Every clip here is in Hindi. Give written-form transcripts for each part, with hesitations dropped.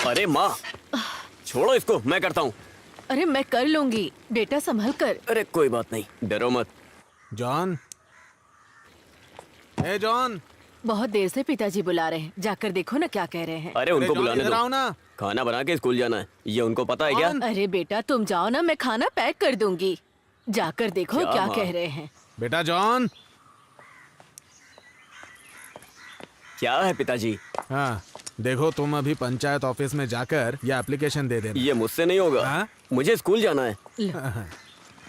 अरे माँ, छोड़ो इसको, मैं करता हूँ। अरे मैं कर लूंगी, बेटा संभल कर। अरे कोई बात नहीं, डरो मत। जॉन, ए जॉन। बहुत देर से पिताजी बुला रहे हैं, जाकर देखो ना क्या कह रहे हैं। अरे उनको बुलाने इधर आओ दो, ना। खाना बना के स्कूल जाना है, ये उनको पता है क्या? अरे बेटा तुम जाओ ना, मैं खाना पैक कर दूंगी। जाकर देखो क्या क्या माँ? कह रहे हैं। बेटा जॉन। क्या है पिताजी? हाँ, देखो तुम अभी पंचायत ऑफिस में जाकर ये एप्लीकेशन दे देना। ये मुझसे नहीं होगा। हाँ? मुझे स्कूल जाना है।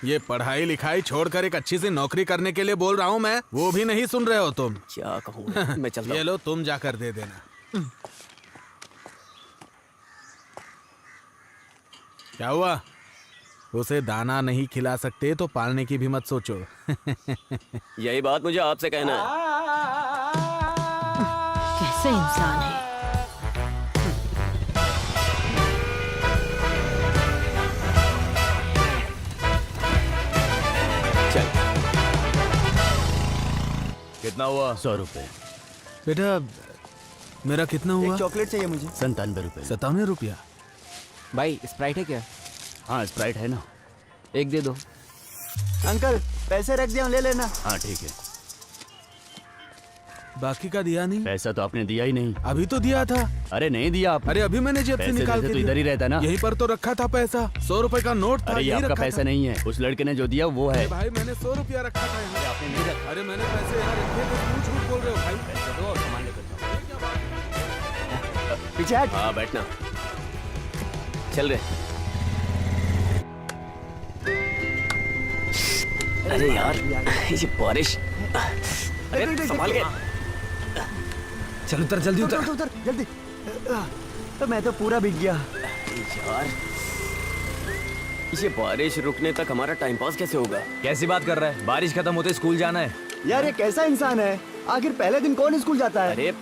ये पढ़ाई लिखाई छोड़कर एक अच्छी सी नौकरी करने के लिए बोल रहा हूँ मैं, वो भी नहीं सुन रहे हो तुम। क्या कहूँ मैं चलता ये हूँ। लो, तुम जाकर दे देना। क्या हुआ? उसे दाना नहीं खिला सकते तो पालने की भी मत सोचो। यही बात मुझे आपसे कहना है। कैसे इंसान है। चल, कितना हुआ? 100 रुपए। बेटा मेरा कितना हुआ? चॉकलेट चाहिए मुझे। 97 रुपए। 57 रुपया। भाई स्प्राइट है क्या? हाँ स्प्राइट है ना। एक दे दो। अंकल पैसे रख दिया, ले लेना। हाँ ठीक है। बाकी का दिया नहीं? पैसा तो आपने दिया ही नहीं। अभी तो दिया था। अरे नहीं दिया आप। अरे अभी मैंने जेब से पैसे निकाल देते के तो दिया। इधर ही रहता ना। यहीं पर तो रखा था पैसा। 100 रुपए का नोट था। अरे ये यहीं आपका रखा पैसा था। नहीं है, उस लड़के ने जो दिया वो है। अरे भाई मैंने 100 रुपया रखा था यहाँ। आपने नहीं रखा। अरे मैंने पैसे यहाँ रखे थे, झूठ झूठ बोल रहे हो भाई। पैसा दो और सामान लेकर जाओ। पीछे हट। हाँ बैठना। चल रहे। अरे यार, ये बारिश। अरे संभाल के। चल उतर, जल्दी उतर उतर। उतर जल्दी। तो मैं तो पूरा भीग गया। यार, ये बारिश रुकने तक हमारा टाइम पास कैसे होगा? कैसी बात कर रहा है? बारिश खत्म होते स्कूल जाना है। यार ये कैसा इंसान है? आखिर पहले दिन कौन स्कूल जाता है? अरे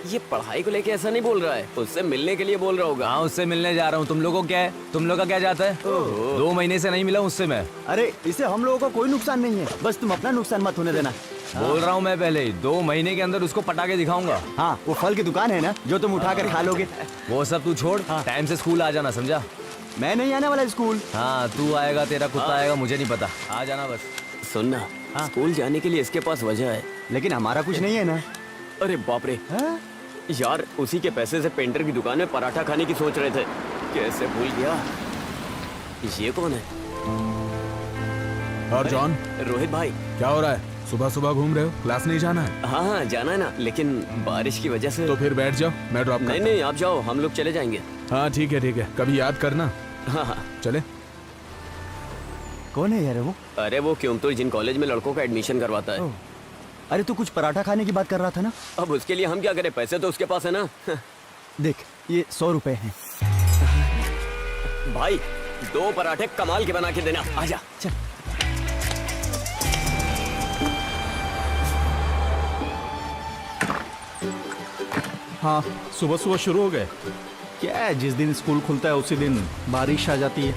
ये पढ़ाई को लेके ऐसा नहीं बोल रहा है, उससे मिलने के लिए बोल रहा होगा। हाँ उससे मिलने जा रहा हूँ। तुम लोगों को क्या है? तुम लोग का क्या जाता है? 2 महीने से नहीं मिला उससे मैं। अरे इससे हम लोगों को कोई नुकसान नहीं है, बस तुम अपना नुकसान मत होने देना। बोल रहा हूँ मैं पहले ही, 2 महीने के अंदर उसको पटा के दिखाऊंगा। हाँ वो फल की दुकान है ना, जो तुम उठा कर खा लोगे। वो सब तू छोड़, टाइम से स्कूल आ जाना, समझा? मैं नहीं आने वाला स्कूल। हाँ तू आएगा, तेरा कुत्ता आएगा, मुझे नहीं पता। आ जाना बस। सुनना, स्कूल जाने के लिए इसके पास वजह है। लेकिन हमारा कुछ नहीं है ना। अरे बाप रे हाँ? यार, उसी के पैसे से पेंटर की दुकान में पराठा खाने की सोच रहे थे। कैसे भूल गया। ये कौन है? और जॉन, रोहित भाई। क्या हो रहा है? सुबह सुबह घूम रहे हो? क्लास नहीं जाना है? हाँ हाँ जाना है ना, लेकिन बारिश की वजह से। तो फिर बैठ जाओ, मैं ड्रॉप नहीं करता नहीं, आप जाओ, हम लोग चले जाएंगे। हूँ। हाँ ठीक है, कभी याद करना। हाँ हाँ। चले। कौन है यार वो? अरे वो क्योंतुर जिन कॉलेज में लड़कों का एडमिशन करवाता है। अरे तू कुछ पराठा खाने की बात कर रहा था ना? अब उसके लिए हम क्या करें, पैसे तो उसके पास है ना। देख ये 100 रुपए हैं। भाई 2 पराठे कमाल के बना के देना। आजा। चल। हाँ सुबह सुबह शुरू हो गए। क्या है, जिस दिन स्कूल खुलता है उसी दिन बारिश आ जाती है।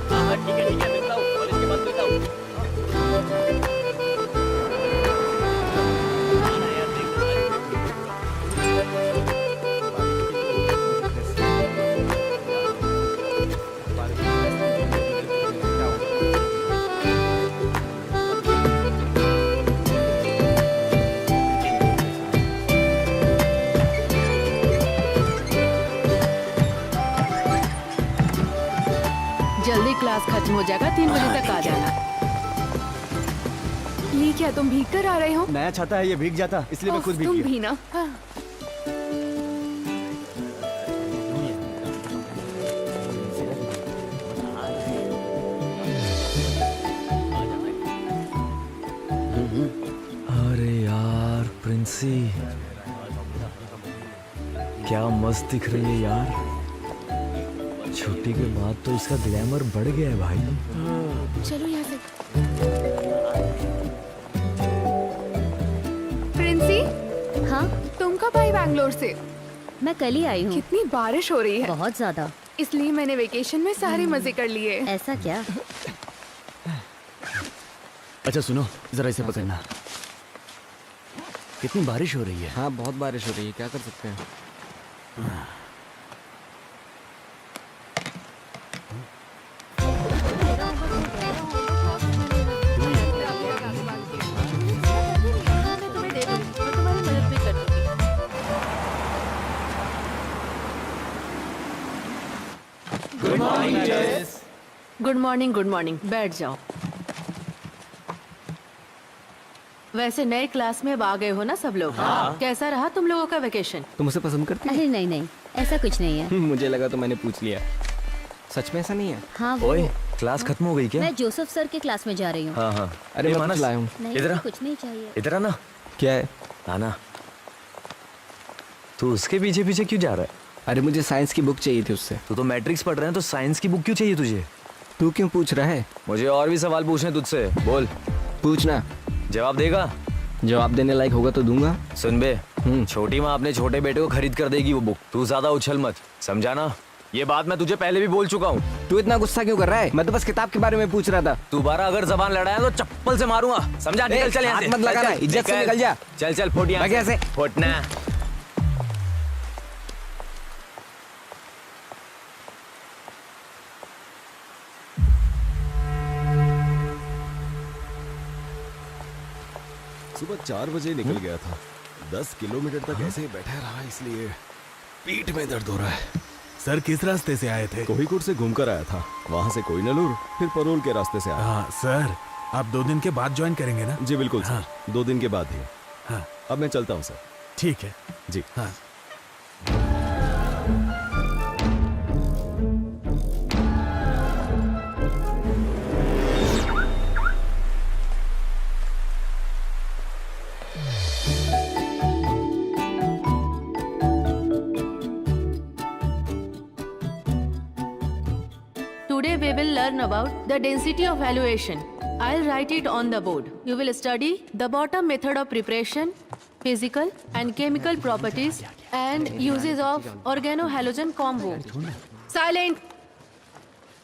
हाँ ठीक है, मिलता हूँ, कॉलेज के बाद मिलता हूँ। जल्दी क्लास खत्म हो जाएगा, 3 बजे तक आ जाना। ये क्या तुम भीग कर आ रहे हो? नया छाता है, ये भीग जाता, इसलिए मैं खुद भीग तुम गया। भी ना। हाँ। अरे यार प्रिंसी, क्या मस्त दिख रही है यार। छुट्टी के बाद तो इसका ग्लैमर बढ़ गया है भाई। चलो यहाँ से। प्रिंसी, हाँ तुम कब आई बैंगलोर से? मैं कल ही आई हूँ। कितनी बारिश हो रही है। बहुत ज्यादा। इसलिए मैंने वेकेशन में सारे मजे कर लिए। ऐसा क्या? अच्छा सुनो, जरा इसे पकड़ना। कितनी बारिश हो रही है। हाँ बहुत बारिश हो रही है, क्या कर सकते हैं। गुड मॉर्निंग, बैठ जाओ। वैसे नए क्लास में अब आ गए हो ना सब लोग? कैसा रहा तुम लोगों का वेकेशन? तुम उसे पसंद करती अरे नहीं नहीं, ऐसा कुछ नहीं है। हो? मुझे लगा तो मैंने पूछ लिया। सच में ऐसा नहीं है? हाँ वो ओए क्लास खत्म हो गई क्या? मैं जोसेफ सर के क्लास में जा रही हूँ। हाँ हाँ। अरे मैं लाया हूँ। नहीं इधर आ। मुझे कुछ नहीं चाहिए। इधर आना। क्या है? आना। तू उसके पीछे पीछे क्यों जा रहा है? अरे मुझे साइंस की बुक चाहिए थी उससे। तू तो मैट्रिक्स पढ़ रहे हैं तो साइंस की बुक क्यों चाहिए तुझे? तू क्यों पूछ रहा है? मुझे और भी सवाल पूछने तुझसे। बोल। पूछना। जवाब देगा? जवाब देने लायक होगा तो दूंगा। सुन बे, छोटी माँ अपने छोटे बेटे को खरीद कर देगी वो बुक। तू ज्यादा उछल मत, समझा ना? ये बात मैं तुझे पहले भी बोल चुका हूँ। तू इतना गुस्सा क्यों कर रहा है? मैं तो बस किताब के बारे में पूछ रहा था। दोबारा अगर जबान लड़ाया तो चप्पल से मारूंगा, समझा? निकल चल यहाँ से। मत लगाना, इज्जत से निकल जा। चल चल फुट यहाँ से। फुटना। सुबह 4 बजे निकल गया था। 10 किलोमीटर तक ऐसे ही बैठा रहा, इसलिए पीठ में दर्द हो रहा है। सर किस रास्ते से आए थे? कोहिकोड से घूमकर आया था, वहाँ से कोइनलूर, फिर परोल के रास्ते से आया। हाँ सर, आप 2 दिन के बाद ज्वाइन करेंगे ना? जी बिल्कुल सर, 2 दिन के बाद ही। हाँ अब मैं चलता हूँ सर। ठीक है जी हाँ। Today we will learn about the density of valuation. I'll write it on the board. You will study the bottom method of preparation, physical and chemical properties, and uses of organohalogen combo. Silent!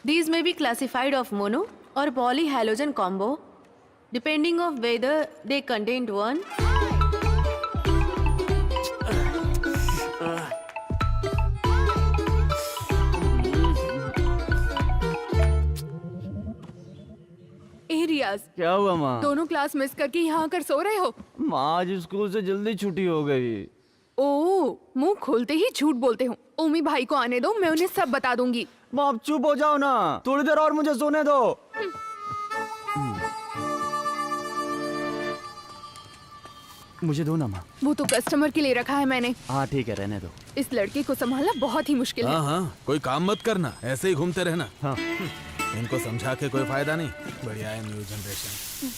These may be classified of mono or polyhalogen combo, depending of whether they contain one रियाज, क्या हुआ माँ? दोनों क्लास मिस करके यहाँ आकर सो रहे हो? माँ आज स्कूल से जल्दी छुट्टी हो गई। ओह, मुंह खोलते ही झूठ बोलते हो। ओमी भाई को आने दो, मैं उन्हें सब बता दूंगी। बाप चुप हो जाओ ना, थोड़ी देर और मुझे सोने दो। मुझे दो ना माँ। वो तो कस्टमर के लिए रखा है मैंने। हाँ ठीक है, रहने दो। इस लड़के को संभालना बहुत ही मुश्किल है। हाँ हाँ, कोई काम मत करना, ऐसे ही घूमते रहना। हाँ इनको समझा के कोई फायदा नहीं। बढ़िया है न्यू जनरेशन।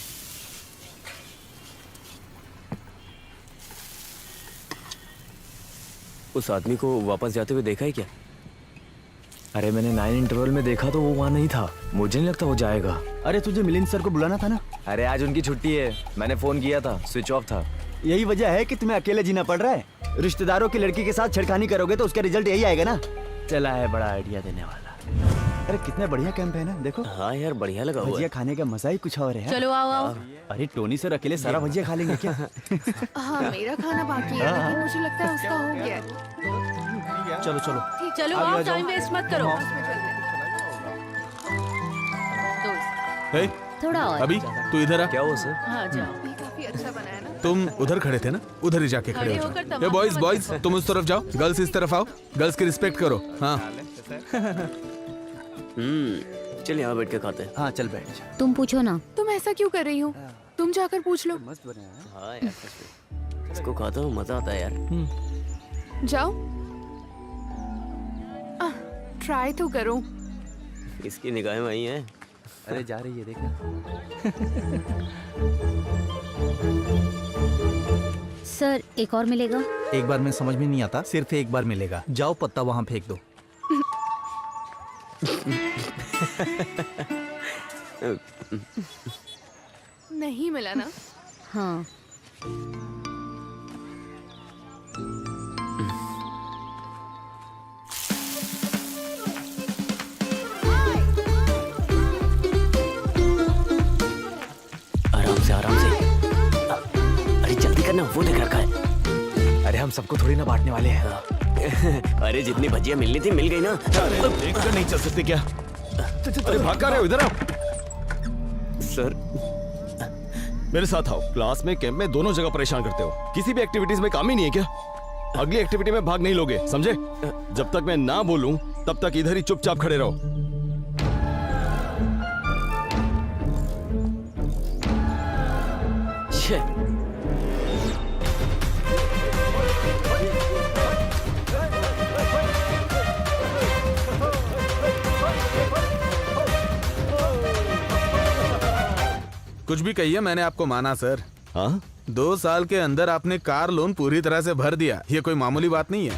उस आदमी को वापस जाते हुए देखा है क्या? अरे मैंने 9 इंटरवल में देखा तो वो वहाँ नहीं था। मुझे नहीं लगता वो जाएगा। अरे तुझे मिलिंद सर को बुलाना था ना? अरे आज उनकी छुट्टी है, मैंने फोन किया था, स्विच ऑफ था। यही वजह है कि तुम्हें अकेले जीना पड़ रहा है। रिश्तेदारों की लड़की के साथ छेड़खानी करोगे तो उसका रिजल्ट यही आएगा ना। चला है बड़ा आइडिया देने वाला। अरे कितना बढ़िया कैंप है ना, देखो। हाँ यार, बढ़िया लगा हुआ भजिया है। खाने का मजा ही कुछ और है। चलो आओ आओ। अरे टोनी सर अकेले सारा भजिया खा लेंगे क्या? हाँ, मेरा खाना बाकी है, लेकिन मुझे लगता है उसका हो गया है। चलो चलो। चलो आओ, टाइम वेस्ट मत करो। हे, थोड़ा और। अभी तू इधर आ। क्या हुआ सर? हाँ जाओ। ये काफी अच्छा बना है ना। तुम उधर खड़े थे ना, उधर ही जाके खड़े खड़े हो होकर जाओ। तमाशा बॉयज मत बॉयज तुम उस तरफ जाओ, गर्ल्स इस तरफ आओ। गर्ल्स की रिस्पेक्ट करो। हाँ चल यहाँ बैठ के खाते हैं। हाँ चल बैठ जा। तुम पूछो ना। तुम ऐसा क्यों कर रही हो? तुम जाकर पूछ लो। हाँ यार, सच में। इसको खाता हूँ, मजा आता है यार। जाओ, ट्राई तो करो। इसकी निगाहें वही हैं। अरे जा रही है, देखना। सर एक और मिलेगा? एक बार में समझ में नहीं आता, सिर्फ एक बार मिलेगा। जाओ पत्ता वहाँ फेंक दो। नहीं मिला ना? हाँ। आराम से आराम से। अरे जल्दी करना। ना वो देख रखा है। अरे हम सबको थोड़ी ना बांटने वाले हैं। अरे जितनी भजिया मिलनी थी मिल गई ना। देखकर नहीं चल सकते क्या? अरे भाग रहे हो, इधर आओ। सर मेरे साथ आओ। क्लास में, कैंप में, दोनों जगह परेशान करते हो। किसी भी एक्टिविटीज में काम ही नहीं है क्या? अगली एक्टिविटी में भाग नहीं लोगे, समझे? जब तक मैं ना बोलूं तब तक इधर ही चुपचाप खड़े रहो। छे। कुछ भी कहिए, मैंने आपको माना सर। हाँ, 2 साल के अंदर आपने कार लोन पूरी तरह से भर दिया। ये कोई मामूली बात नहीं है।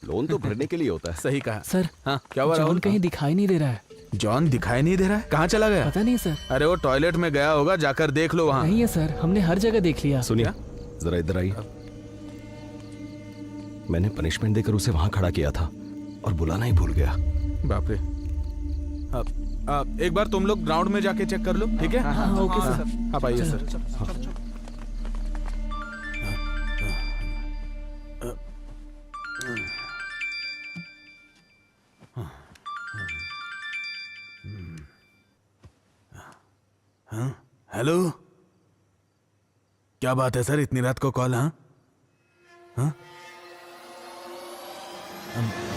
लोन तो भरने के लिए होता है। सही कहा सर हाँ, क्या हुआ जॉन राहुल? कहीं दिखाई नहीं दे रहा है। जॉन दिखाई नहीं दे रहा है? कहाँ चला गया? पता नहीं सर। अरे वो टॉयलेट में गया होगा, जाकर देख लो वहाँ। नहीं है सर, हमने हर जगह देख लिया। सुनिए, जरा इधर आइए। मैंने पनिशमेंट देकर उसे वहां खड़ा किया था और बुलाना ही भूल गया। बाप रे। अब एक बार तुम लोग ग्राउंड में जाके चेक कर लो, ठीक है? हाँ, ओके सर। आप आइए सर। हेलो, क्या बात है सर, इतनी रात को कॉल? हाँ,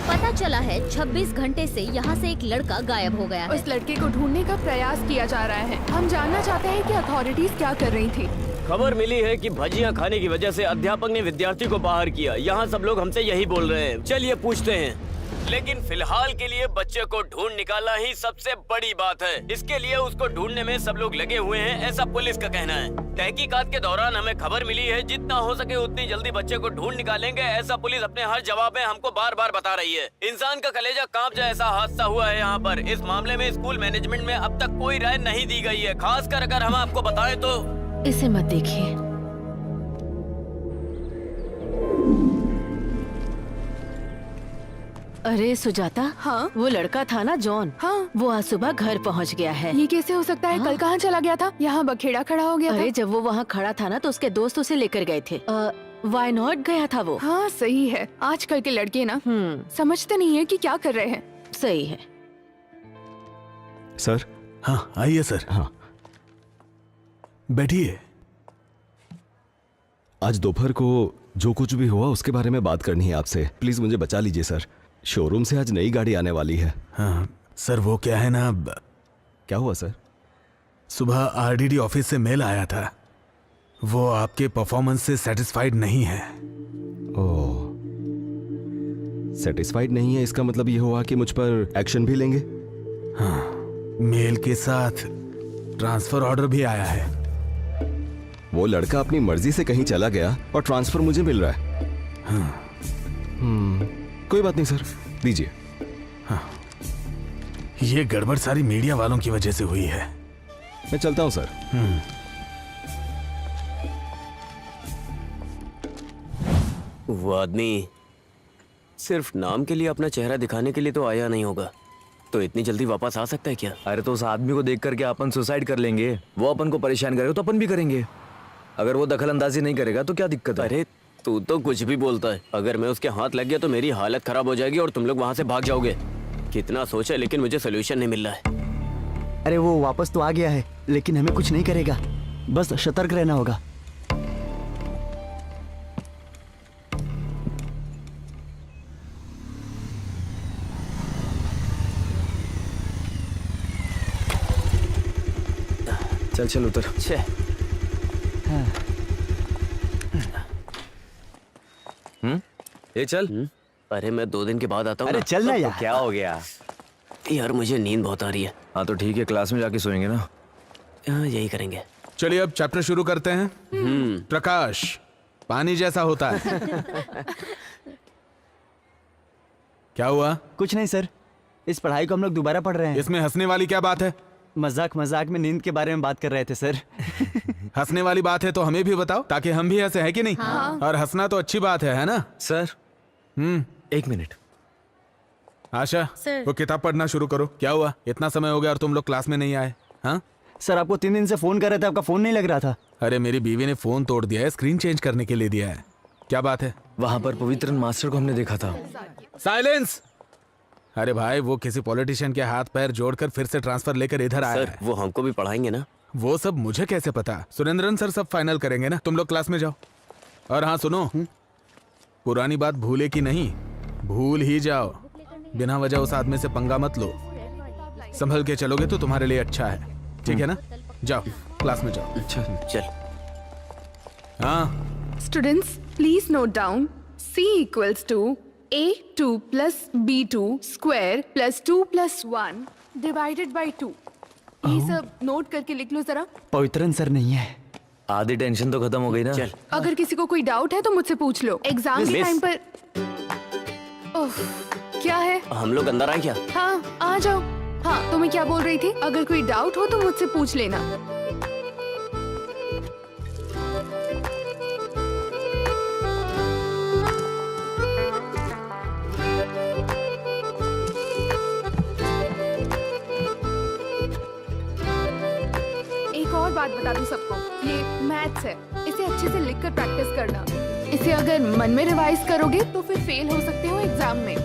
पता चला है 26 घंटे से यहाँ से एक लड़का गायब हो गया है। उस लड़के को ढूंढने का प्रयास किया जा रहा है। हम जानना चाहते हैं कि अथॉरिटीज क्या कर रही थी। खबर मिली है कि भजिया खाने की वजह से अध्यापक ने विद्यार्थी को बाहर किया। यहाँ सब लोग हमसे यही बोल रहे हैं। चलिए पूछते हैं। लेकिन फिलहाल के लिए बच्चे को ढूंढ निकालना ही सबसे बड़ी बात है। इसके लिए उसको ढूंढने में सब लोग लगे हुए हैं, ऐसा पुलिस का कहना है। तहकीकात के दौरान हमें खबर मिली है, जितना हो सके उतनी जल्दी बच्चे को ढूंढ निकालेंगे, ऐसा पुलिस अपने हर जवाब में हमको बार बार बता रही है। इंसान का कलेजा कांप जाए ऐसा हादसा हुआ है यहाँ पर। इस मामले में स्कूल मैनेजमेंट में अब तक कोई राय नहीं दी गई है। खासकर अगर हम आपको बताएं तो इसे मत देखिए। अरे सुजाता, हाँ? वो लड़का था ना जॉन, हाँ। वो आज सुबह घर पहुंच गया है। ये कैसे हो सकता है? कल कहाँ चला गया था? यहाँ बखेड़ा खड़ा हो गया अरे था। जब वो वहाँ खड़ा था ना तो उसके दोस्त उसे लेकर गए थे। वाई नॉट गया था वो। हाँ सही है। आजकल के लड़के ना समझते नहीं है कि क्या कर रहे हैं। सही है। सर। हाँ आइए सर। हाँ, बैठिए। आज दोपहर को जो कुछ भी हुआ उसके बारे में बात करनी है आपसे। प्लीज मुझे बचा लीजिए सर। शोरूम से आज नई गाड़ी आने वाली है। हाँ सर, वो क्या है ना, अब क्या हुआ सर? सुबह आरडीडी ऑफिस से मेल आया था। वो आपके परफॉर्मेंस से सेटिस्फाइड नहीं है। ओह, सेटिस्फाइड नहीं है, इसका मतलब ये हुआ कि मुझ पर एक्शन भी लेंगे? हाँ, मेल के साथ ट्रांसफर ऑर्डर भी आया है। वो लड़का अपनी मर्जी से कहीं चला गया और ट्रांसफर मुझे मिल रहा है। हाँ। कोई बात नहीं सर, दीजिए। हाँ, ये गड़बड़ सारी मीडिया वालों की वजह से हुई है। मैं चलता हूं सर। वो आदमी सिर्फ नाम के लिए अपना चेहरा दिखाने के लिए तो आया नहीं होगा, तो इतनी जल्दी वापस आ सकता है क्या? अरे तो उस आदमी को देख करके अपन सुसाइड कर लेंगे। वो अपन को परेशान करेगा तो अपन भी करेंगे। अगर वो दखल अंदाजी नहीं करेगा तो क्या दिक्कत है? अरे तू तो कुछ भी बोलता है। अगर मैं उसके हाथ लग गया तो मेरी हालत खराब हो जाएगी और तुम लोग वहां से भाग जाओगे। कितना सोचा लेकिन मुझे सोल्यूशन नहीं मिल रहा है। अरे वो वापस तो आ गया है, लेकिन हमें कुछ नहीं करेगा। बस सतर्क रहना होगा। चल चल उतर। छे। ये चल। अरे मैं 2 दिन के बाद आता हूँ। अरे चल ना यार। क्या हो गया? यार मुझे नींद बहुत आ रही है। हाँ तो ठीक है, क्लास में जाके सोएंगे ना। हाँ यही करेंगे। चलिए अब चैप्टर शुरू करते हैं। प्रकाश पानी जैसा होता है। क्या हुआ? कुछ नहीं सर, इस पढ़ाई को हम लोग दोबारा पढ़ रहे हैं। इसमें हंसने वाली क्या बात है? मजाक मजाक में नींद के बारे में बात कर रहे थे सर। हंसने वाली बात है तो हमें भी बताओ, ताकि हम भी हंसे, है कि नहीं? हाँ। और हंसना तो अच्छी बात है ना? सर 1 मिनट। आशा, सर। वो किताब पढ़ना शुरू करो। क्या हुआ? इतना समय हो गया और तुम लोग क्लास में नहीं आए? हाँ सर आपको 3 दिन से फोन कर रहे थे, आपका फोन नहीं लग रहा था। अरे मेरी बीवी ने फोन तोड़ दिया है, स्क्रीन चेंज करने के लिए दिया है। क्या बात है? वहां पर पवित्रन मास्टर को हमने देखा था। साइलेंस! अरे भाई वो किसी पॉलिटिशियन के हाथ पैर जोड़कर फिर से ट्रांसफर लेकर इधर आया सर है। वो हमको भी पढ़ाएंगे ना? वो सब मुझे कैसे पता? सुरेंद्रन सर सब फाइनल करेंगे ना। तुम लोग क्लास में जाओ। और हाँ सुनो, पुरानी बात भूले की नहीं, भूल ही जाओ। बिना वजह उस आदमी से पंगा मत लो। संभल के चलोगे तो तुम्हारे लिए अच्छा है, ठीक है ना? जाओ क्लास में जाओ। अच्छा चल। हाँ students please note down C equals to A2 plus B2 square plus 2 plus 1 divided by 2। ये सब नोट करके लिख लो जरा। पवित्रन सर नहीं है। आधी टेंशन तो खत्म हो गई ना। चल। अगर किसी को कोई डाउट है तो मुझसे पूछ लो। एग्जाम के मिस। टाइम पर ओह, क्या है? हम लोग अंदर आए क्या? हाँ आ जाओ। हाँ तो मैं क्या बोल रही थी, अगर कोई डाउट हो तो मुझसे पूछ लेना। एक और बात बता दूं सबको, ये मैथ्स है, इसे अच्छे से लिखकर प्रैक्टिस करना। इसे अगर मन में रिवाइज करोगे तो फिर फेल हो सकते हो एग्जाम में।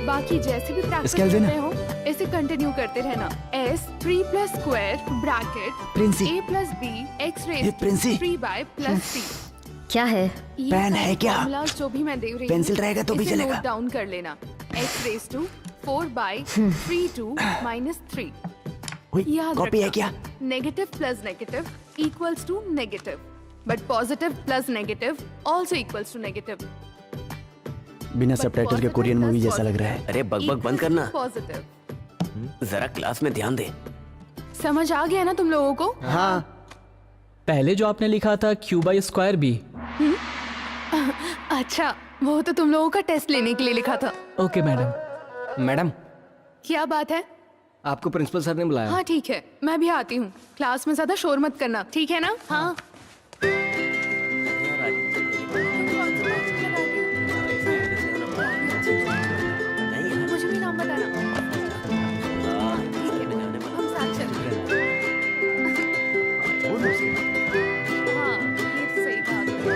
बाकी जैसे भी प्रैक्टिस स्केल कर देना। रहे हो इसे कंटिन्यू करते रहना। S 3 प्लस स्क्वायर ब्रैकेट प्रिंसी। A प्लस B x ये रेज प्रिंसी। 3 बाय प्लस C। क्या है? ये पेन सारे है क्या? formulas जो भी मैं दे रही हूँ, पेंसिल रहेगा तो भी इसे चलेगा। नोट डाउन कर लेना। x raise to 4 by 3 minus 3। याद कॉपी है क्या? Negative plus negative equals to negative, but positive plus negative also equals to negative. बिना सबटाइटल के कोरियन मूवी जैसा लग रहा है। अरे बकबक बंद करना, पॉजिटिव। जरा क्लास में ध्यान दे। समझ आ गया ना तुम लोगों को? हाँ पहले जो आपने लिखा था Q बाई स्क्वायर B। अच्छा वो तो तुम लोगों का टेस्ट लेने के लिए लिखा था। Okay madam. मैडम क्या बात है? आपको प्रिंसिपल सर ने बुलाया। हाँ ठीक है, मैं भी आती हूँ। क्लास में ज्यादा शोर मत करना, ठीक है ना? हाँ मुझे भी नाम बताना। ठीक है, हम साथ चलते हैं। हाँ, ये तो सही कहा तुमने।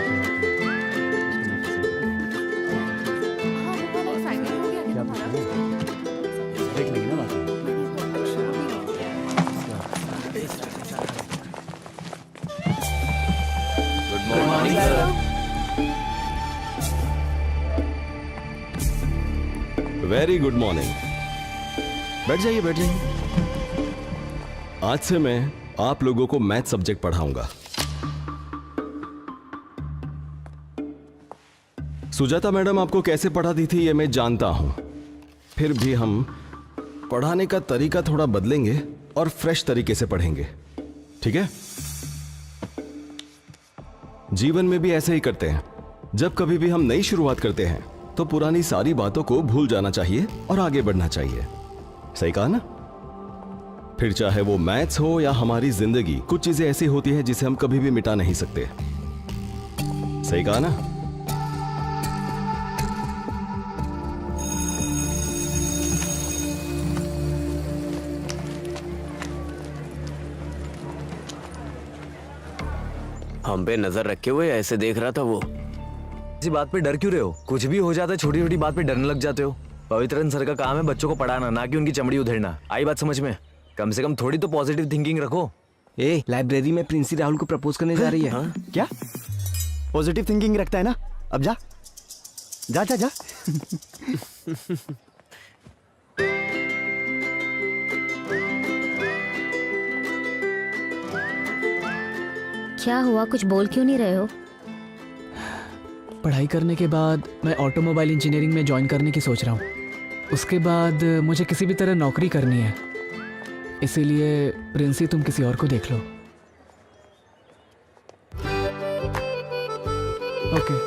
हाँ, वो वाला assignment हो गया क्या तुम्हारा? देख लेंगे ना बात। अक्षरों भी नहीं किया है। Good morning sir. Very good morning. बैठ जाइए बैठ जाइए। आज से मैं आप लोगों को मैथ सब्जेक्ट पढ़ाऊंगा। सुजाता मैडम आपको कैसे पढ़ाती थी ये मैं जानता हूं, फिर भी हम पढ़ाने का तरीका थोड़ा बदलेंगे और फ्रेश तरीके से पढ़ेंगे, ठीक है? जीवन में भी ऐसे ही करते हैं। जब कभी भी हम नई शुरुआत करते हैं तो पुरानी सारी बातों को भूल जाना चाहिए और आगे बढ़ना चाहिए। सही कहा ना? फिर चाहे वो मैथ्स हो या हमारी जिंदगी, कुछ चीजें ऐसी होती है जिसे हम कभी भी मिटा नहीं सकते। सही कहा ना? हम पे नजर रखे हुए ऐसे देख रहा था वो। इसी बात पे डर क्यों रहे हो? कुछ भी हो जाता है, छोटी छोटी बात पे डरने लग जाते हो। पवित्रन सर का काम है बच्चों को पढ़ाना, ना कि उनकी चमड़ी उधेड़ना। आई बात समझ में? कम से कम थोड़ी तो पॉजिटिव थिंकिंग रखो। ए लाइब्रेरी में प्रिंसी राहुल को प्रपोज करने जा रही है। हाँ? क्या पॉजिटिव थिंकिंग रखता है ना? अब जा जा जा जा। क्या हुआ, कुछ बोल क्यों नहीं रहे हो? पढ़ाई करने के बाद मैं ऑटोमोबाइल इंजीनियरिंग में ज्वाइन करने की सोच रहा हूँ। उसके बाद मुझे किसी भी तरह नौकरी करनी है, इसीलिए प्रिंसी तुम किसी और को देख लो। ओके।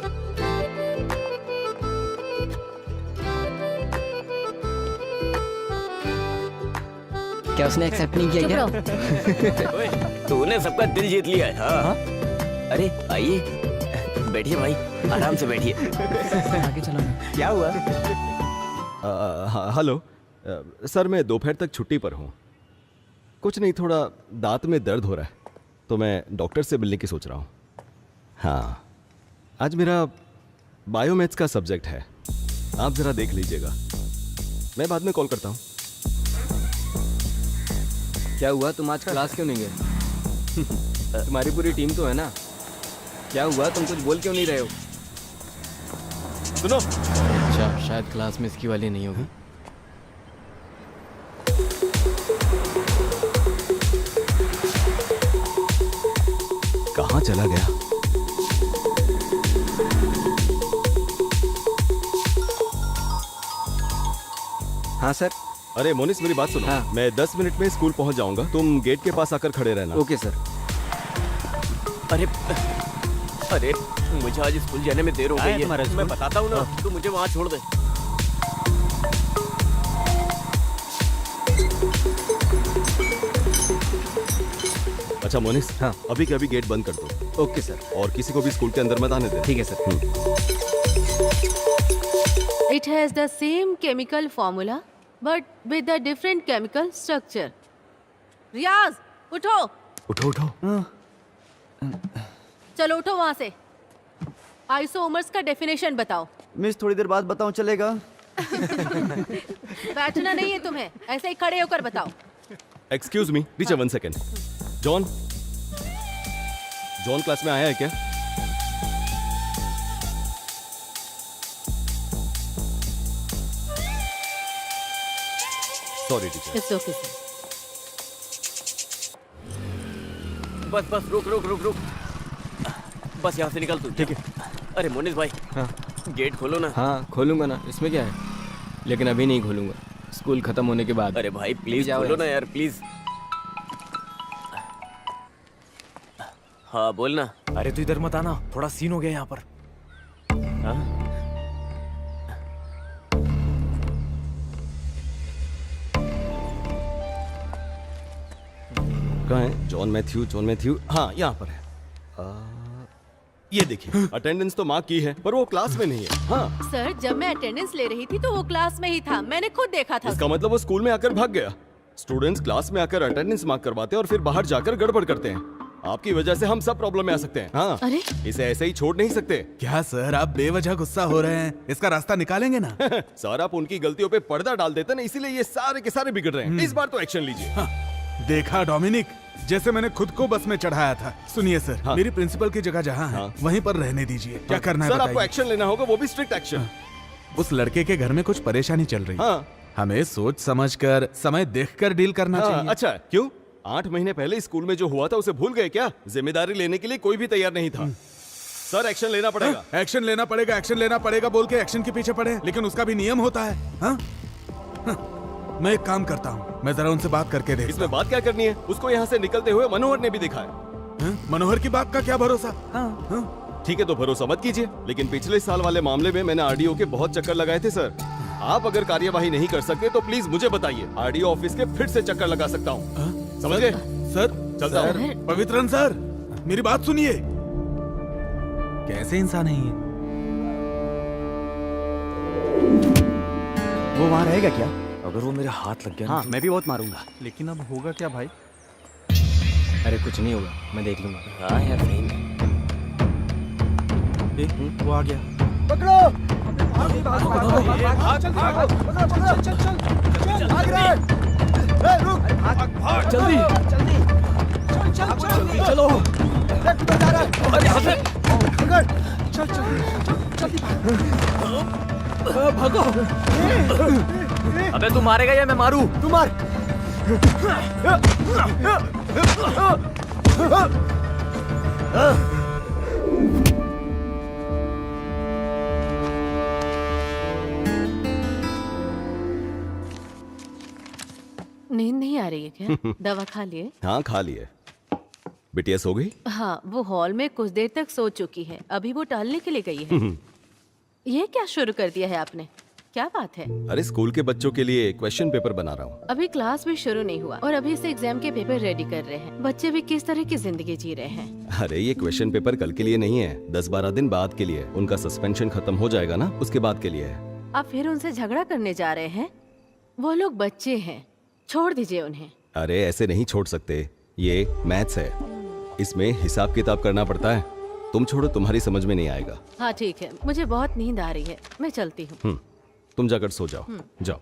क्या उसने एक्सेप्ट नहीं किया चुप क्या? रहो। ओए, तूने सबका दिल जीत लिया है। हाँ? अरे आइए, बैठिए भाई, आराम से बैठिए। आगे चलो ना। क्या हुआ? हेलो सर, मैं दोपहर तक छुट्टी पर हूं। कुछ नहीं, थोड़ा दांत में दर्द हो रहा है तो मैं डॉक्टर से मिलने की सोच रहा हूँ। हाँ, आज मेरा बायोमैथ्स का सब्जेक्ट है, आप जरा देख लीजिएगा। मैं बाद में कॉल करता हूँ। क्या हुआ, तुम आज क्लास क्यों नहीं गए? तुम्हारी पूरी टीम तो है ना। क्या हुआ, तुम कुछ बोल क्यों नहीं रहे हो? सुनो, अच्छा, शायद क्लास में इसकी वाली नहीं होगी। कहाँ चला गया? हाँ सर। अरे मोनिस, मेरी बात सुनो। हाँ। मैं 10 मिनट में स्कूल पहुंच जाऊंगा, तुम गेट के पास आकर खड़े रहना। Okay sir. अरे अरे मुझे आज स्कूल जाने में देर हो गई है। मैं बताता हूँ ना, तू मुझे वहाँ छोड़ दे। अच्छा मोनिस, हाँ। अभी के अभी गेट बंद कर दो। Okay sir. और किसी को भी स्कूल के अंदर मत आने दे। ठीक है sir. It has the same chemical formula but with a different chemical structure. रियाज, उठो। उठो उठो। चलो उठो वहाँ से। आइसोमर्स का डेफिनेशन बताओ। मिस थोड़ी देर बाद बताऊं चलेगा? बैठना नहीं है तुम्हें, ऐसे ही खड़े होकर बताओ। Excuse me teacher, 1 second. John, John class में आया है क्या? Sorry teacher. It's okay. बस बस रुक रुक रुक रुक, बस यहाँ से निकल तू। ठीक है। अरे मोनिस भाई, हाँ गेट खोलो ना। हाँ, खोलूंगा ना, इसमें क्या है। लेकिन अभी नहीं खोलूंगा, स्कूल खत्म होने के बाद। अरे भाई प्लीज जाओ खोलो ना यहाँ यार, प्लीज। हाँ बोलना। अरे तू इधर मत आना, थोड़ा सीन हो गया यहाँ पर। हाँ? कहाँ है जॉन मैथ्यू? जॉन मैथ्यू, हाँ यहाँ पर है। ये देखिए, अटेंडेंस तो मार्क की है पर वो क्लास में नहीं है। हाँ, सर, जब मैं अटेंडेंस ले रही थी तो वो क्लास में ही था, मैंने खुद देखा था। इसका मतलब वो स्कूल में आकर भाग गया। स्टूडेंट्स क्लास में आकर अटेंडेंस मार्क करवाते हैं और फिर बाहर जाकर गड़बड़ करते हैं। आपकी वजह से हम सब प्रॉब्लम में आ सकते हैं। हाँ, अरे? इसे ऐसे ही छोड़ नहीं सकते। क्या सर, आप बेवजह गुस्सा हो रहे हैं? इसका रास्ता निकालेंगे ना? सर, आप उनकी गलतियों पे पर्दा डाल देते ना, इसीलिए ये सारे के सारे बिगड़ रहे हैं। इस बार तो एक्शन लीजिए। हाँ, देखा डोमिनिक, जैसे मैंने खुद को बस में चढ़ाया था। सुनिए सर, हाँ। मेरी प्रिंसिपल की जगह जहाँ है, हाँ। वहीं पर रहने दीजिए। क्या करना है सर, आपको बताइए। एक्शन लेना होगा, वो भी स्ट्रिक्ट एक्शन। उस लड़के के घर में कुछ परेशानी चल रही है। हाँ। हमें सोच समझकर, समय देखकर डील करना चाहिए। अच्छा, क्यों? 8 महीने पहले स्कूल में जो हुआ था उसे भूल गए क्या? जिम्मेदारी लेने के लिए कोई भी तैयार नहीं था। सर, एक्शन लेना पड़ेगा। एक्शन लेना पड़ेगा, एक्शन लेना पड़ेगा बोल के एक्शन के पीछे पड़े, लेकिन उसका भी नियम होता है। हाँ? मैं एक काम करता हूँ, मैं जरा उनसे बात करके देखता इसमें बात क्या करनी है? उसको यहाँ से निकलते हुए मनोहर ने भी देखा है। हूँ। मनोहर की बात का क्या भरोसा? हाँ। ठीक है, तो भरोसा मत कीजिए, लेकिन पिछले साल वाले मामले में मैंने आरडीओ के बहुत चक्कर लगाए थे सर। आप अगर कार्यवाही नहीं कर सकते तो प्लीज मुझे बताइए, आरडीओ ऑफिस के फिर से चक्कर लगा सकता हूँ। समझ गए? सर, चलता हूँ। पवित्रन सर, मेरी बात सुनिए। कैसे इंसान है ये? वो वहाँ रहेगा क्या? अगर वो मेरे हाथ लग गया हाँ, मैं भी बहुत मारूंगा। लेकिन अब होगा क्या भाई? अरे कुछ नहीं होगा, मैं देख लूंगा। हाँ यार, सही में। वो आ गया। अबे तू मारेगा या मैं मारू? तू मार। नींद नहीं आ रही है क्या? दवा खा लिए? हाँ, खा लिए। बिटिया सो गई? हाँ, वो हॉल में कुछ देर तक सो चुकी है, अभी वो टहलने के लिए गई है। ये क्या शुरू कर दिया है आपने? क्या बात है? अरे, स्कूल के बच्चों के लिए क्वेश्चन पेपर बना रहा हूँ। अभी क्लास भी शुरू नहीं हुआ और अभी से एग्जाम के पेपर रेडी कर रहे हैं। बच्चे भी किस तरह की जिंदगी जी रहे हैं। अरे, ये क्वेश्चन पेपर कल के लिए नहीं है, 10-12 दिन बाद के लिए। उनका सस्पेंशन खत्म हो जाएगा ना, उसके बाद के लिए है। आप फिर उनसे झगड़ा करने जा रहे हैं? वो लोग बच्चे हैं, छोड़ दीजिए उन्हें। अरे ऐसे नहीं छोड़ सकते, ये मैथ्स है, इसमें हिसाब किताब करना पड़ता है। तुम छोड़ो, तुम्हारी समझ में नहीं आएगा। हाँ ठीक है, मुझे बहुत नींद आ रही है, मैं चलती हूँ। तुम जाकर सो जाओ, जाओ।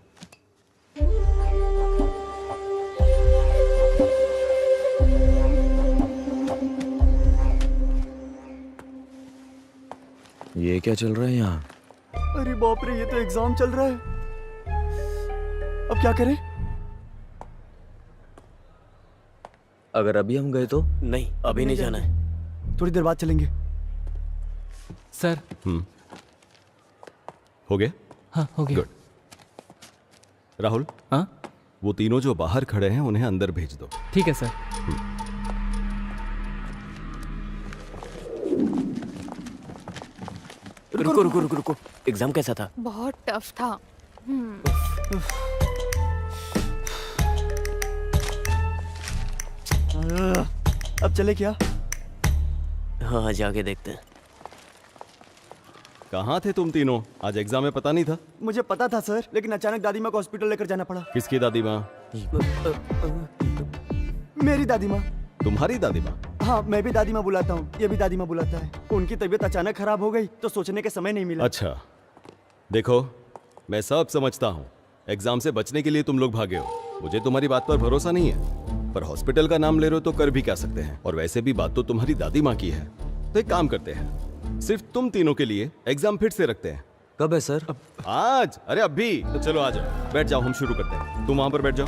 ये क्या चल रहा है यहाँ? अरे बाप रे, ये तो एग्जाम चल रहा है। अब क्या करें? अगर अभी हम गए तो? नहीं, अभी नहीं जाना है। थोड़ी देर बाद चलेंगे। सर। हो गया? हाँ हो गया। गुड। राहुल, हाँ वो तीनों जो बाहर खड़े हैं उन्हें अंदर भेज दो। ठीक है सर। रुको रुको रुको रुको, एग्जाम कैसा था? बहुत टफ था। अब चले क्या? हाँ जाके देखते हैं। कहाँ थे तुम तीनों? आज एग्जाम में पता नहीं था? मुझे पता था सर, लेकिन अचानक दादी माँ को हॉस्पिटल लेकर जाना पड़ा। किसकी दादी माँ? मेरी दादी माँ। तुम्हारी दादी माँ? हाँ, मैं भी दादी माँ बुलाता हूँ, ये भी दादी माँ बुलाता है। उनकी तबीयत अचानक खराब हो गई तो सोचने के समय नहीं मिला। अच्छा, देखो मैं सब समझता हूँ, एग्जाम से बचने के लिए तुम लोग भागे हो, मुझे तुम्हारी बात पर भरोसा नहीं है, पर हॉस्पिटल का नाम ले रहे हो तो कर भी क्या सकते हैं, और वैसे भी बात तो तुम्हारी दादी माँ की है। तो एक काम करते हैं, सिर्फ तुम तीनों के लिए एग्जाम फिर से रखते हैं। कब है सर? आज? अरे अभी तो चलो आ जाओ, बैठ जाओ, हम शुरू करते हैं। तुम वहां पर बैठ जाओ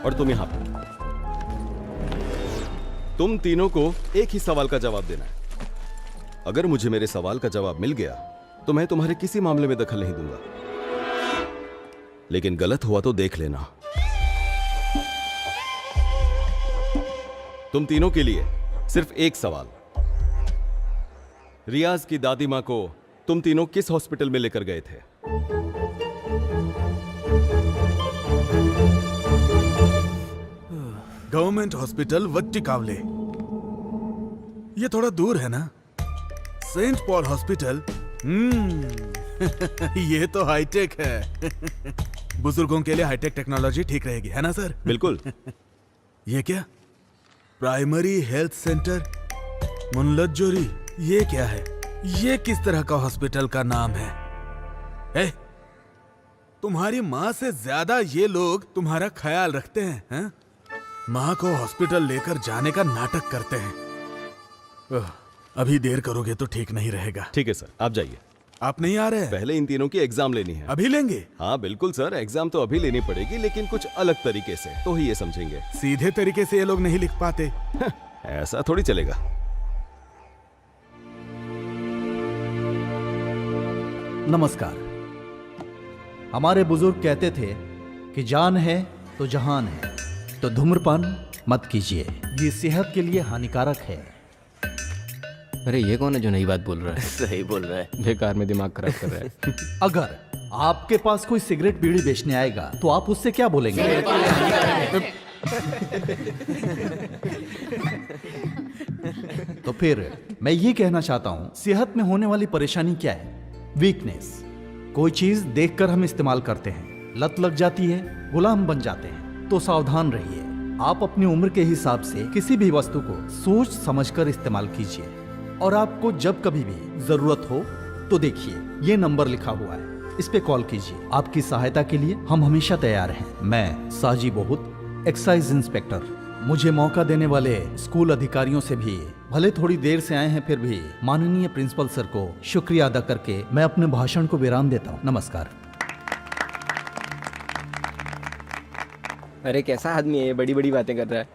और तुम यहाँ पर। तुम तीनों को एक ही सवाल का जवाब देना है। अगर मुझे मेरे सवाल का जवाब मिल गया तो मैं तुम्हारे किसी मामले में दखल नहीं दूंगा, लेकिन गलत हुआ तो देख लेना। तुम तीनों के लिए सिर्फ एक सवाल, रियाज की दादी मां को तुम तीनों किस हॉस्पिटल में लेकर गए थे? गवर्नमेंट हॉस्पिटल वट्टिकावले। ये थोड़ा दूर है ना? Saint Paul hospital. ये तो हाईटेक है। बुजुर्गों के लिए हाईटेक टेक्नोलॉजी ठीक रहेगी, है ना सर? बिल्कुल। ये क्या? प्राइमरी हेल्थ सेंटर मुनलज्जोरी, ये क्या है? ये किस तरह का हॉस्पिटल का नाम है? तुम्हारी माँ से ज्यादा ये लोग तुम्हारा ख्याल रखते हैं? माँ को हॉस्पिटल लेकर जाने का नाटक करते हैं। अभी देर करोगे तो ठीक नहीं रहेगा। ठीक है सर, आप जाइए। आप नहीं आ रहे हैं? पहले इन तीनों की एग्जाम लेनी है। अभी लेंगे? हाँ बिल्कुल सर, एग्जाम तो अभी लेनी पड़ेगी, लेकिन कुछ अलग तरीके से, तो ही ये समझेंगे। सीधे तरीके से ये लोग नहीं लिख पाते। ऐसा थोड़ी चलेगा। नमस्कार। हमारे बुजुर्ग कहते थे कि जान है तो जहान है, तो धूम्रपान मत कीजिए, ये सेहत के लिए हानिकारक है। अरे ये कौन है जो नई बात बोल रहा है? सही बोल रहा है। बेकार में दिमाग खराब कर रहा है। अगर आपके पास कोई सिगरेट बीड़ी बेचने आएगा तो आप उससे क्या बोलेंगे? तो फिर मैं ये कहना चाहता हूं, सेहत में होने वाली परेशानी क्या है? वीकनेस। कोई चीज देखकर हम इस्तेमाल करते हैं, लत लग जाती है, गुलाम बन जाते हैं। तो सावधान रहिए, आप अपनी उम्र के हिसाब से किसी भी वस्तु को सोच समझकर इस्तेमाल कीजिए, और आपको जब कभी भी जरूरत हो तो देखिए ये नंबर लिखा हुआ है, इस पे कॉल कीजिए। आपकी सहायता के लिए हम हमेशा तैयार हैं। मैं साजी बहुत, एक्साइज इंस्पेक्टर। मुझे मौका देने वाले स्कूल अधिकारियों से भी, भले थोड़ी देर से आए हैं फिर भी, माननीय प्रिंसिपल सर को शुक्रिया अदा करके मैं अपने भाषण को विराम देता हूँ। नमस्कार। अरे कैसा आदमी है ये, बड़ी बड़ी बातें कर रहा है।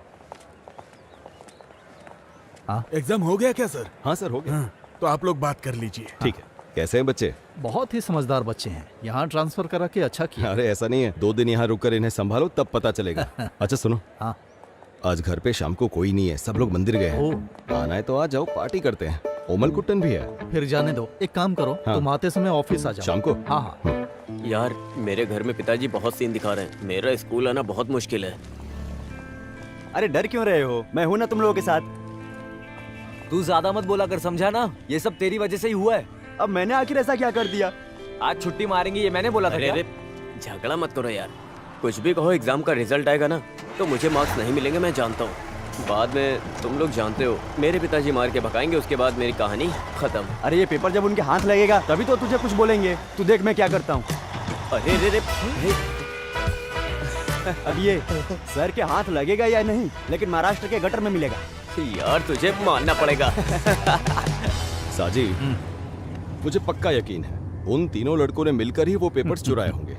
एग्जाम हो गया क्या सर? हाँ सर, हो गया। तो आप लोग बात कर लीजिए। ठीक है। कैसे हैं बच्चे? बहुत ही समझदार बच्चे हैं, यहाँ ट्रांसफर करा के अच्छा किया। अरे ऐसा नहीं है, 2 दिन यहाँ रुककर इन्हें संभालो तब पता चलेगा। अच्छा सुनो, हाँ। आज घर पे शाम को कोई नहीं है, सब लोग मंदिर गए हैं। आना है तो आ जाओ, पार्टी करते हैं। ओमल कुट्टन भी है। फिर जाने दो, एक काम करो, हाँ। तुम आते समय ऑफिस आ जाओ। शाम को? हाँ हाँ। यार मेरे घर में पिताजी बहुत सीन दिखा रहे हैं, मेरा स्कूल आना बहुत मुश्किल है। अरे डर क्यों रहे हो? मैं हूं ना तुम लोगों के साथ। तू ज्यादा मत बोला कर, समझा ना? ये सब तेरी वजह से ही हुआ है। अब मैंने आखिर ऐसा क्या कर दिया? आज छुट्टी मारेंगे ये मैंने बोला था अरे क्या? अरे झगड़ा मत करो यार। कुछ भी कहो, एग्जाम का रिजल्ट आएगा ना तो मुझे मार्क्स नहीं मिलेंगे, मैं जानता हूँ। बाद में तुम लोग जानते हो, मेरे पिताजी मार के भगाएंगे, उसके बाद मेरी कहानी खत्म। अरे ये पेपर जब उनके हाथ लगेगा तभी तो तुझे कुछ बोलेंगे। तू देख मैं क्या करता हूँ। अरे रे रे, अब ये सर के हाथ लगेगा या नहीं, लेकिन महाराष्ट्र के गटर में मिलेगा। यार तुझे मानना पड़ेगा। साजी, मुझे पक्का यकीन है उन तीनों लड़कों ने मिलकर ही वो पेपर्स चुराए होंगे।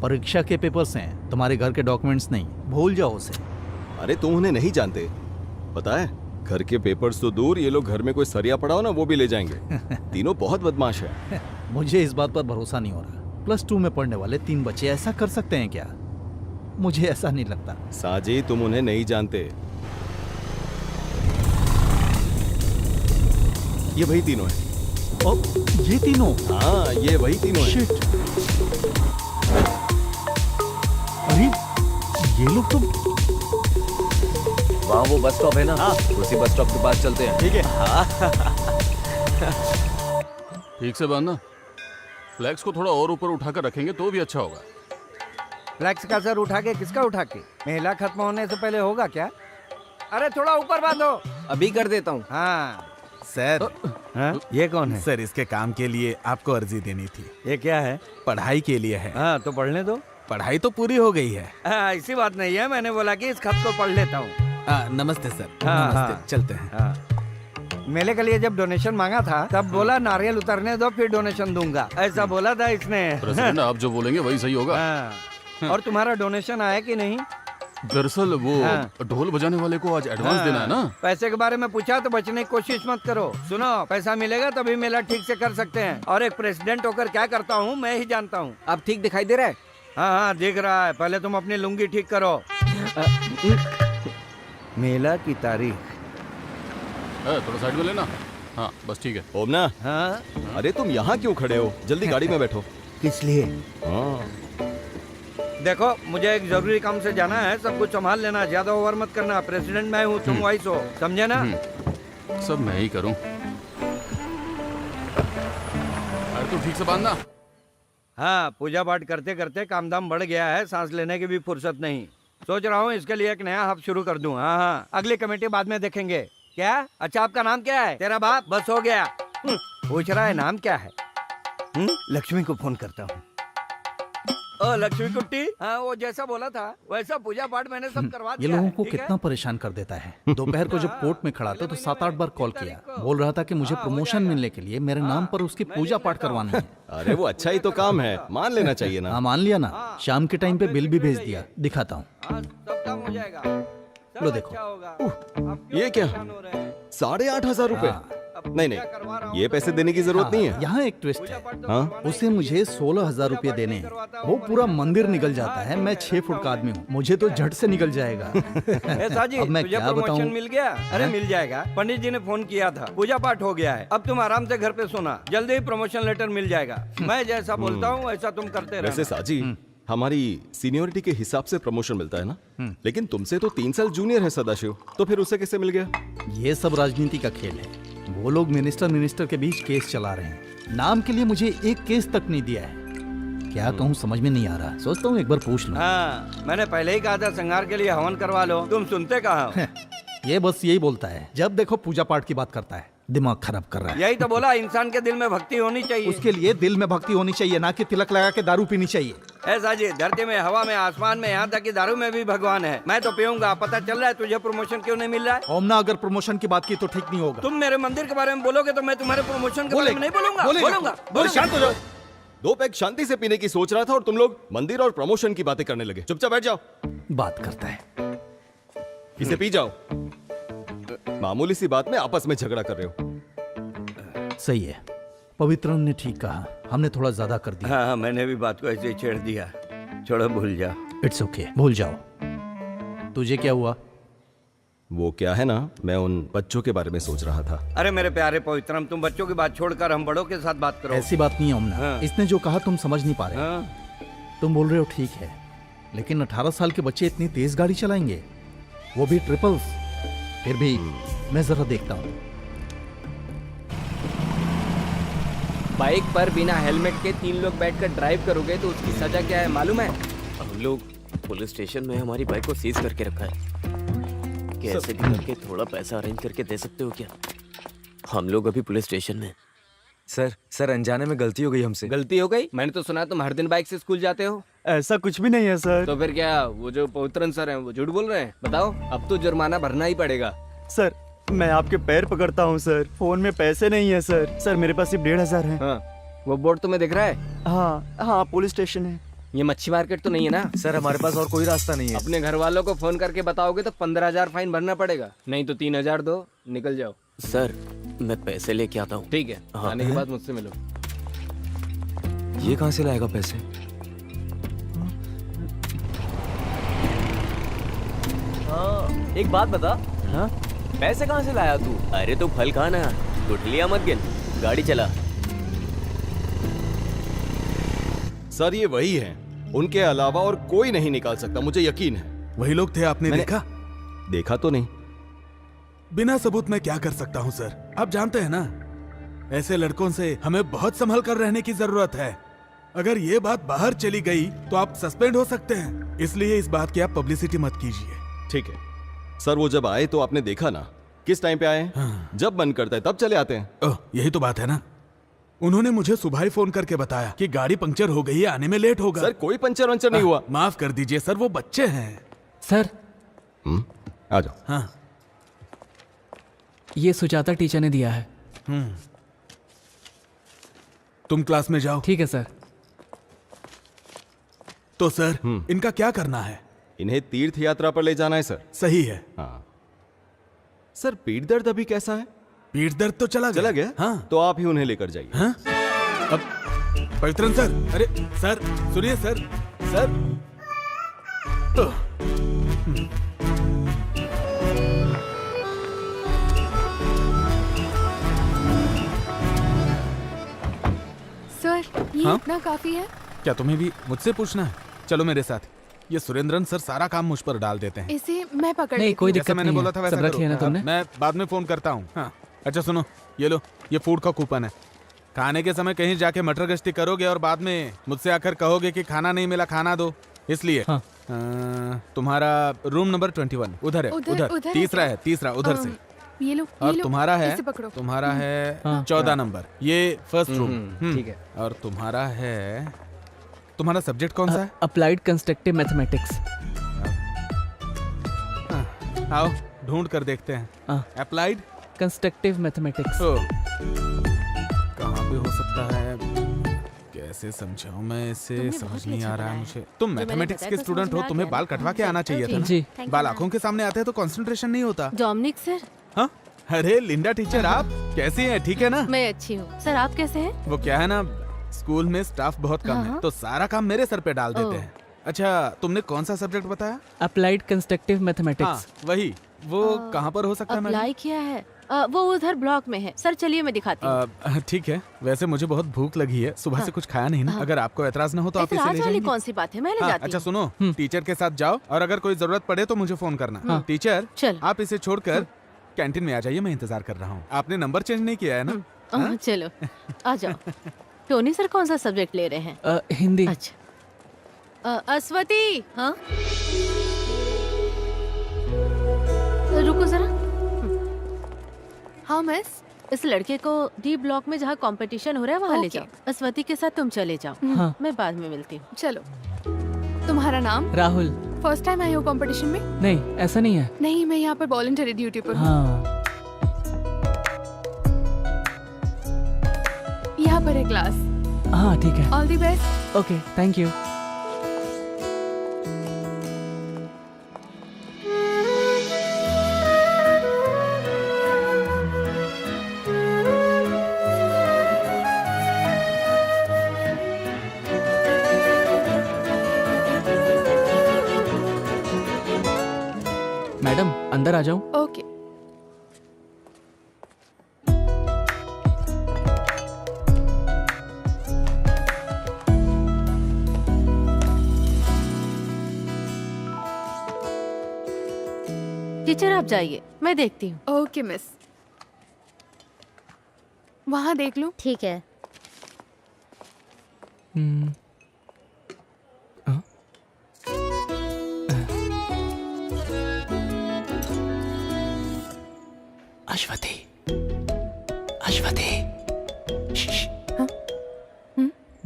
परीक्षा के पेपर्स हैं, तुम्हारे घर के डॉक्यूमेंट्स नहीं। भूल जाओ उसे। अरे तुम उन्हें नहीं जानते, पता है घर के पेपर्स तो दूर, ये लोग घर में कोई सरिया पड़ा हो ना वो भी ले जाएंगे। तीनों बहुत बदमाश है। मुझे इस बात पर भरोसा नहीं हो रहा। +2 में पढ़ने वाले 3 बच्चे ऐसा कर सकते हैं क्या? मुझे ऐसा नहीं लगता। साजी, तुम उन्हें नहीं जानते। ये वही तीनों हैं। ओ, ये तीनों? हाँ, ये वही तीनों हैं। शिट। अरे ये लोग तो वहाँ वो बस स्टॉप है ना, उसी बस स्टॉप के पास चलते हैं। ठीक है। ठीक से बांधना। फ्लैक्स को थोड़ा और ऊपर उठाकर रखेंगे तो भी अच्छा होगा। फ्लैक्स का सर उठा के किसका उठा के? मेला खत्म होने से पहले होगा क्या? अरे थोड़ा ऊपर बांधो। अभी कर देता हूँ। हाँ सर, ये कौन है? सर इसके काम के लिए आपको अर्जी देनी थी। ये क्या है? पढ़ाई के लिए है। हाँ तो पढ़ने दो। पढ़ाई तो पूरी हो गई है। ऐसी बात नहीं है, मैंने बोला कि इस खत को पढ़ लेता हूँ। नमस्ते सर। हाँ, नमस्ते। हाँ। चलते हैं। हाँ। मेले के लिए जब डोनेशन मांगा था तब बोला नारियल उतरने दो फिर डोनेशन दूंगा, ऐसा बोला था इसने। प्रेसिडेंट, आप जो बोलेंगे वही सही होगा। हाँ। और तुम्हारा डोनेशन आया कि नहीं? दरअसल वो हाँ। ढोल बजाने वाले को आज एडवांस देना है ना। पैसे के बारे में पूछा तो बचने की कोशिश मत करो। सुनो, पैसा मिलेगा तभी मेला ठीक से कर सकते हैं, और एक प्रेसिडेंट होकर क्या करता हूँ मैं ही जानता हूँ। अब ठीक दिखाई दे रहा है? हाँ हाँ दिख रहा है, पहले तुम अपनी लुंगी ठीक करो। मेला की तारीख। थोड़ा साइड में लेना। हाँ बस ठीक है। ओमना, हाँ अरे तुम यहाँ क्यों खड़े हो? जल्दी गाड़ी में बैठो। किस लिए? हाँ, देखो मुझे एक जरूरी काम से जाना है, सब कुछ संभाल लेना, ज्यादा ओवर मत करना। प्रेसिडेंट मैं हूँ, तुम वाइस हो, समझे ना? सब मैं ही करूँ। अरे तू ठीक से बांधना। हाँ, पूजा पाठ करते करते काम धाम बढ़ गया है, सांस लेने की भी फुर्सत नहीं। सोच रहा हूँ इसके लिए एक नया हब शुरू कर दूं। हाँ हाँ, अगली कमेटी बाद में देखेंगे। क्या? अच्छा आपका नाम क्या है? तेरा बाप? बस हो गया। पूछ रहा है नाम क्या है? लक्ष्मी को फोन करता हूँ। ओ लक्ष्मी कुट्टी, हाँ वो जैसा बोला था वैसा पूजा पाठ मैंने सब करवा ये दिया लोगों है, को ठीक कितना परेशान कर देता है। दोपहर को जब कोर्ट में खड़ा था तो 7-8 बार कॉल किया। बोल रहा था कि मुझे प्रमोशन मिलने के लिए मेरे नाम पर उसकी पूजा पाठ करवानी है। अरे वो अच्छा ही तो काम है, मान लेना चाहिए ना। हाँ मान लिया ना। शाम के टाइम पे बिल भी भेज दिया, दिखाता हूँ। हाँ, सब काम हो जाएगा। सब लो देखो। अच्छा होगा। आप क्यों ये क्या? परेशान हो रहे हैं? 8,500 रुपए? अब नहीं पूजा करवा रहा हूँ, नहीं, ये पैसे देने की जरूरत नहीं है। यहाँ एक ट्विस्ट है। पूजा पाठ तो हाँ? करवाना उसे मुझे 16,000 रुपये देने हैं। वो पूरा मंदिर निकल जाता है। मैं 6 फुट का आदमी हूँ, मुझे तो झट से निकल जाएगा। ए साजी, अब मैं तुझे क्या प्रमोशन बताऊं? मिल गया? अरे मिल जाएगा, पंडित जी ने फोन किया था, पूजा पाठ हो गया है, अब तुम आराम से घर पे सोना, जल्दी ही प्रमोशन लेटर मिल जाएगा। मैं जैसा बोलता हूँ वैसा तुम करते वैसे रहना। साजी, हमारी सीनियोरिटी के हिसाब से प्रमोशन मिलता है ना, लेकिन तुमसे तो 3 साल जूनियर है सदाशिव, तो फिर उसे कैसे मिल गया? ये सब राजनीति का खेल है। वो लोग मिनिस्टर के बीच केस चला रहे हैं। नाम के लिए मुझे एक केस तक नहीं दिया है। क्या कहूँ समझ में नहीं आ रहा। सोचता हूँ एक बार पूछ लूं। हाँ, मैंने पहले ही कहा था संगार के लिए हवन करवा लो, तुम सुनते कहाँ हो? ये बस यही बोलता है, जब देखो पूजा पाठ की बात करता है। दिमाग खराब कर रहा है। यही तो बोला, इंसान के दिल में भक्ति होनी चाहिए। उसके लिए दिल में भक्ति होनी चाहिए, ना कि तिलक लगा के दारू पीनी चाहिए। ऐसा जी, धरती में, हवा में, आसमान में, यहाँ तक कि दारू में भी भगवान है। मैं तो पीऊंगा। पता चल रहा है तुझे प्रमोशन क्यों नहीं मिल रहा है? ओमना, अगर प्रमोशन की बात की तो ठीक नहीं होगा। तुम मेरे मंदिर के बारे में बोलोगे तो मैं तुम्हारे प्रमोशन के बारे में नहीं बोलूंगा। अरे शांत हो जाओ। 2 पैक शांति से पीने की सोच रहा था और तुम लोग मंदिर और प्रमोशन की बातें करने लगे। चुपचाप बैठ जाओ। बात करता है। इसे पी जाओ। मामूली सी बात में आपस में झगड़ा कर रहे हो। सही है, पवित्रन ने ठीक कहा, हमने थोड़ा ज्यादा कर दिया। हाँ, मैंने भी बात को ऐसे ही छेड़ दिया। छोड़ो, भूल जाओ। इट्स ओके, भूल जाओ। तुझे क्या हुआ? वो क्या है ना, मैं उन बच्चों के बारे में सोच रहा था। अरे मेरे प्यारे पवित्रम, तुम बच्चों की बात छोड़कर हम बड़ों के साथ बात करो। ऐसी बात नहीं है ओमना। हाँ। इसने जो कहा तुम समझ नहीं पा रहे। हाँ? तुम बोल रहे हो ठीक है, लेकिन 18 साल के बच्चे इतनी तेज गाड़ी चलाएंगे, वो भी ट्रिपल्स। फिर भी मैं जरा देखता हूँ। बाइक पर बिना हेलमेट के 3 लोग बैठकर ड्राइव करोगे तो उसकी सजा क्या है मालूम है? हम लोग पुलिस स्टेशन में हमारी बाइक को सीज करके रखा है। कैसे भी करके थोड़ा पैसा अरेंज करके दे सकते हो क्या? हम लोग अभी पुलिस स्टेशन में। सर अनजाने में गलती हो गई हमसे। गलती हो गई? मैंने तो सुना तुम हर दिन बाइक से स्कूल जाते हो। ऐसा कुछ भी नहीं है सर। तो फिर क्या वो जो पवित्रन सर हैं वो झूठ बोल रहे हैं? बताओ, अब तो जुर्माना भरना ही पड़ेगा। सर मैं आपके पैर पकड़ता हूँ सर, फोन में पैसे नहीं है सर। सर मेरे पास सिर्फ 1500 है। हाँ, वो बोर्ड तुम्हें दिख रहा है? हाँ पुलिस स्टेशन है। ये मच्छी मार्केट तो नहीं है ना? सर हमारे पास और कोई रास्ता नहीं है। अपने घर वालों को फोन करके बताओगे तो 15,000 फाइन भरना पड़ेगा, नहीं तो 3,000 दो, निकल जाओ। सर मैं पैसे लेके आता हूँ। ठीक है, हाँ। आने के बाद मुझसे मिलो। ये कहाँ से लाएगा पैसे? हाँ, एक बात बता। हाँ? पैसे कहाँ से लाया तू? अरे तू फल खा ना, गुठलियाँ मत गिन, गाड़ी चला। सर ये वही है, उनके अलावा और कोई नहीं निकाल सकता, मुझे यकीन है। वही लोग थे, आपने देखा? देखा तो नहीं। बिना सबूत मैं क्या कर सकता हूँ सर? आप जानते हैं ना, ऐसे लड़कों से हमें बहुत संभल कर रहने की जरूरत है। अगर ये बात बाहर चली गई तो आप सस्पेंड हो सकते हैं, इसलिए इस बात की आप पब्लिसिटी मत कीजिए। ठीक है सर, वो जब आए तो आपने देखा ना किस टाइम पे आए हैं? हाँ। जब मन करता है तब चले आते हैं। ओह, यही तो बात है ना। उन्होंने मुझे सुबह ही फोन करके बताया कि गाड़ी पंक्चर हो गई है, आने में लेट होगा। सर कोई पंचर वंचर नहीं हुआ। माफ कर दीजिए सर, वो बच्चे हैं। सर आ जाओ। हाँ ये सुजाता टीचर ने दिया है। तुम क्लास में जाओ। ठीक है सर। तो सर इनका क्या करना है? इन्हें तीर्थ यात्रा पर ले जाना है सर। सही है। हाँ सर, पीठ दर्द अभी कैसा है? पीठ दर्द तो चला गया। हाँ तो आप ही उन्हें लेकर जाइए। हाँ? अब पवित्रन सर, अरे सर सुनिए सर। सर सर ये हाँ? इतना काफी है? क्या तुम्हें भी मुझसे पूछना है? चलो मेरे साथ। ये सुरेंद्रन सर सारा काम मुझ पर डाल देते हैं। इसे मैं पकड़ नहीं, लेती कोई हूँ। दिक्कत जैसा मैंने नहीं बोला है। था वैसा सब रखी है ना करो। तुमने? मैं बाद में फोन करता हूँ। हाँ अच्छा सुनो, ये लो, ये फूड का कूपन है। खाने के समय कहीं जाके मटर गश्ती करोगे और बाद में मुझसे आकर कहोगे कि खाना नहीं मिला, खाना दो, इसलिए। हाँ। तुम्हारा रूम नंबर 21 उधर है। उधर तीसरा है, तीसरा उधर से। ये लो, और ये लो, तुम्हारा है, इसे पकड़ो। तुम्हारा है हाँ। 14 नंबर, ये फर्स्ट रूम। ठीक है। और तुम्हारा है, तुम्हारा सब्जेक्ट कौन सा है? Applied constructive mathematics. आओ ढूंढ कर देखते हैं। Applied constructive mathematics. कहाँ पे हो सकता है? कैसे समझाऊं मैं इसे, तुमने समझ बहुत ही नहीं अच्छा आ रहा है बनाया मुझे। है। तुम जो मैंने मैथमेटिक्स बताया के तो स्टूडेंट समझ हो, में आ तुम्हें गया बाल ना? कटवा के आना चाहिए था ना? जी। बाल आंखों के सामने आते हैं तो कंसंट्रेशन नहीं होता। डोमिनिक सर, हाँ? अरे लिंडा टीचर, आप कैसी हैं? ठीक है ना? मैं अच्छी हूँ। सर आप कैसे हैं? वो क्या है ना, स्कूल में स्टाफ बहुत कम है हाँ। तो सारा काम मेरे सर पे डाल देते ओह। हैं। अच्छा तुमने कौन सा सब्जेक्ट बताया? अप्लाइड कंस्ट्रक्टिव हाँ मैथमेटिक्स। वही, वो कहाँ पर हो सकता है मैडम? अप्लाई किया है? वो उधर ब्लॉक में है। सर चलिए मैं दिखाती हूँ। ठीक है, वैसे मुझे बहुत भूख लगी है, सुबह से कुछ खाया नहीं ना। अगर आपको एतराज ना हो तो आप इसे ले ऐतराज वाली जाएंगे। कौन सी बात है, मैं ले हाँ, जाती अच्छा हूँ। सुनो, टीचर के साथ जाओ और अगर कोई जरूरत पड़े तो मुझे फोन करना। टीचर चल। आप इसे छोड़कर कैंटीन में आ जाइए, मैं इंतजार कर रहा हूँ। आपने नंबर चेंज नहीं किया है ना? चलो आ जाओ। टोनी सर कौन सा सब्जेक्ट ले रहे हैं? हिंदी। अच्छा अस्वती। हाँ रुको जरा। हाँ मिस। इस लड़के को डी ब्लॉक में जहाँ कंपटीशन हो रहा है वहाँ ले ओके। जाओ। अस्वती के साथ तुम चले जाओ। हाँ। मैं बाद में मिलती हूँ। चलो। तुम्हारा नाम? राहुल। फर्स्ट टाइम आई हो कंपटीशन में? नहीं ऐसा नहीं है। नहीं, मैं यहाँ पर वॉलंटरी ड्यूटी पर हूँ। हाँ यहाँ पर है क्लास। हाँ ठीक है। All the best. Okay thank you. Madam अंदर आ जाऊं? ओके। टीचर आप जाइए, मैं देखती हूँ। Okay miss. वहाँ देख लो। ठीक है। अश्वती, अश्वती,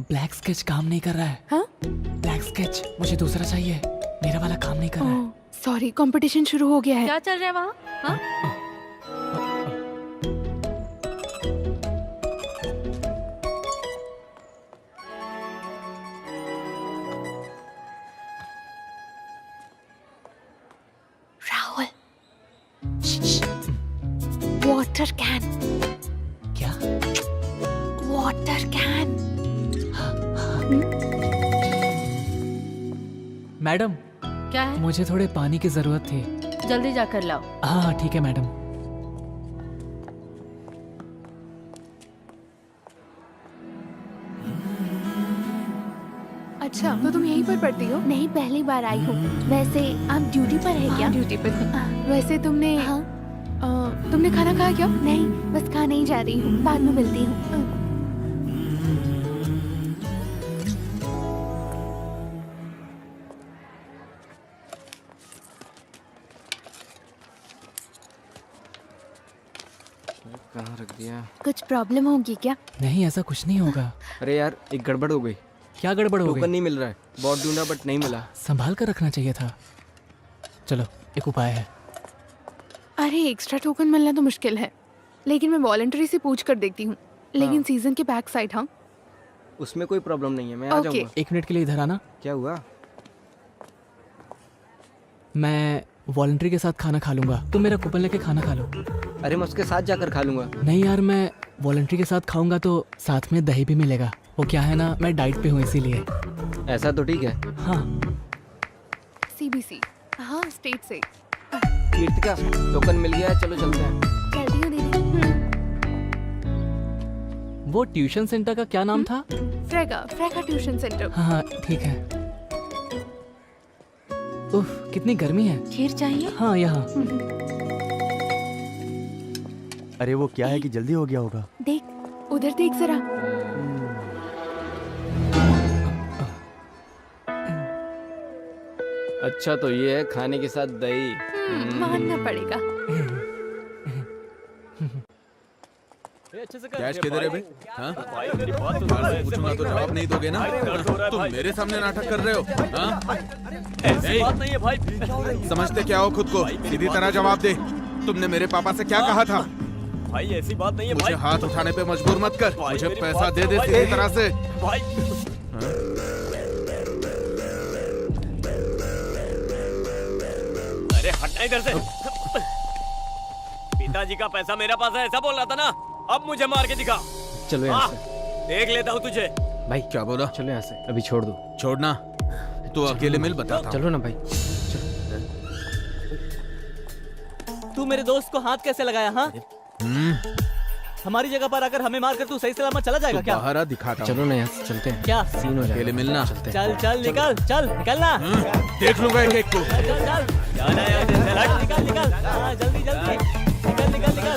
ब्लैक स्केच काम नहीं कर रहा है। हाँ? ब्लैक स्केच मुझे दूसरा चाहिए, मेरा वाला काम नहीं कर रहा है। सॉरी, कंपटीशन शुरू हो गया है। क्या चल रहा है वहाँ? हाँ? राहुल, वाटर कैन, क्या? Water can. मैडम, क्या है? मुझे थोड़े पानी की जरूरत थी। जल्दी जाकर लाओ। हाँ ठीक है मैडम। अच्छा, तो तुम यहीं पर पढ़ती हो? नहीं, पहली बार आई हूँ। वैसे आप ड्यूटी पर है क्या? ड्यूटी पर हूँ। वैसे तुमने तुमने खाना खाया क्या? नहीं, बस खाने ही जा रही हूँ, बाद में मिलती हूँ। कहाँ रख दिया? कुछ प्रॉब्लम होगी क्या? नहीं, ऐसा कुछ नहीं होगा। अरे यार, एक गड़बड़ हो गई। क्या गड़बड़ हो टोकन गई? नहीं मिल रहा है। बहुत ढूंढा बट नहीं मिला। संभाल कर रखना चाहिए था। चलो, एक उपाय है। अरे एक्स्ट्रा टोकन मिलना तो मुश्किल है, लेकिन मैं वॉलंटरी से पूछ कर देखती हूँ। लेकिन सीजन के बैक साइड। हाँ, उसमें कोई प्रॉब्लम नहीं है, मैं आ ओके। जाऊंगा। 1 मिनट के लिए इधर आना। क्या हुआ? मैं वॉलंटरी के साथ खाना खा लूंगा, तुम मेरा कूपन लेके खाना खा लो। अरे मैं उसके साथ जाकर खा लूंगा। नहीं यार, मैं वॉलंटरी के साथ खाऊंगा तो साथ में दही भी मिलेगा। वो क्या है ना, मैं डाइट पे हूँ इसीलिए। ऐसा तो ठीक है। हाँ। CBC। हाँ, स्टेट से। कीर्तिका, टोकन मिल गया है, चलो चलते हैं। चलती हूँ दीदी। वो ट्यूशन सेंटर का क्या नाम था? फ्रेका ट्यूशन सेंटर। हाँ ठीक है। उफ, कितनी गर्मी है। खीर चाहिए? हाँ, यहाँ। अरे वो क्या है कि जल्दी हो गया होगा। देख, उधर देख जरा। अच्छा तो ये है खाने के साथ दही। मानना पड़ेगा। कैश किधर है भाई? हाँ? पूछूंगा तो जवाब नहीं दोगे ना? तुम मेरे सामने नाटक कर रहे हो? हाँ? ऐसी बात नहीं है भाई। समझते क्या हो खुद को? सीधी तरह जवाब दे। तुमने मेरे पापा से क्या कहा था? भाई ऐसी बात नहीं है मुझे भाई। हाथ उठाने पे मजबूर मत कर। मुझे मेरी पैसा बात दे सुनो दे भाई। सीधी तरह से। भाई अरे हटना इधर से। पिताजी का पैसा मेरे पास है, ऐसा बोल रहा था ना? अब मुझे मार के दिखा। चलो यहाँ हाँ, से। देख लेता हूँ तुझे। भाई क्या बोला? चलो यहाँ से, अभी छोड़ दो। छोड़ना? तू अकेले मिल बता। चलो ना भाई। तू मेरे दोस्त को हाथ कैसे लगाया? हाँ, हमारी जगह पर आकर हमें मार कर तू सही सलामत चला जाएगा क्या? बाहर आ, दिखाता चलो ना यहाँ से, चलते हैं। क्या सीन हो जाएगा। अकेले मिलना। चलते हैं। चल चल निकल, चल निकलना। देख लूंगा एक एक को। चल चल चल, जाना है यहाँ से, चल हट। निकल निकल, हाँ जल्दी जल्दी निकल निकल निकल।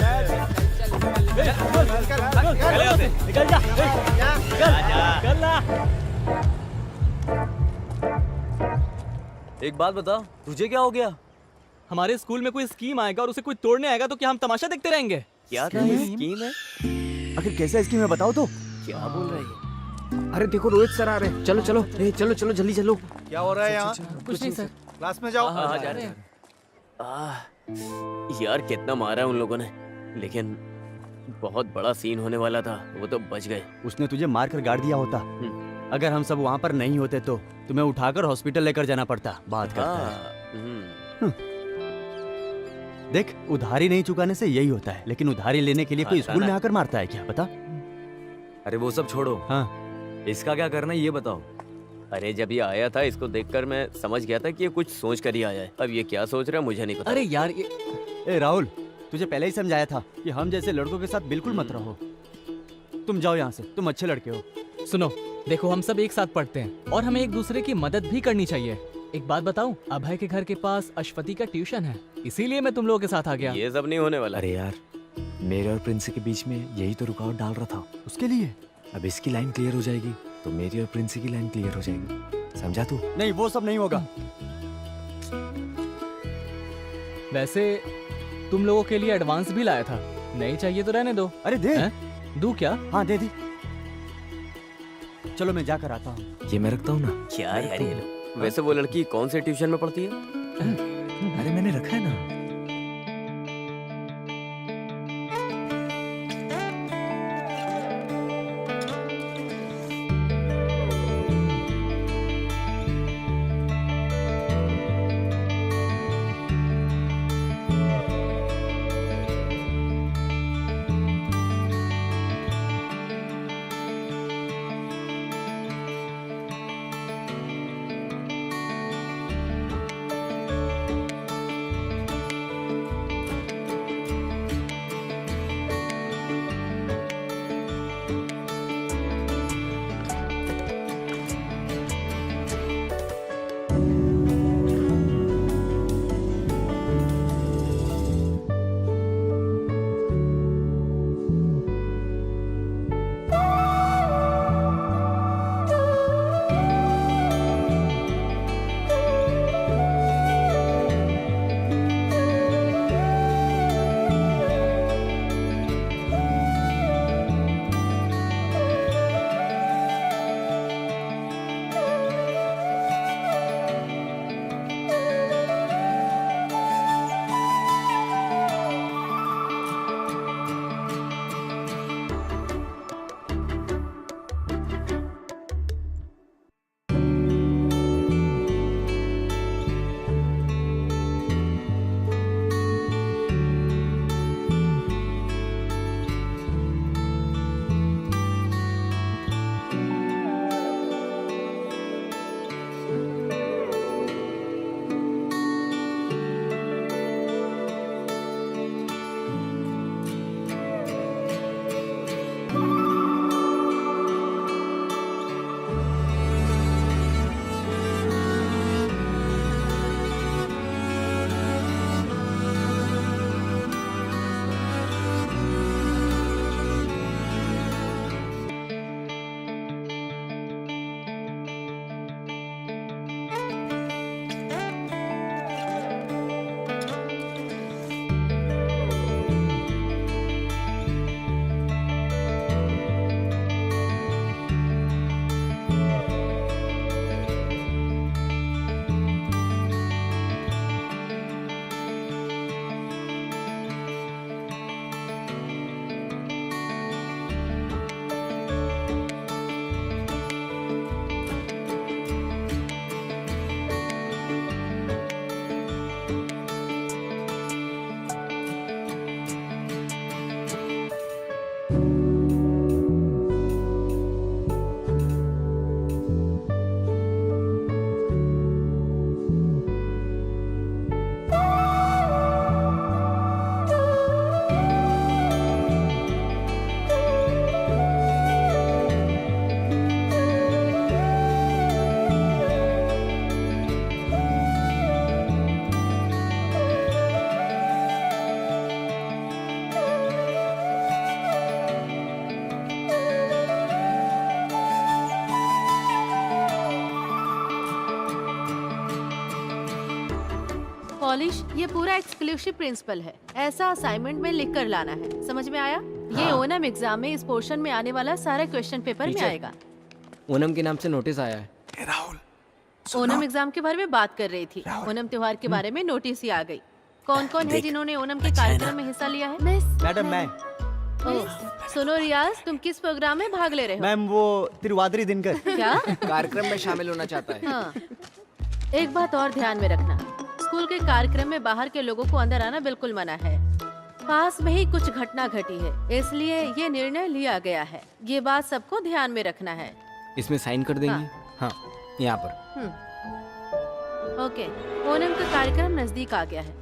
चले यहाँ से। निकल जा, निकल ना। एक बात बता, तुझे क्या हो गया? हमारे स्कूल में कोई स्कीम आएगा और उसे कोई तोड़ने आएगा तो क्या हम तमाशा देखते रहेंगे? क्या था ये स्कीम है? आखिर कैसा स्कीम है बताओ तो। क्या बोल रही है? अरे देखो रोहित सर आ रहे हैं। चलो चलो, चलो चलो जल्दी चलो। क्या हो रहा है यहाँ? कुछ नहीं सर। क्लास में जाओ। हाँ, जा रहे हैं। यार कितना मारा है उन लोगों ने, लेकिन बहुत बड़ा सीन होने वाला था, वो तो बच गए। उसने तुझे मार कर गाड़ दिया होता। अगर हम सब वहाँ पर नहीं होते तो तुम्हें उठाकर हॉस्पिटल लेकर जाना पड़ता। बात करता है। देख, उधारी नहीं चुकाने से यही होता है, लेकिन उधारी लेने के लिए कोई स्कूल में आकर मारता है क्या? बता। अरे वो सब छोड़ो। हाँ, इसका क्या करना है ये बताओ। अरे जब ये आया था, इसको देखकर मैं समझ गया था कि ये कुछ सोच कर ही आया है। अब ये क्या सोच रहा है मुझे नहीं पता। अरे यार ये ए राहुल, तुझे पहले ही समझाया था कि हम जैसे लड़कों के साथ बिल्कुल मत रहो। तुम जाओ यहाँ से, तुम अच्छे लड़के हो। सुनो, देखो हम सब एक साथ पढ़ते हैं और हमें एक दूसरे की मदद भी करनी चाहिए। एक बात बताऊं, अभय के घर के पास अश्वती का ट्यूशन है, इसीलिए मैं तुम लोगों के साथ आ गया। ये सब नहीं होने वाला। अरे यार, मेरे और प्रिंस के बीच में यही तो रुकावट डाल रहा था। उसके लिए अब इसकी लाइन क्लियर हो जाएगी तो मेरी और प्रिंस की लाइन क्लियर हो जाएगी। समझा तू? नहीं, वो सब नहीं होगा। वैसे तुम लोगों के लिए एडवांस भी लाया था। नहीं चाहिए तो रहने दो। अरे दे। हैं? दूं क्या? हाँ दे दी। चलो मैं जाकर आता हूँ। ये मैं रखता हूँ ना। क्या यार ये लोग। वैसे वो लड़की कौन से ट्यूशन में पढ़ती है? अरे मैंने रखा है ना। पॉलिश, ये पूरा एक्सक्लूसिव प्रिंसिपल है। ऐसा असाइनमेंट में लिख कर लाना है, समझ में आया? ये ओनम एग्जाम में इस पोर्शन में आने वाला सारा क्वेश्चन पेपर में आएगा। ओनम के नाम से नोटिस आया है। ओनम एग्जाम के बारे में बात कर रही थी। ओनम त्योहार के बारे में नोटिस ही आ गई। कौन कौन है जिन्होंने ओनम के कार्यक्रम में हिस्सा लिया है? मैडम मैं। सुनो रियाज, तुम किस प्रोग्राम में भाग ले रहे हो? मैम वो तिरुवादिरी दिनकर। क्या? कार्यक्रम में शामिल होना चाहता है। हाँ। एक बात और ध्यान में रखना, स्कूल के कार्यक्रम में बाहर के लोगों को अंदर आना बिल्कुल मना है। पास में ही कुछ घटना घटी है, इसलिए ये निर्णय लिया गया है। ये बात सबको ध्यान में रखना है। इसमें साइन कर देंगे? हाँ, यहाँ पर। ओके, ओनम का कार्यक्रम नजदीक आ गया है।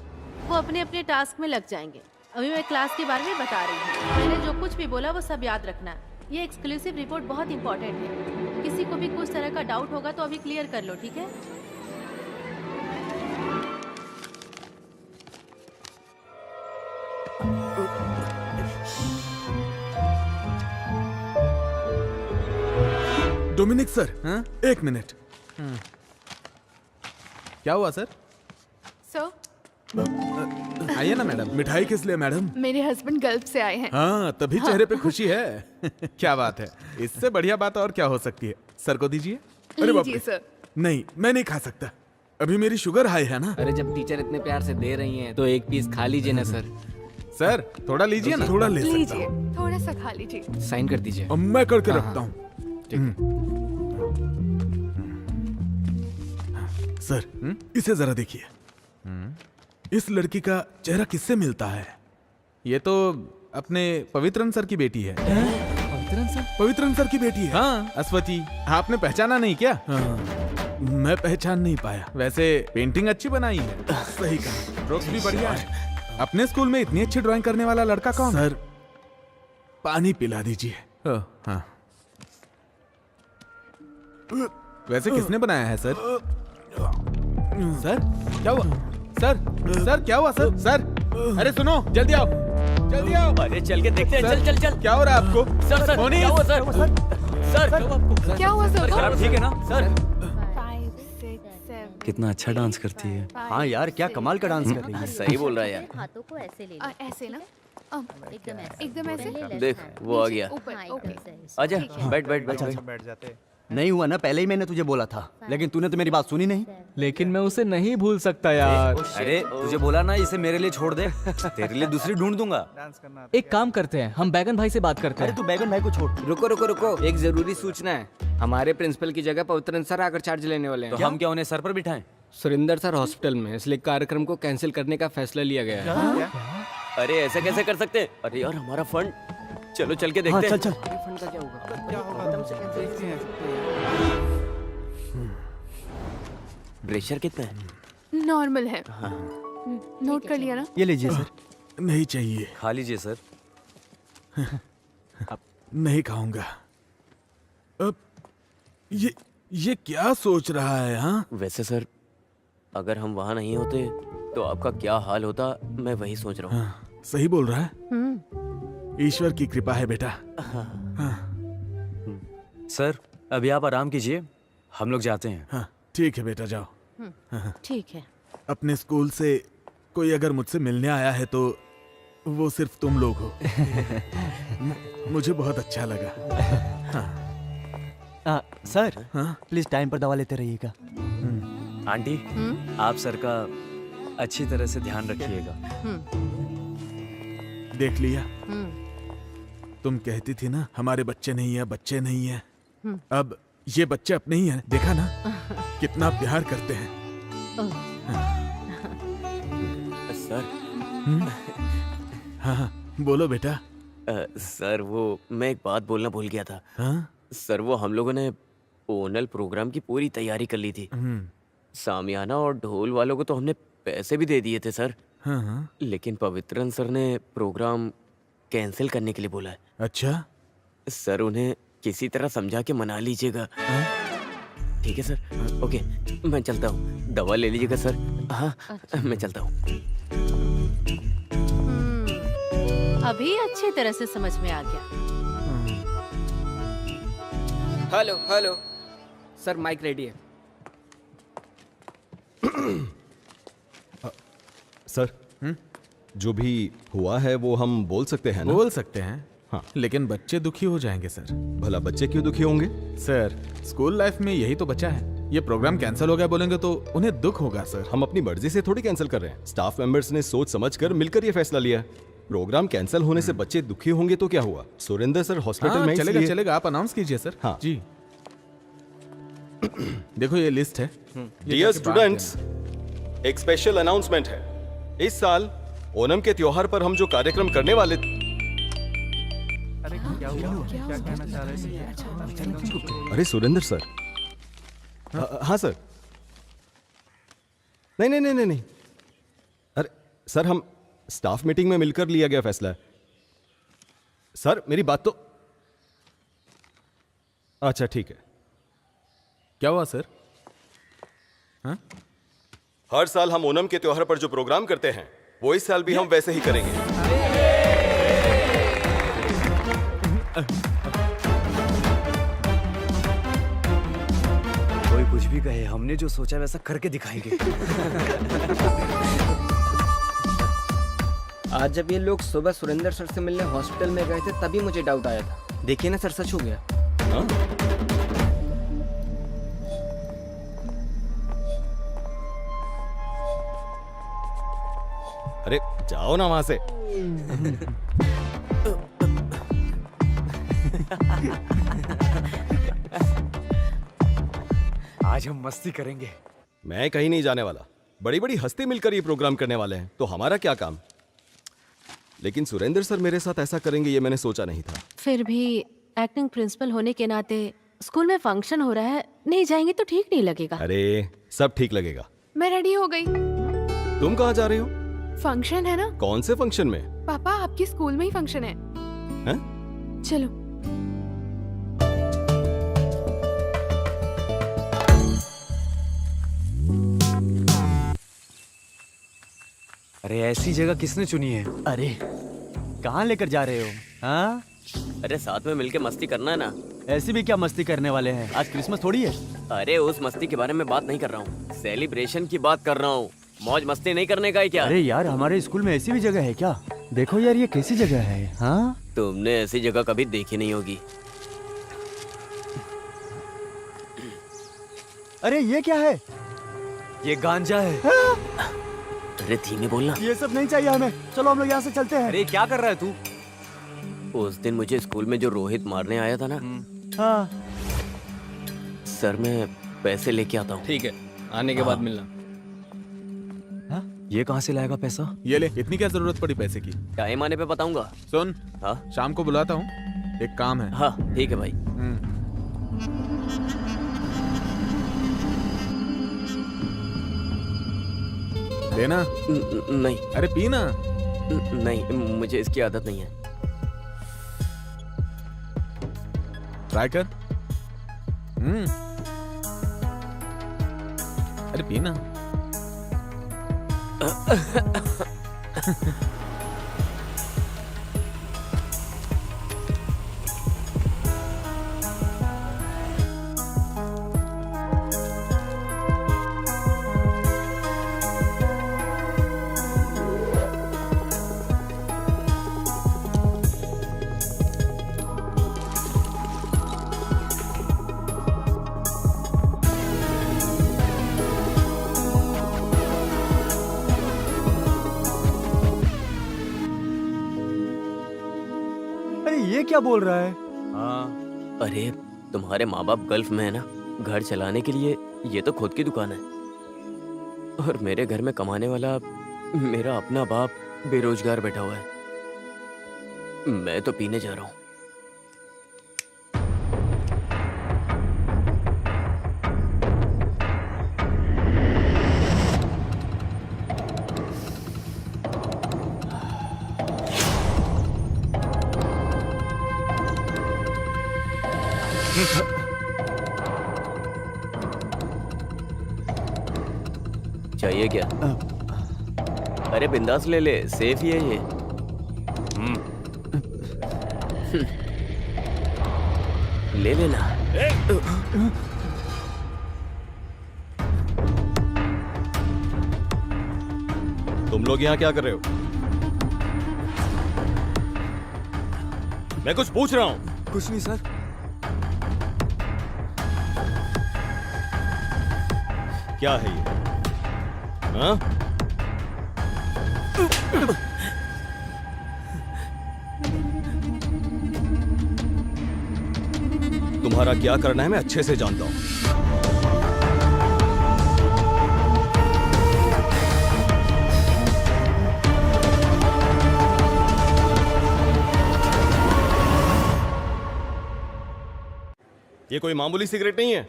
वो अपने अपने टास्क में लग जाएंगे। अभी मैं क्लास के बारे में बता रही हूँ। मैंने जो कुछ भी बोला वो सब याद रखना। ये एक्सक्लूसिव रिपोर्ट बहुत इंपॉर्टेंट है। किसी को भी कुछ तरह का डाउट होगा तो अभी क्लियर कर लो, ठीक है? डोमिनिक सर, हाँ? एक मिनट। क्या हुआ सर? सर आइए ना मैडम। मिठाई किस लिए मैडम? मेरे हस्बैंड गल्फ से आए हैं। हाँ, तभी चेहरे पे खुशी है। क्या बात है, इससे बढ़िया बात और क्या हो सकती है। सर को दीजिए। अरे बाप लीजिए रे। सर। नहीं, मैं नहीं खा सकता, अभी मेरी शुगर हाई है ना। अरे जब टीचर इतने प्यार से दे रही हैं तो एक पीस खा लीजिए ना सर। सर थोड़ा लीजिए ना। थोड़ा ले सकता लीजिए, हूँ। थोड़ा सा खा लीजिए। साइन कर दीजिए। अब मैं करके रखता हूँ। सर इसे जरा देखिए। इस लड़की का चेहरा किससे मिलता है? ये तो अपने पवित्रन सर की बेटी है। पवित्रन सर की बेटी है। हाँ, अश्वती। आपने पहचाना नहीं क्या? हाँ, मैं पहचान नहीं पाया। वैसे पेंटिंग अच्छी बनाई है। सही कहा, स्ट्रोक्स भी बढ़िया है। अपने स्कूल में इतनी अच्छी ड्राइंग करने वाला लड़का कौन? सर पानी पिला दीजिए। हाँ। वैसे किसने बनाया है सर? सर क्या हुआ? सर क्या हुआ सर? सर अरे सुनो, जल्दी आओ, जल्दी आओ। अरे चल के देखते हैं। चल चल चल। क्या हो रहा है आपको? सर मोनी, क्या हुआ सर? सर क्या हुआ सर? आप ठीक है ना सर? 5, 6, 7। कितना अच्छा डांस करती है। हाँ यार, क्या कमाल का डांस कर रही है। सही बोल रहा है यार। हाथों को ऐसे ले लो। ऐसे ना? एकदम ऐसे। एकदम ऐसे? पहले left देख hand, वो आ गया। ऊपर। हाँ, ओके। एकदम सही। आजा ठीक है। बैठ बैठ बैठ। बैठ जाते। नहीं हुआ ना, पहले ही मैंने तुझे बोला था, लेकिन तूने तो मेरी बात सुनी नहीं। लेकिन मैं उसे नहीं भूल सकता यार। अरे तुझे बोला ना इसे मेरे लिए छोड़ दे, तेरे लिए दूसरी ढूंढ दूंगा। एक काम करते हैं, हम बैगन भाई से बात करते अरे हैं। तू बैगन भाई को छोड़। रुको रुको रुको, एक जरूरी सूचना है। हमारे प्रिंसिपल की जगह पवित्रन सर आकर चार्ज लेने वाले हैं। तो हम क्या उन्हें सर पर बिठाएं? सुरेंद्र सर हॉस्पिटल में, इसलिए कार्यक्रम को कैंसिल करने का फैसला लिया गया है। अरे ऐसे कैसे कर सकते हैं? अरे यार हमारा फंड। चलो चल के देखते हैं। चल, चल। फंड का क्या होगा? प्रेशर कितना है? नॉर्मल है। नोट कर लिया ना? ये लीजिए सर। नहीं चाहिए। खा लीजिए सर। नहीं खाऊंगा। अब ये क्या सोच रहा है? हाँ, वैसे सर अगर हम वहाँ नहीं होते तो आपका क्या हाल होता, मैं वही सोच रहा हूँ। हाँ, सही बोल रहा है। ईश्वर की कृपा है बेटा। सर अभी आप आराम कीजिए, हम लोग जाते हैं। हाँ ठीक है बेटा, जाओ। ठीक है। अपने स्कूल से कोई अगर मुझसे मिलने आया है तो वो सिर्फ तुम लोग हो। मुझे बहुत अच्छा लगा। सर हाँ? प्लीज टाइम पर दवा लेते रहिएगा। आंटी आप सर का अच्छी तरह से ध्यान रखिएगा। देख लिया, तुम कहती थी ना हमारे बच्चे नहीं है, बच्चे नहीं है। अब ये बच्चे अपने ही हैं, देखा ना कितना प्यार करते हैं। सर हाँ बोलो बेटा। सर वो मैं एक बात बोलना भूल गया था। हाँ? सर वो हम लोगों ने ओनल प्रोग्राम की पूरी तैयारी कर ली थी। सामियाना और ढोल वालों को तो हमने पैसे भी दे दिए थे सर। हाँ। लेकिन पवित्रन सर ने प्रोग्राम कैंसिल करने के लिए बोला है। अच्छा सर उन्हें किसी तरह समझा के मना लीजिएगा। ठीक है सर? ओके मैं चलता हूँ, दवा ले लीजिएगा सर। हाँ मैं चलता हूँ। अभी अच्छी तरह से समझ में आ गया। Hello hello sir, mike ready है। सर जो भी हुआ है वो हम बोल सकते हैं ना? बोल सकते हैं। हाँ। लेकिन बच्चे दुखी हो जाएंगे सर। भला बच्चे क्यों दुखी होंगे? सर स्कूल लाइफ में यही तो बचा है। ये प्रोग्राम कैंसिल हो गया बोलेंगे तो उन्हें दुख होगा सर। हम अपनी मर्जी से थोड़ी कैंसिल कर रहे हैं। स्टाफ मेंबर्स ने सोच समझकर मिलकर ये फैसला लिया है। प्रोग्राम कैंसिल होने से बच्चे दुखी होंगे तो क्या हुआ? सुरेंद्र सर हॉस्पिटल में चलेगा इसलिए- चलेगा, आप अनाउंस कीजिए सर। हाँ। जी देखो ये लिस्ट है। डियर स्टूडेंट्स, एक स्पेशल अनाउंसमेंट है। इस साल ओणम के त्योहार पर हम जो कार्यक्रम करने वाले अरे सुरेंद्र सर। हाँ सर। नहीं नहीं नहीं नहीं नहीं, अरे सर हम स्टाफ मीटिंग में मिलकर लिया गया फैसला है। सर मेरी बात तो, अच्छा ठीक है। क्या हुआ सर? हाँ? हर साल हम ओणम के त्योहार पर जो प्रोग्राम करते हैं वो इस साल भी हम वैसे ही करेंगे। कोई कुछ भी कहे, हमने जो सोचा वैसा करके दिखाएंगे। आज जब ये लोग सुबह सुरेंद्र सर से मिलने हॉस्पिटल में गए थे तभी मुझे डाउट आया था। देखिए ना सर, सच हो गया। हाँ? अरे जाओ ना वहां से। आज हम मस्ती करेंगे। मैं कहीं नहीं जाने वाला। बड़ी बड़ी हस्ती मिलकर ये प्रोग्राम करने वाले हैं, तो हमारा क्या काम। लेकिन सुरेंद्र सर मेरे साथ ऐसा करेंगे ये मैंने सोचा नहीं था। फिर भी एक्टिंग प्रिंसिपल होने के नाते स्कूल में फंक्शन हो रहा है, नहीं जाएंगे तो ठीक नहीं लगेगा। अरे सब ठीक लगेगा। मैं रेडी हो गई। तुम कहाँ जा रही हो? फंक्शन है ना। कौन से फंक्शन में? पापा आपकी स्कूल में ही फंक्शन है। चलो। अरे ऐसी जगह किसने चुनी है? अरे कहाँ लेकर जा रहे हो? हाँ, अरे साथ में मिलके मस्ती करना है ना। ऐसी भी क्या मस्ती करने वाले हैं? आज क्रिसमस थोड़ी है। अरे उस मस्ती के बारे में बात नहीं कर रहा हूँ, सेलिब्रेशन की बात कर रहा हूँ। मौज मस्ती नहीं करने का है क्या? अरे यार, हमारे स्कूल में ऐसी भी जगह है क्या? देखो यार, ये कैसी जगह है? हाँ, तुमने ऐसी जगह कभी देखी नहीं होगी। अरे ये क्या है? ये गांजा है। अरे धीमे बोलना। ये सब नहीं चाहिए हमें, चलो हम लोग यहाँ से चलते हैं। अरे क्या कर रहा है तू? उस दिन मुझे स्कूल में जो रोहित मारने आया था ना। हाँ। सर मैं पैसे लेके आता हूँ। ठीक है, आने के बाद मिलना। ये कहाँ से लाएगा पैसा? ये ले, इतनी क्या जरूरत पड़ी पैसे की? टाइम आने पे बताऊंगा। सुन, हाँ शाम को बुलाता हूँ, एक काम है। हाँ ठीक है भाई। लेना? नहीं। अरे पीना। नहीं, मुझे इसकी आदत नहीं है। ट्राई कर। अरे पीना। ये क्या बोल रहा है? हाँ। अरे तुम्हारे माँ बाप गल्फ में है ना, घर चलाने के लिए ये तो खुद की दुकान है। और मेरे घर में कमाने वाला मेरा अपना बाप बेरोजगार बैठा हुआ है। मैं तो पीने जा रहा हूँ। चाहिए क्या? अरे बिंदास ले ले, सेफ ही है ये। ले लेना। तुम लोग यहाँ क्या कर रहे हो? मैं कुछ पूछ रहा हूँ। कुछ नहीं सर। क्या है ये? हाँ? तुम्हारा क्या करना है मैं अच्छे से जानता हूं। ये कोई मामूली सिगरेट नहीं है,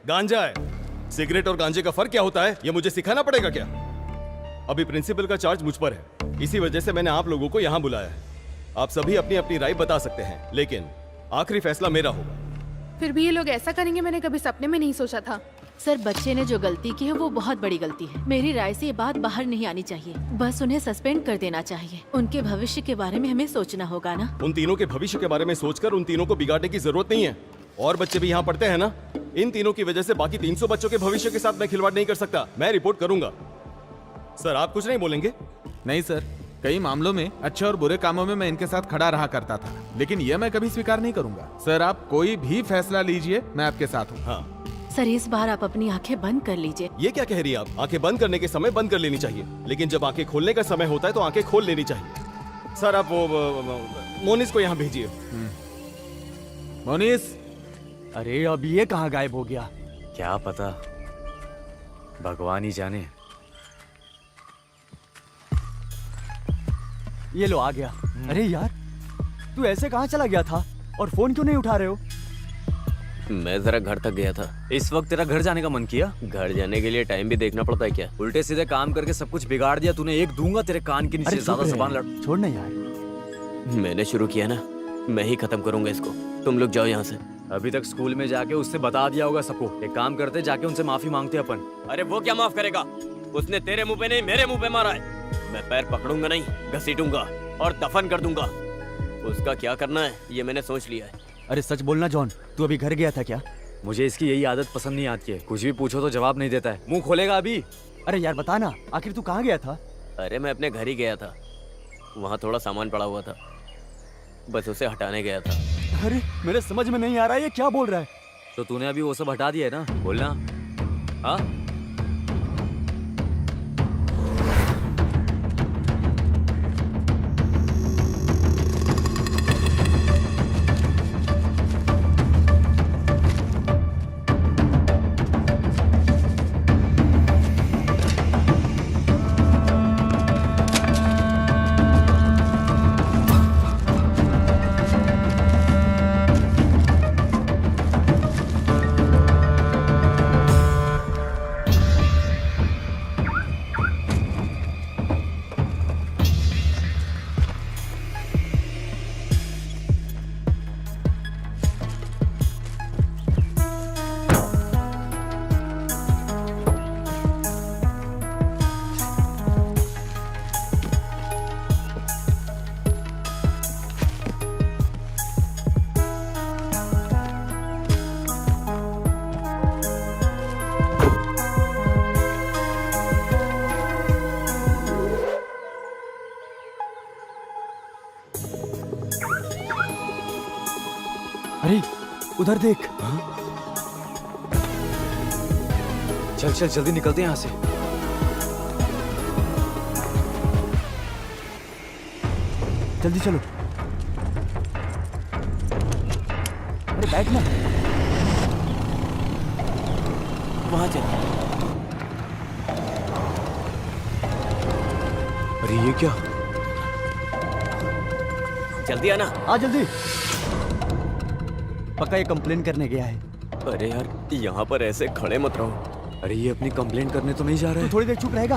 गांजा है। सिगरेट और गांजे का फर्क क्या होता है ये मुझे सिखाना पड़ेगा क्या? अभी प्रिंसिपल का चार्ज मुझ पर है, इसी वजह से मैंने आप लोगों को यहाँ बुलाया है। आप सभी अपनी अपनी राय बता सकते हैं, लेकिन आखिरी फैसला मेरा होगा। फिर भी ये लोग ऐसा करेंगे मैंने कभी सपने में नहीं सोचा था। सर बच्चे ने जो गलती की है वो बहुत बड़ी गलती है। मेरी राय से ये बात बाहर नहीं आनी चाहिए, बस उन्हें सस्पेंड कर देना चाहिए। उनके भविष्य के बारे में हमें सोचना होगा ना। उन तीनों के भविष्य के बारे में सोचकर उन तीनों को बिगाड़ने की जरूरत नहीं है। और बच्चे भी यहाँ पढ़ते हैं ना, इन तीनों की वजह से बाकी 300 बच्चों के भविष्य के साथ मैं खिलवाड़ नहीं कर सकता। मैं रिपोर्ट करूंगा। सर आप कुछ नहीं बोलेंगे? नहीं सर, कई मामलों में अच्छे और बुरे कामों में मैं इनके साथ खड़ा रहा करता था, लेकिन यह मैं कभी स्वीकार नहीं करूंगा। सर आप कोई भी फैसला लीजिए, मैं आपके साथ हूँ। हाँ, सर इस बार आप अपनी आंखें बंद कर लीजिए। ये क्या कह रही है आप? आंखें बंद करने के समय बंद कर लेनी चाहिए, लेकिन जब आंखें खोलने का समय होता है तो आंखें खोल लेनी चाहिए। सर आप वो मोनिस को यहाँ भेजिए। मोनिस, अरे अब ये कहाँ गायब हो गया? क्या पता, भगवान ही जाने। ये लो आ गया। अरे यार, तू ऐसे कहाँ चला गया था और फोन क्यों नहीं उठा रहे हो? मैं जरा घर तक गया था। इस वक्त तेरा घर जाने का मन किया? घर जाने के लिए टाइम भी देखना पड़ता है क्या? उल्टे सीधे काम करके सब कुछ बिगाड़ दिया तूने। एक दूंगा तेरे कान के नीचे, ज्यादा जबान लड़। छोड़ ना यार। मैंने शुरू किया ना, मैं ही खत्म करूंगा इसको। तुम लोग जाओ यहाँ से। अभी तक स्कूल में जाके उससे बता दिया होगा सबको। एक काम करते, जाके उनसे माफी मांगते अपन। अरे वो क्या माफ करेगा? उसने तेरे मुंह पे नहीं मेरे मुंह पे मारा है। मैं पैर पकड़ूंगा नहीं, घसीटूंगा और दफन कर दूंगा। उसका क्या करना है ये मैंने सोच लिया है। अरे सच बोलना जॉन, तू अभी घर गया था क्या? मुझे इसकी यही आदत पसंद नहीं आती है। कुछ भी पूछो तो जवाब नहीं देता है, मुंह खोलेगा अभी। अरे यार बता ना, आखिर तू कहाँ गया था? अरे मैं अपने घर ही गया था, वहाँ थोड़ा सामान पड़ा हुआ था, बस उसे हटाने गया था। अरे मेरे समझ में नहीं आ रहा है ये क्या बोल रहा है। तो तूने अभी वो सब हटा दिया है ना? बोलना। हाँ, अरे उधर देख। चल चल जल्दी निकलते हैं यहाँ से। जल्दी चलो। अरे बैठ ना। वहाँ चल। अरे ये क्या? जल्दी आना। आ जल्दी। पक्का ये कंप्लेन करने गया है। अरे यार यहाँ पर ऐसे खड़े मत रहो। अरे ये अपनी कंप्लेन करने तो नहीं जा रहा है? तू थोड़ी देर चुप रहेगा?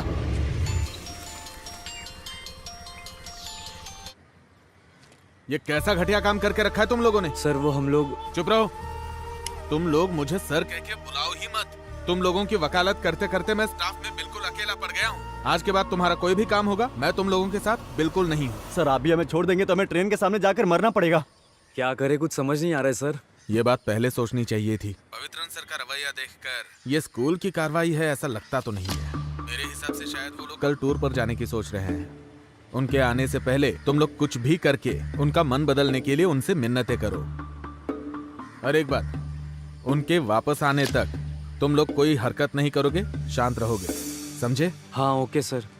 ये कैसा घटिया काम करके रखा है तुम लोगों ने? सर वो हम लोग। चुप रहो। तुम लोग मुझे सर कह के बुलाओ ही मत। तुम लोगों की वकालत करते करते मैं स्टाफ में बिल्कुल अकेला पड़ गया हूँ। आज के बाद तुम्हारा कोई भी काम होगा मैं तुम लोगों के साथ बिल्कुल नहीं हूँ। सर आप भी हमें छोड़ देंगे तो हमें ट्रेन के सामने जाकर मरना पड़ेगा। क्या करे, कुछ समझ नहीं आ रहा है सर। ये बात पहले सोचनी चाहिए थी। पवित्रन सर का रवैया देखकर ये स्कूल की कार्रवाई है ऐसा लगता तो नहीं है। मेरे हिसाब से शायद वो लोग कल टूर पर जाने की सोच रहे हैं। उनके आने से पहले तुम लोग कुछ भी करके उनका मन बदलने के लिए उनसे मिन्नतें करो। और एक बात, उनके वापस आने तक तुम लोग कोई हरकत नहीं करोगे, शांत रहोगे, समझे? हाँ ओके सर।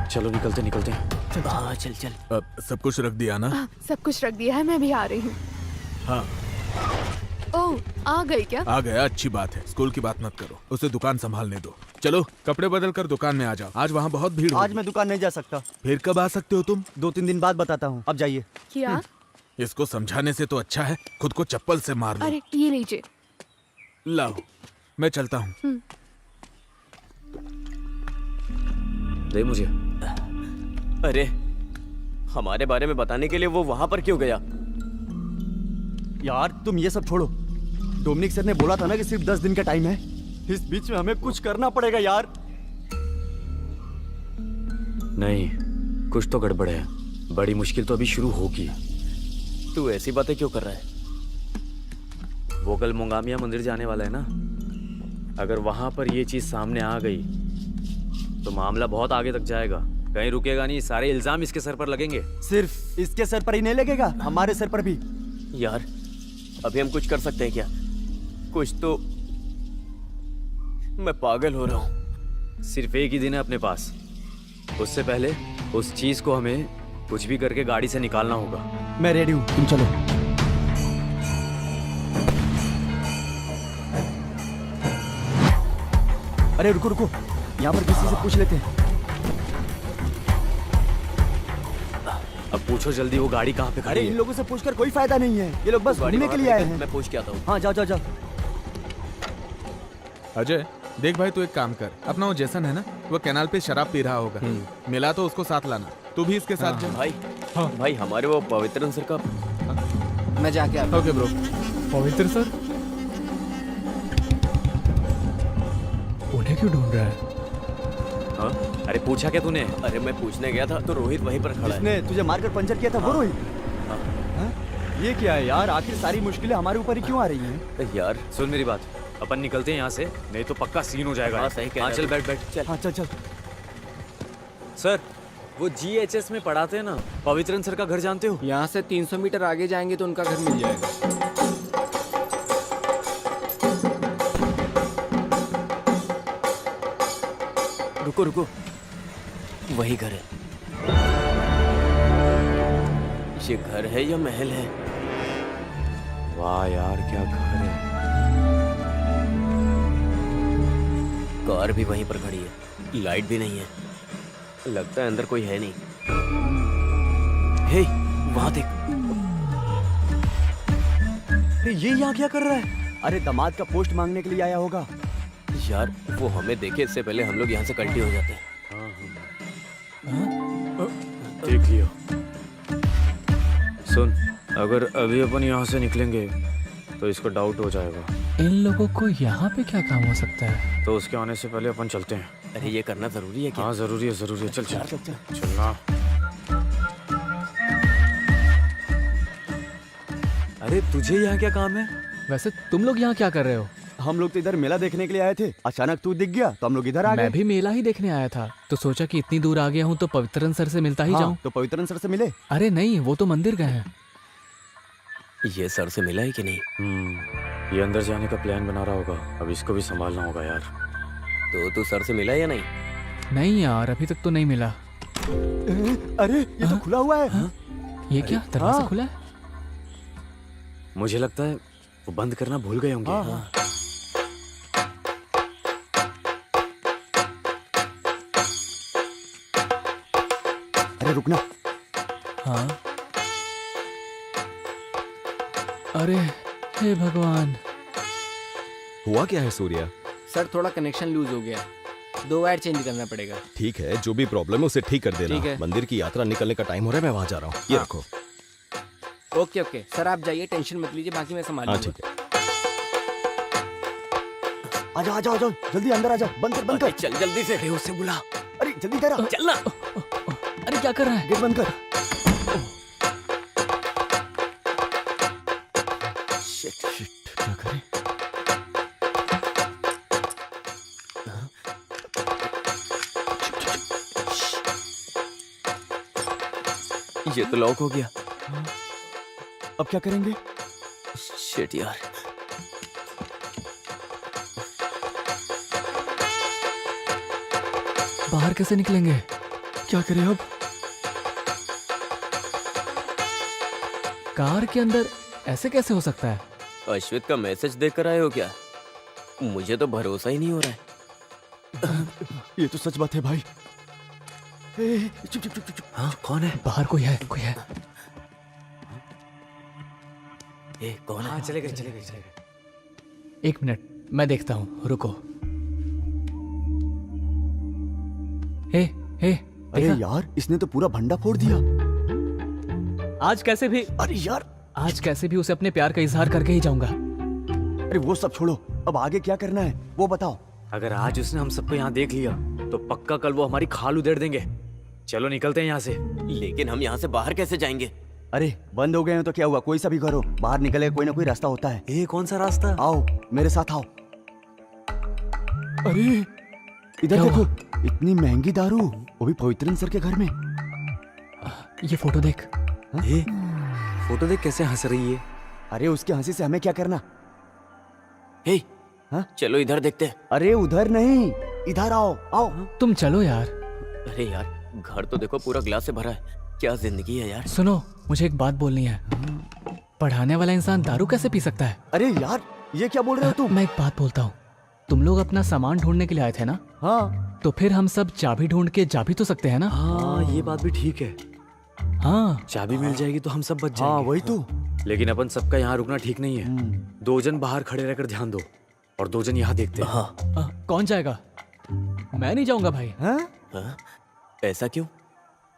चलो निकलते निकलते। हाँ चल चल। अब सब कुछ रख दिया ना? सब कुछ रख दिया है, मैं भी आ रही हूँ। हाँ ओह आ गई क्या? आ गया, अच्छी बात है। स्कूल की बात मत करो, उसे दुकान संभालने दो। चलो कपड़े बदल कर दुकान में आ जाओ, आज वहाँ बहुत भीड़ आज होगी। मैं दुकान नहीं जा सकता। फिर कब आ सकते हो तुम? 2-3 दिन बाद बताता हूँ, अब जाइए। क्या? इसको समझाने से तो अच्छा है खुद को चप्पल से मार लो। अरे ये लीजिए। लाओ मैं चलता हूँ। दे मुझे। अरे हमारे बारे में बताने के लिए वो वहां पर क्यों गया? यार तुम ये सब छोड़ो। डोमिनिक सर ने बोला था ना कि सिर्फ 10 दिन का टाइम है। इस बीच में हमें कुछ करना पड़ेगा यार। नहीं, कुछ तो गड़बड़ है। बड़ी मुश्किल तो अभी शुरू होगी। तू ऐसी बातें क्यों कर रहा है? वो कल मोंगामिया मंदिर जाने वाला है ना। अगर वहां पर ये चीज सामने आ गई तो मामला बहुत आगे तक जाएगा। कहीं रुकेगा नहीं, सारे इल्जाम इसके सर पर लगेंगे। सिर्फ इसके सर पर ही नहीं लगेगा, हमारे सर पर भी। यार अभी हम कुछ कर सकते हैं क्या? कुछ तो। मैं पागल हो रहा हूँ। सिर्फ एक ही दिन है अपने पास। उससे पहले उस चीज को हमें कुछ भी करके गाड़ी से निकालना होगा। मैं रेडी हूँ, तुम चलो। अरे रुको रुको, यहाँ पर किसी से पूछ लेते हैं। अब पूछो जल्दी, वो गाड़ी कहाँ पे खड़ी अरे है? इन लोगों से पूछकर कोई फायदा नहीं है, ये लोग बस घूमने के लिए आए हैं। मैं पूछ के आता हूँ। हाँ जाओ जाओ जाओ। अजय देख भाई, तू एक काम कर, अपना वो जैसन है ना, वो कैनाल पे शराब पी रहा होगा। मिला तो उसको साथ लाना। तू भी इसके साथ जा। भाई भाई हमारे वो पवित्रन सर का। मैं जाके आता हूँ। Okay bro. पवित्र सर उन्हें क्यों ढूंढ रहा है? हाँ? अरे पूछा क्या तूने? अरे मैं पूछने गया था तो रोहित वहीं पर खड़ा है। इसने तुझे मारकर पंचर किया था वो रोहित? हाँ? ये क्या है यार, आखिर सारी मुश्किलें हमारे ऊपर ही क्यों आ रही हैं? यार सुन मेरी बात, अपन निकलते हैं यहाँ से, नहीं तो पक्का सीन हो जाएगा। हाँ सही कह रहा है। चल बैठ बैठ चल। हाँ चल चल। सर वो GHS में पढ़ाते हैं ना, पवित्रन सर का घर जानते हो? यहाँ से 300 मीटर आगे जाएंगे तो उनका घर मिल जाएगा। रुको रुको, वही घर है। ये घर है या महल है? वाह यार क्या घर है। कार भी वहीं पर खड़ी है, लाइट भी नहीं है। लगता है अंदर कोई है नहीं। हे वहां देख। अरे ये यहाँ क्या कर रहा है? अरे दामाद का पोस्ट मांगने के लिए आया होगा। यार वो हमें देखे इससे पहले हम लोग यहाँ से कल्टी हो जाते हैं। देख लियो। सुन, अगर अभी अपन यहाँ से निकलेंगे तो इसको डाउट हो जाएगा। इन लोगों को यहाँ पे क्या काम हो सकता है? तो उसके आने से पहले अपन चलते हैं। अरे ये करना जरूरी है क्या? हाँ जरूरी है जरूरी है। चल चल चल चल। चलना। अरे तुझे यहाँ क्या काम है? वैसे तुम लोग यहाँ क्या कर रहे हो? हम लोग तो इधर मेला देखने के लिए आए थे, अचानक तू दिख गया तो हम लोग इधर आ गए। मैं भी मेला ही देखने आया था, तो सोचा कि इतनी दूर आ गया हूँ तो पवित्रन सर से मिलता ही हाँ, जाऊँ। तो पवित्रन सर से मिले? अरे नहीं, वो तो मंदिर गए हैं। ये सर से मिला है कि नहीं? ये अंदर जाने का प्लान बना रहा होगा। अब इसको भी संभालना होगा यार। तो तू सर से मिला या नहीं? नहीं यार, अभी तक तो नहीं मिला। अरे ये तो खुला हुआ है। ये क्या दरवाजा खुला है? मुझे लगता है वो बंद करना भूल गए होंगे। अरे रुकना। हाँ। अरे हे भगवान। हुआ क्या है सूर्या? सर थोड़ा कनेक्शन लूज हो गया, 2 वायर चेंज करना पड़ेगा। ठीक है, जो भी प्रॉब्लम है उसे ठीक कर देना। ठीक है। मंदिर की यात्रा निकलने का टाइम हो रहा है, मैं वहां जा रहा हूँ। ये रखो। ओके ओके सर, आप जाइए, टेंशन मत लीजिए, बाकी मैं संभाल हाँ लूंगा। ठीक है। आजा आजा आजा, जल्दी अंदर आजा, बंद कर बंद कर। चल जल्दी से। अरे उससे बुला। अरे जल्दी कर। चलना। अरे क्या कर रहा है? गेट बंद कर। शिट, क्या करें? ये तो लॉक हो गया। अब क्या करेंगे? शिट यार। बाहर कैसे निकलेंगे? क्या करें अब? कार के अंदर ऐसे कैसे हो सकता है? अश्वित का मैसेज देखकर आए हो क्या? मुझे तो भरोसा ही नहीं हो रहा है। ये तो सच बात है भाई। चुप चुप चुप चुप। हाँ कौन है? बाहर कोई है, कोई है। कौन है? चले गए चले गए चले गए। 1 मिनट, मैं देखता हूँ, रुको। हे अरे देखा? यार, इसने तो पूरा भंडा फोड़ दिया। आज कैसे भी, अरे यार, आज कैसे भी उसे अपने प्यार का इजहार करके ही जाऊंगा। अरे वो सब छोड़ो, अब आगे क्या करना है वो बताओ। अगर आज उसने हम सबको यहाँ देख लिया तो पक्का कल वो हमारी खाल उधेड़ देंगे। चलो निकलते हैं यहाँ से। लेकिन हम यहाँ से बाहर कैसे जाएंगे? अरे बंद हो गए हैं तो क्या हुआ, कोई सा भी करो, बाहर निकले कोई ना कोई रास्ता होता है। ए कौन सा रास्ता? आओ मेरे साथ आओ। अरे इधर देखो, इतनी महंगी दारू, वो भी पवित्रन सर के घर में। ये फोटो देख। ए, फोटो देख कैसे हंस रही है। अरे उसकी हंसी से हमें क्या करना। हे, हाँ? चलो इधर देखते हैं। अरे उधर नहीं, इधर आओ आओ। तुम चलो यार। अरे यार, घर तो देखो पूरा ग्लास से भरा है। क्या जिंदगी है यार। सुनो, मुझे एक बात बोलनी है। पढ़ाने वाला इंसान दारू कैसे पी सकता है? अरे यार ये क्या बोल रहे हो तुम? मैं एक बात बोलता हूँ, तुम लोग अपना सामान ढूंढने के लिए आए थे ना? हाँ। तो फिर हम सब चाबी ढूंढ के जा भी तो सकते हैं ना? हाँ ये बात भी ठीक है। हाँ चाबी मिल जाएगी तो हम सब बच हाँ जाएंगे। वही तो। लेकिन अपन सबका यहाँ रुकना ठीक नहीं है। 2 जन बाहर खड़े रहकर ध्यान दो और 2 जन यहाँ देखते हैं। हाँ। कौन जाएगा? मैं नहीं जाऊंगा भाई। हाँ? ऐसा क्यों?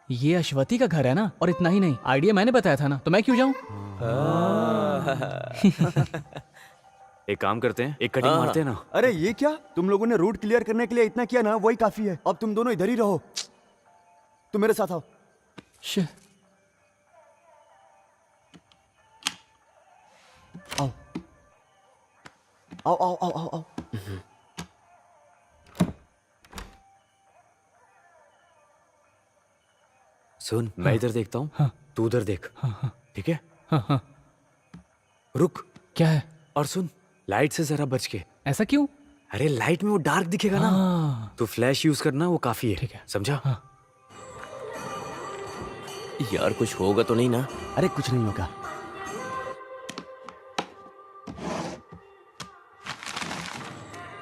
ये अश्वती का घर है ना, और इतना ही नहीं, आइडिया मैंने बताया था ना, तो मैं क्यों जाऊं? एक काम करते हैं, एक कटिंग मारते हैं ना। अरे ये क्या, तुम लोगों ने रूट क्लियर करने के लिए इतना किया ना, वही काफी है। अब तुम दोनों इधर ही रहो। तुम मेरे साथ आओ। आओ आओ आओ आओ आओ आओ। सुन, मैं इधर देखता हूँ, तू उधर देख। ठीक है? रुक। क्या है? और सुन, लाइट से जरा बच के। ऐसा क्यों? अरे लाइट में वो डार्क दिखेगा ना, तो फ्लैश यूज करना, वो काफी है। ठीक है। समझा? यार कुछ होगा तो नहीं ना? अरे कुछ नहीं होगा।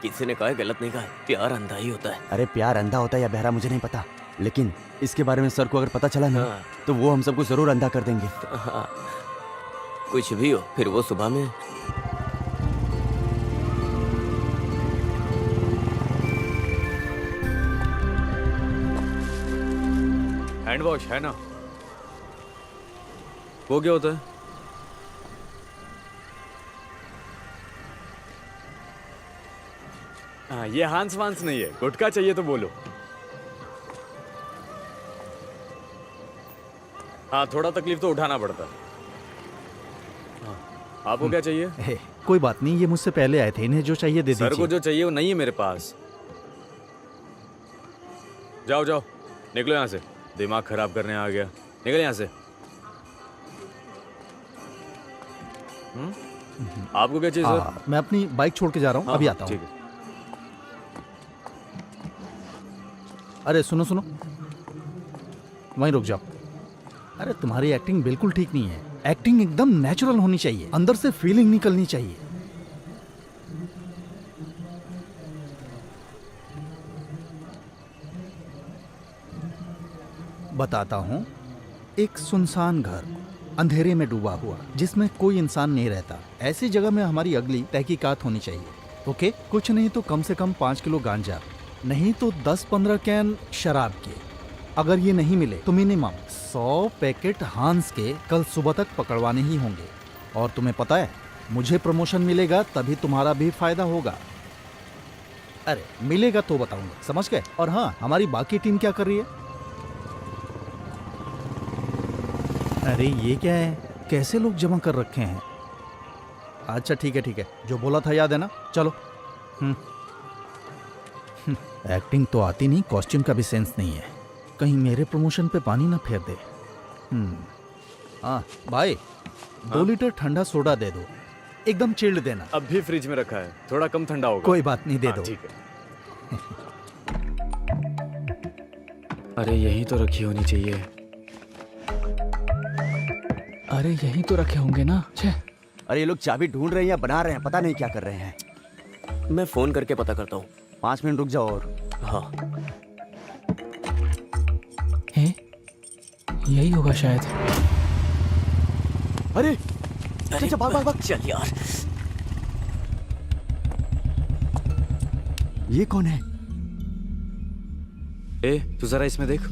किसी ने कहा है, गलत नहीं कहा है, प्यार अंधा ही होता है। अरे प्यार अंधा होता है या बहरा मुझे नहीं पता, लेकिन इसके बारे में सर को अगर पता चला ना, तो वो हम सबको जरूर अंधा कर देंगे। हाँ। कुछ भी हो, फिर वो सुबह में। हैंड वॉश है ना? वो क्या होता है? हाँ, ये हांस वांस नहीं है, गुटखा चाहिए तो बोलो। हाँ थोड़ा तकलीफ तो उठाना पड़ता है। हाँ, आपको क्या चाहिए? कोई बात नहीं, ये मुझसे पहले आए थे, इन्हें जो चाहिए दे दीजिए। सर को जो चाहिए वो नहीं है मेरे पास। जाओ जाओ, निकलो यहाँ से, दिमाग खराब करने आ गया। निकल यहाँ से। आपको क्या चाहिए सर? मैं अपनी बाइक छोड़ के जा रहा हूँ, अभी आता हूँ। ठीक है। अरे सुनो सुनो, वहीं रुक जाओ। अरे तुम्हारी एक्टिंग बिल्कुल ठीक नहीं है। एक्टिंग एकदम नेचुरल होनी चाहिए, अंदर से फीलिंग निकलनी चाहिए। बताता हूं, एक सुनसान घर, अंधेरे में डूबा हुआ, जिसमें कोई इंसान नहीं रहता। ऐसी जगह में हमारी अगली तहकीकात होनी चाहिए। ओके? कुछ नहीं तो कम से कम 5 किलो गांजा, नहीं तो 10-15 कैन शराब के। अगर ये नहीं मिले तो मिनिमम 100 पैकेट हांस के कल सुबह तक पकड़वाने ही होंगे। और तुम्हें पता है, मुझे प्रमोशन मिलेगा तभी तुम्हारा भी फायदा होगा। अरे मिलेगा तो बताऊंगा, समझ गए? और हाँ, हमारी बाकी टीम क्या कर रही है? अरे ये क्या है, कैसे लोग जमा कर रखे हैं? अच्छा ठीक है ठीक है, जो बोला था याद है ना? चलो। एक्टिंग तो आती नहीं, कॉस्ट्यूम का भी सेंस नहीं है। कहीं मेरे प्रमोशन पे पानी ना फेर दे। हाँ भाई, 2 लीटर ठंडा सोडा दे दो, एकदम चिल्ड देना। अब भी फ्रिज में रखा है, थोड़ा कम ठंडा होगा। कोई बात नहीं, दे दो। ठीक है। अरे यही तो रखी होनी चाहिए। अरे यही तो रखे होंगे ना। छे। अरे ये लोग चाबी ढूंढ रहे हैं या बना रहे हैं, पता नहीं क्या कर रहे हैं। मैं फोन करके पता करता हूँ। 5 मिनट रुक जाओ। और हाँ यही होगा शायद। अरे अरे चल भाग भाग। चल यार। ये कौन है? ए तू जरा इसमें देख।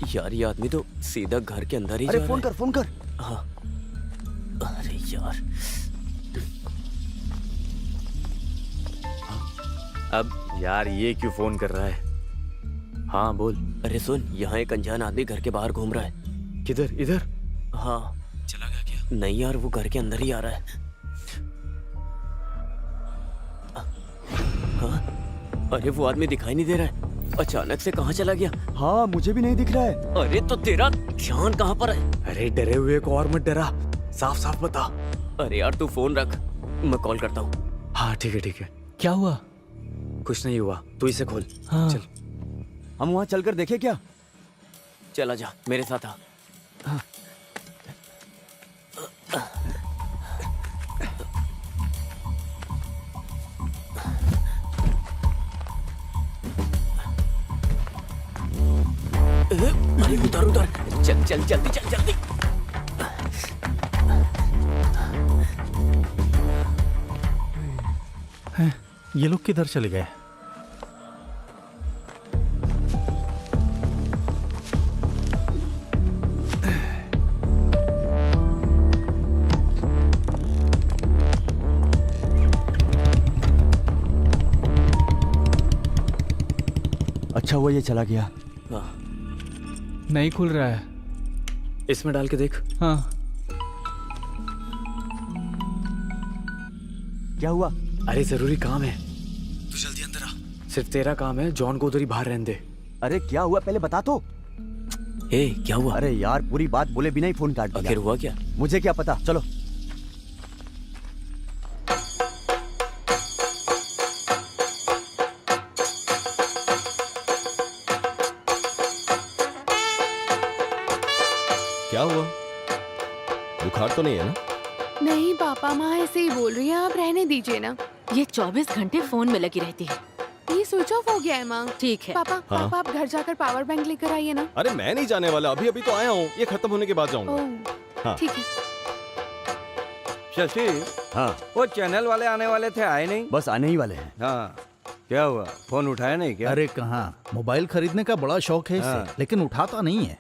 यार ये आदमी तो सीधा घर के अंदर ही अरे जा फोन रहा कर, फोन कर। है। हाँ। अरे यार अब यार ये क्यों फोन कर रहा है? हाँ बोल। अरे सुन, यहाँ एक अनजान आदमी घर के बाहर घूम रहा है। किधर? इधर? हाँ। चला गया क्या? नहीं यार, वो घर के अंदर ही आ रहा है। हाँ? अरे वो आदमी दिखाई नहीं दे रहा है। अचानक से कहाँ चला गया? हाँ मुझे भी नहीं दिख रहा है। अरे तो तेरा ध्यान कहाँ पर है? अरे डरे हुए को और मत डरा, साफ साफ बता। अरे यार तू फोन रख, मैं कॉल करता हूँ। हाँ ठीक है ठीक है। क्या हुआ? कुछ नहीं हुआ, तू इसे खोल। हाँ। चल हम वहाँ चलकर देखे क्या? चला जा, मेरे साथ आ। अरे उधर उधर, चल चल जल्दी चल जल्दी। ये लोग किधर चले गए? अच्छा हुआ ये चला गया। हाँ। नहीं खुल रहा है। इसमें डाल के देख। हाँ। क्या हुआ? अरे जरूरी काम है, तू जल्दी अंदर आ। सिर्फ तेरा काम है, जॉन को उधर ही बाहर रहने दे। अरे क्या हुआ पहले बता तो। ए क्या हुआ? अरे यार पूरी बात बोले बिना ही फोन काट दिया। आखिर हुआ क्या? मुझे क्या पता, चलो। क्या हुआ? बुखार तो नहीं है ना? नहीं पापा, माँ ऐसे ही बोल रही है, आप रहने दीजिए ना। ये 24 घंटे फोन में लगी रहती है। ये स्विच ऑफ हो गया है माँ। ठीक है। पापा हाँ। पापा आप घर जाकर पावर बैंक लेकर आइए ना। अरे मैं नहीं जाने वाला, अभी अभी तो आया हूँ, ये खत्म होने के बाद जाऊंगा। ओह हाँ। ठीक है। शशि, हाँ वो चैनल वाले आने वाले थे, आए नहीं? बस आने ही वाले हैं। हाँ, क्या हुआ? फोन उठाया नहीं क्या? अरे कहाँ, मोबाइल खरीदने का बड़ा शौक है इसे, हाँ। लेकिन उठाता नहीं है।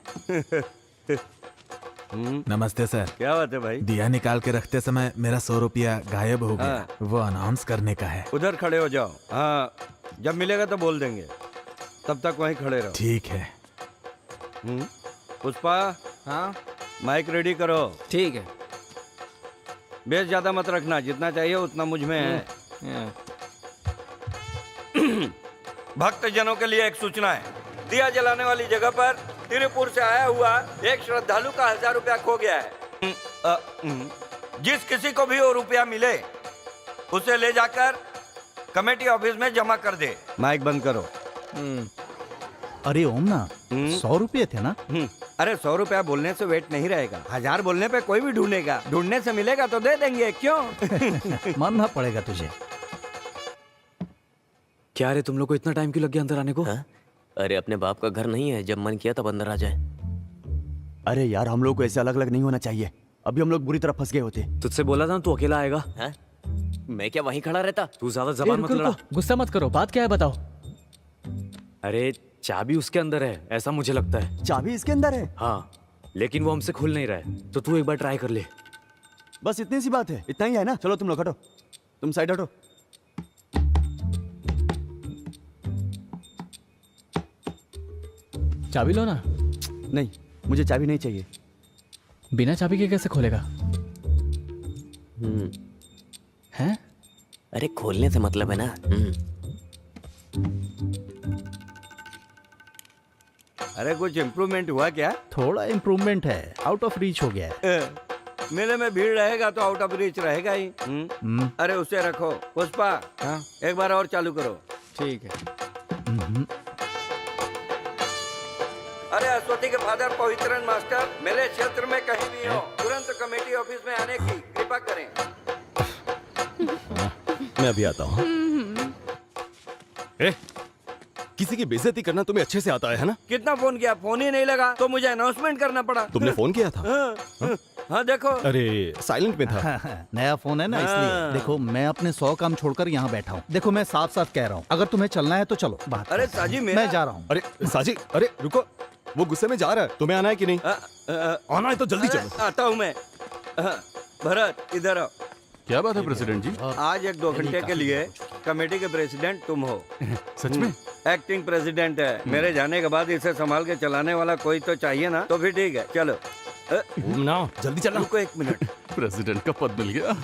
नमस्ते सर। क्या बात है भाई? दिया निकाल के रखते समय मेरा 100 रुपया गायब हो गया। हाँ। वो अनाउंस करने का है। उधर खड़े हो जाओ। हाँ, जब मिलेगा तो बोल देंगे, तब तक वहीं खड़े रहो। ठीक है। पुष्पा, हाँ माइक रेडी करो। ठीक है। बेस ज्यादा मत रखना, जितना चाहिए उतना मुझ में है। भक्त जनों के लिए एक सूचना है। दिया जलाने वाली जगह पर तिरुपुर से आया हुआ एक श्रद्धालु का 1000 रुपया खो गया है। जिस किसी को भी वो रुपया मिले उसे ले जाकर कमेटी ऑफिस में जमा कर दे। माइक बंद करो। अरे ओम ना, 100 रुपये थे ना? अरे 100 रुपया बोलने से वेट नहीं रहेगा, 1000 बोलने पे कोई भी ढूंढेगा, ढूंढने से मिलेगा तो दे देंगे, क्यों? मानना पड़ेगा तुझे। क्या रे, तुम लोग को इतना टाइम क्यों लग गया अंदर आने को? हाँ? अरे अपने बाप का घर नहीं है, जब मन किया तब अंदर आ जाए। अरे यार हम लोग को ऐसे अलग अलग नहीं होना चाहिए, अभी हम लोग बुरी तरह फंस गए होते। तुझसे बोला था ना तू अकेला आएगा। हाँ? मैं क्या वहीं खड़ा रहता? तू ज्यादा ए, जबान मत रुको, लड़ा। रुको, गुस्सा मत करो, बात क्या है बताओ। अरे चाबी उसके अंदर है ऐसा मुझे लगता है। चाबी इसके अंदर है? हाँ, लेकिन वो हमसे खुल नहीं रहा है, तो तू एक बार ट्राई कर ले। बस इतनी सी बात है, इतना ही है ना। चलो तुम लोग हटो, तुम साइड हटो। चाबी लो ना। नहीं, मुझे चाबी नहीं चाहिए। बिना चाबी के कैसे खोलेगा? हैं? अरे खोलने से मतलब है ना। अरे कुछ इम्प्रूवमेंट हुआ क्या? थोड़ा इम्प्रूवमेंट है, आउट ऑफ रीच हो गया है। मेले में भीड़ रहेगा तो आउट ऑफ रीच रहेगा ही। अरे उसे रखो। पुष्पा, हाँ एक बार और चालू करो। ठीक है। अरे अश्वती के फादर पवित्रन मास्टर मेरे क्षेत्र में कहीं भी हो, तुरंत कमेटी ऑफिस में आने की कृपा करें। मैं अभी आता हूँ। किसी की बेइज्जती करना तुम्हें अच्छे से आता है ना? कितना फोन किया, फोन ही नहीं लगा तो मुझे अनाउंसमेंट करना पड़ा। तुमने फोन किया था? हाँ देखो। अरे साइलेंट में था। नया फोन है ना, इसलिए। देखो मैं अपने 100 काम छोड़कर यहाँ बैठा हूँ। देखो मैं साफ साफ कह रहा हूँ, अगर तुम्हें चलना है तो चलो। बात अरे साजी मेरा... मैं जा रहा हूँ। अरे साजी, अरे रुको, वो गुस्से में जा रहा है। तुम्हें आना है कि नहीं? आना है तो जल्दी चलो। आता हूँ मैं। भरत इधर आओ। क्या बात है प्रेसिडेंट जी? आज 1-2 घंटे के लिए कमेटी के प्रेसिडेंट तुम हो। सच में? एक्टिंग प्रेसिडेंट है। मेरे जाने के बाद इसे संभाल के चलाने वाला कोई तो चाहिए ना, तो फिर ठीक है, चलो। ना जल्दी चलना। रुको 1 मिनट। प्रेसिडेंट का पद मिल गया।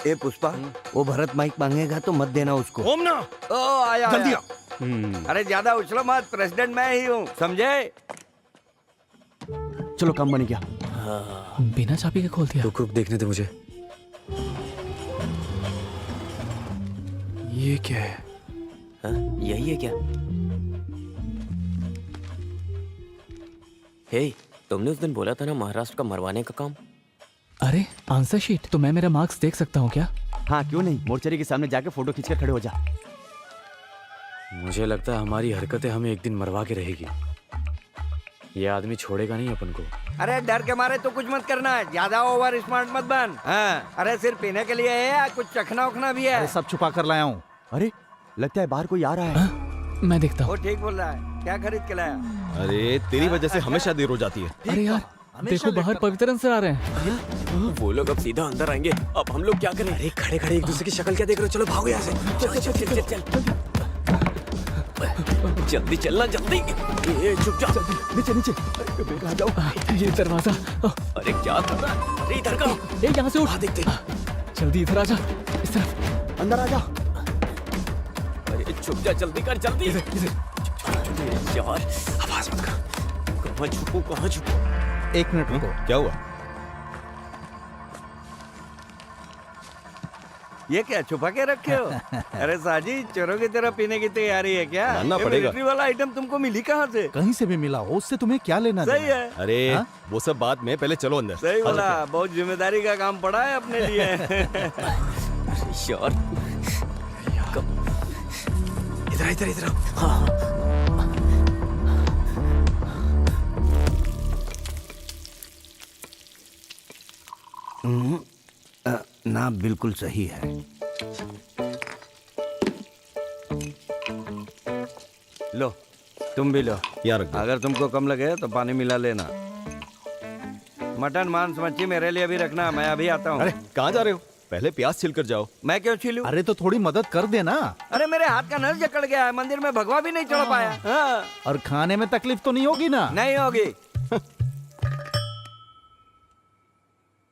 ए पुष्पा, वो भरत माइक मांगेगा तो मत देना उसको। ओम ना, ओ आया जल्दी आया। अरे ज्यादा उछलो मत, प्रेसिडेंट मैं ही हूँ, समझे? चलो काम बन गया। बिना चाबी के खोल दिया। रुक रुक, देखने दे मुझे। ये क्या है? यही है क्या? हे, तुमने उस दिन बोला था ना महाराष्ट्र का मरवाने का काम? अरे आंसर शीट, तो मैं मेरा मार्क्स देख सकता हूँ क्या? हाँ क्यों नहीं, मोर्चरी के सामने जाके फोटो खींचकर खड़े हो जा। मुझे लगता है हमारी हरकतें हमें एक दिन मरवा के रहेगी। ये आदमी छोड़ेगा नहीं अपन को। अरे डर के मारे तो कुछ मत करना है, ज्यादा ओवर स्मार्ट मत बन। हाँ, अरे सिर्फ पीने के लिए है या कुछ चखना उखना भी है? अरे सब छुपा कर लाया हूँ। अरे लगता है बाहर कोई आ रहा है। मैं देखता वो हूँ। ठीक बोल रहा है, क्या खरीद के लाया? अरे तेरी वजह से हमेशा देर हो जाती है। अरे यार देखो, बाहर पवित्रन से आ रहे हैं। वो लोग अब सीधा अंदर आएंगे, अब हम लोग क्या करें? अरे खड़े खड़े एक दूसरे की शक्ल क्या देख रहे हो? चलो भागो यहाँ से। चल चल चल चल चल। जल्दी चलना, जल्दी। ये चुप जा। नीचे नीचे आ जाओ। ये दरवाजा। अरे क्या कर रहा है? अरे इधर का। ए यहाँ से उठ। देखते। जल्दी इधर आ जा, इस तरफ अंदर आ जा। अरे छुप जा, जल्दी कर, जल्दी। यार आवाज मत कर। कहाँ छुपू, कहाँ छुपू? 1 मिनट रुको। क्या हुआ? ये क्या छुपा के रखे हो? अरे साजी, चोरों की तरह पीने की तैयारी है क्या? मानना ये पड़ेगा। मिलिट्री वाला आइटम तुमको मिली कहाँ से? कहीं से भी मिला हो, उससे तुम्हें क्या लेना सही देना? है, अरे हाँ? वो सब बाद में, पहले चलो अंदर। सही बोला। बहुत जिम्मेदारी का काम पड़ा है अपने लिए। यार इधर इधर इधर। हाँ ना बिल्कुल सही है। लो तुम भी लो। यहाँ रख दो। अगर तुमको कम लगे तो पानी मिला लेना। मटन मांस मच्छी मेरे लिए भी रखना, मैं अभी आता हूँ। अरे कहाँ जा रहे हो? पहले प्याज छिल कर जाओ। मैं क्यों छीलूं? अरे तो थोड़ी मदद कर देना। अरे मेरे हाथ का नल जकड़ गया है, मंदिर में भगवा भी नहीं चढ़ पाया। हाँ। और खाने में तकलीफ तो नहीं होगी ना? नहीं होगी।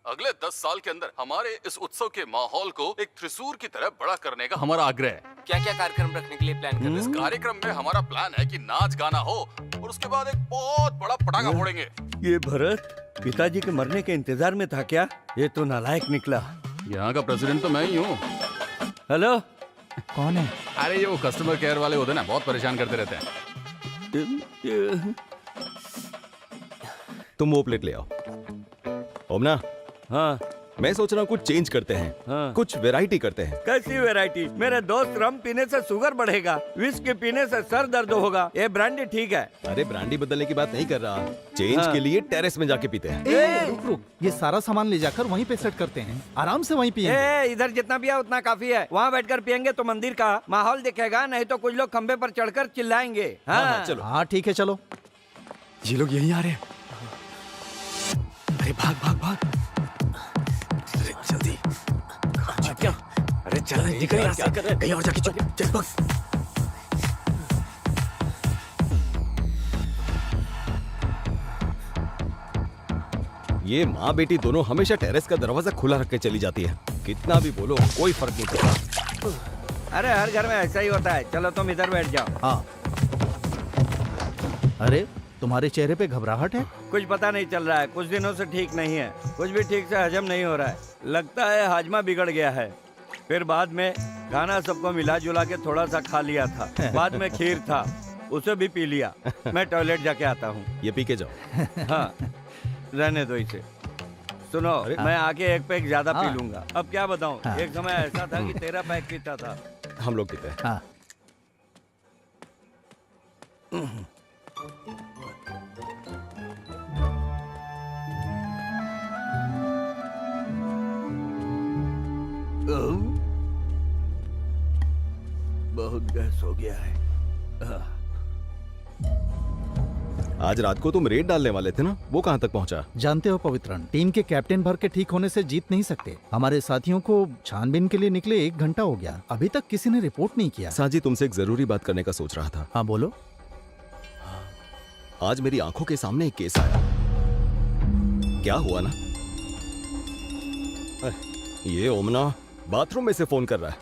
अगले 10 साल के अंदर हमारे इस उत्सव के माहौल को एक त्रिशूल की तरह बड़ा करने का हमारा आग्रह है। क्या क्या कार्यक्रम रखने के लिए प्लान कर रहे इस कार्यक्रम में हमारा प्लान है कि नाच गाना हो और उसके बाद एक बहुत बड़ा पटाखा फोड़ेंगे। ये भरत पिताजी के मरने के इंतजार में था क्या? ये तो नालायक निकला। यहाँ का प्रेसिडेंट तो मैं ही हूँ। हेलो, कौन है? अरे ये वो कस्टमर केयर वाले होते हैं ना, बहुत परेशान करते रहते हैं। तुम वो प्लेट ले आओ। ओमना, हाँ मैं सोच रहा हूँ कुछ चेंज करते हैं। हाँ। कुछ वैरायटी करते हैं। कैसी वैरायटी? मेरे दोस्त, रम पीने से शुगर बढ़ेगा, विस्की पीने से सर दर्द होगा, ये ब्रांडी ठीक है। अरे ब्रांडी बदलने की बात नहीं कर रहा, चेंज हाँ। के लिए टेरेस में जाके पीते हैं। रुक रुक, ये सारा सामान ले जाकर वहीं पे सेट करते हैं, आराम से वहीं पिएंगे। इधर जितना पिया उतना काफी है। वहाँ बैठकर पियेंगे तो मंदिर का माहौल दिखेगा, नहीं तो कुछ लोग खंबे पर चढ़कर चिल्लाएंगे। हाँ चलो। हाँ ठीक है, चलो। ये लोग यहीं आ रहे हैं। अरे भाग भाग भाग। अरे जल्दी। छुप क्या? अरे चल निकल यहाँ से। कहीं और जाके छुप। चल भाग। ये माँ बेटी दोनों हमेशा टेरेस का दरवाजा खुला रख के चली जाती है। कितना भी बोलो कोई फर्क नहीं पड़ता। अरे हर घर में ऐसा ही होता है। चलो तुम इधर बैठ जाओ। हाँ। अरे तुम्हारे चेहरे पे घबराहट है? कुछ पता नहीं चल रहा है, कुछ दिनों से ठीक नहीं है, कुछ भी ठीक से हजम नहीं हो रहा है। लगता है हाजमा बिगड़ गया है। फिर बाद में खाना सबको मिला जुला के थोड़ा सा खा लिया था। बाद में खीर था, उसे भी पी लिया। मैं टॉयलेट जाके आता हूँ। ये पी के जाओ। हाँ रहने दो इसे। सुनो, मैं आके एक पैक ज्यादा पी लूंगा। अब क्या बताऊँ, एक समय ऐसा था कि 13 पैक पीता था। हम लोग पीते हैं। हाँ। बहुत गैस हो गया है। आज रात को तुम रेड डालने वाले थे ना, वो कहाँ तक पहुँचा? जानते हो पवित्रन, टीम के कैप्टन भर के ठीक होने से जीत नहीं सकते। हमारे साथियों को छानबीन के लिए निकले 1 घंटा हो गया, अभी तक किसी ने रिपोर्ट नहीं किया। साजी, तुमसे एक जरूरी बात करने का सोच रहा था। हाँ बोलो। आज मेरी आंखों के सामने एक केस आया। क्या हुआ ना, ये ओमना बाथरूम में से फोन कर रहा है।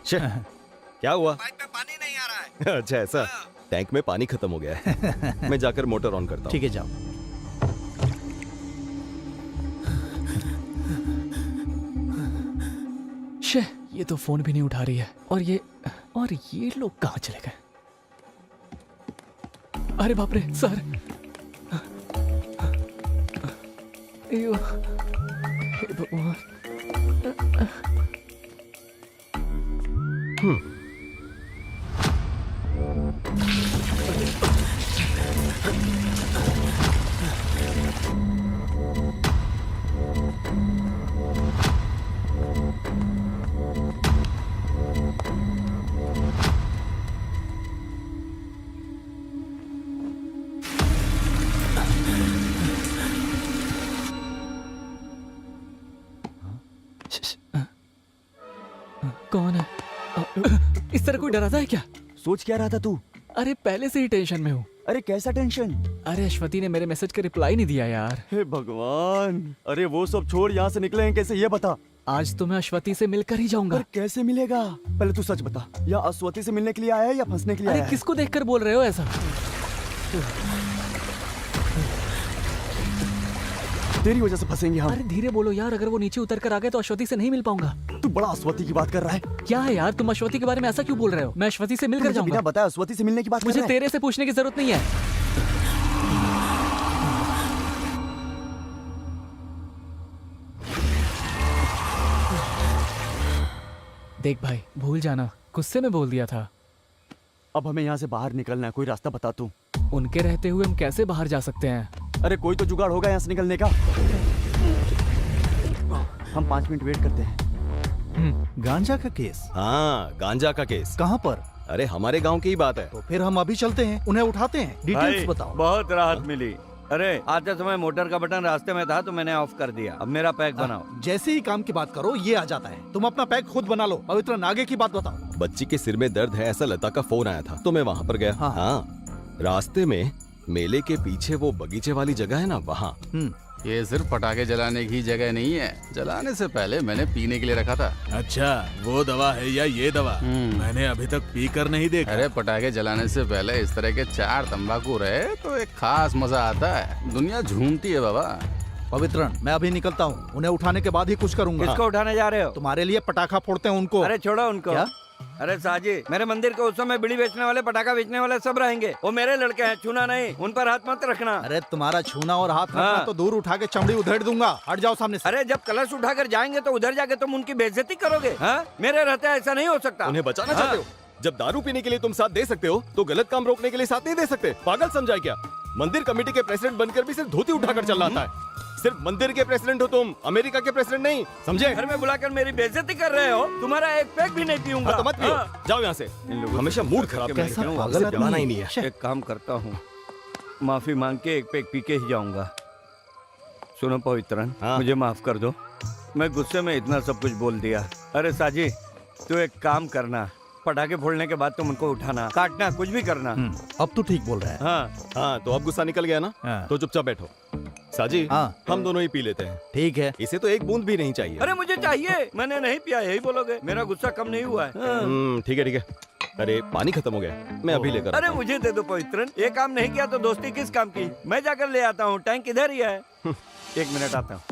क्या हुआ? पाइप में पानी नहीं आ रहा है। अच्छा ऐसा, टैंक में पानी खत्म हो गया है। मैं जाकर मोटर ऑन करता हूँ। ठीक है, जाओ। शे, ये तो फोन भी नहीं उठा रही है। और ये लोग कहाँ चले गए? अरे बाप रे सर, अयो, हे भगवान। कौन है? इस तरह कोई डराता है क्या? सोच क्या रहा था तू? अरे पहले से ही टेंशन में हूँ। अरे कैसा टेंशन? अरे अश्वती ने मेरे मैसेज का रिप्लाई नहीं दिया यार। हे भगवान, अरे वो सब छोड़, यहाँ से निकले हैं कैसे ये बता। आज तो मैं अश्वती से मिलकर ही जाऊंगा। पर कैसे मिलेगा? पहले तू सच बता, या अश्वती से मिलने के लिए आया है या फंसने के लिए आया अरे है? किसको देखकर बोल रहे हो ऐसा? तेरी वजह से फंसेंगे हम। अरे धीरे बोलो यार, अगर वो नीचे उतर कर आ गए तो अश्वती से नहीं मिल पाऊंगा। तू बड़ा अश्वती की बात कर रहा है। क्या है यार, तुम अश्वती के बारे में ऐसा क्यों बोल रहे हो? मैं अश्वती से मिलकर मुझे जाऊंगा। बिना बताए अश्वती से मिलने की बात कर मुझे रहा है? तेरे से पूछने की जरूरत नहीं है। देख भाई, भूल जाना, गुस्से में बोल दिया था। अब हमें यहाँ से बाहर निकलना है, कोई रास्ता बता तू। उनके रहते हुए हम कैसे बाहर जा सकते हैं? अरे कोई तो जुगाड़ होगा यहाँ से निकलने का। हम 5 मिनट वेट करते हैं। गांजा का केस? हाँ, गांजा का केस। कहाँ पर? अरे हमारे गांव की ही बात है। तो फिर हम अभी चलते हैं, उन्हें उठाते हैं। डिटेल्स बताओ। बहुत राहत मिली। अरे आते समय मोटर का बटन रास्ते में था तो मैंने ऑफ कर दिया। अब मेरा पैक बनाओ। जैसे ही काम की बात करो ये आ जाता है। तुम अपना पैक खुद बना लो। पवित्र, आगे की बात बताओ। बच्ची के सिर में दर्द है ऐसा लता का फोन आया था, तो मैं वहाँ पर गया। हाँ, रास्ते में मेले के पीछे वो बगीचे वाली जगह है ना, वहाँ। ये सिर्फ पटाखे जलाने की जगह नहीं है, जलाने से पहले मैंने पीने के लिए रखा था। अच्छा, वो दवा है या ये दवा? मैंने अभी तक पी कर नहीं देखा। अरे पटाखे जलाने से पहले इस तरह के 4 तंबाकू रहे तो एक खास मजा आता है। दुनिया झूमती है बाबा। पवित्रन, मैं अभी निकलता हूँ, उन्हें उठाने के बाद ही कुछ करूंगा। किसको उठाने जा रहे हो? तुम्हारे लिए पटाखा फोड़ते हैं उनको। अरे छोड़ो उनको। क्या? अरे साजी, मेरे मंदिर के उत्सव में बीड़ी बेचने वाले, पटाखा बेचने वाले सब रहेंगे। वो मेरे लड़के हैं, छूना नहीं, उन पर हाथ मत रखना। अरे तुम्हारा छूना और हाथ रखना तो दूर उठा के चमड़ी उधेड़ दूंगा। हट जाओ सामने से। अरे जब कलश उठाकर जाएंगे तो उधर जाके तुम उनकी बेइज्जती करोगे। हाँ? मेरे रहते ऐसा नहीं हो सकता। उन्हें बचाना चाहते हो? जब दारू पीने के लिए तुम साथ दे सकते हो तो गलत काम रोकने के लिए साथ नहीं दे सकते? पागल समझा क्या? मंदिर कमेटी के प्रेसिडेंट बनकर भी सिर्फ धोती उठाकर चल रहा था। सिर्फ मंदिर के प्रेसिडेंट हो तुम, अमेरिका के प्रेसिडेंट नहीं, समझे? घर में बुलाकर मेरी बेइज्जती कर रहे हो। तुम्हारा एक पैक भी नहीं पीऊंगा। हाँ, तो मत पियो। हाँ। जाओ यहाँ से। हमेशा मूड खराब कैसा करके पागल आदमी पिलाना ही नहीं है। एक काम करता हूँ, माफी मांग के एक पैक पी के ही जाऊंगा। सुनो पवित्रन, मुझे माफ कर दो, मैं गुस्से में इतना सब कुछ बोल दिया। अरे साजी, तू एक काम करना, पटाखे फोड़ने के बाद तुम उनको उठाना, काटना, कुछ भी करना। अब तो ठीक बोल रहा है। हाँ, तो अब गुस्सा निकल गया ना? तो चुपचाप बैठो। साजी, हम दोनों ही पी लेते हैं। ठीक है। इसे तो एक बूंद भी नहीं चाहिए। अरे मुझे चाहिए, मैंने नहीं पिया, यही बोलोगे? मेरा गुस्सा कम नहीं हुआ है। ठीक है ठीक है। अरे पानी खत्म हो गया, मैं अभी लेकर अरे मुझे दे दो पवित्रन, ये काम नहीं किया तो दोस्ती किस काम की? मैं जाकर ले आता हूँ, टैंक इधर ही है। 1 मिनट आता हूँ।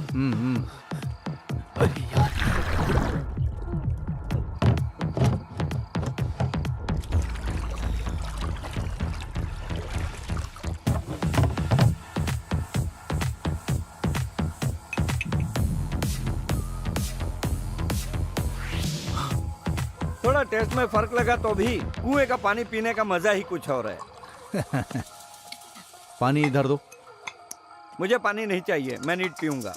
थोड़ा टेस्ट में फर्क लगा तो भी कुएं का पानी पीने का मजा ही कुछ और है। पानी इधर दो। मुझे पानी नहीं चाहिए, मैं नीट पीऊंगा।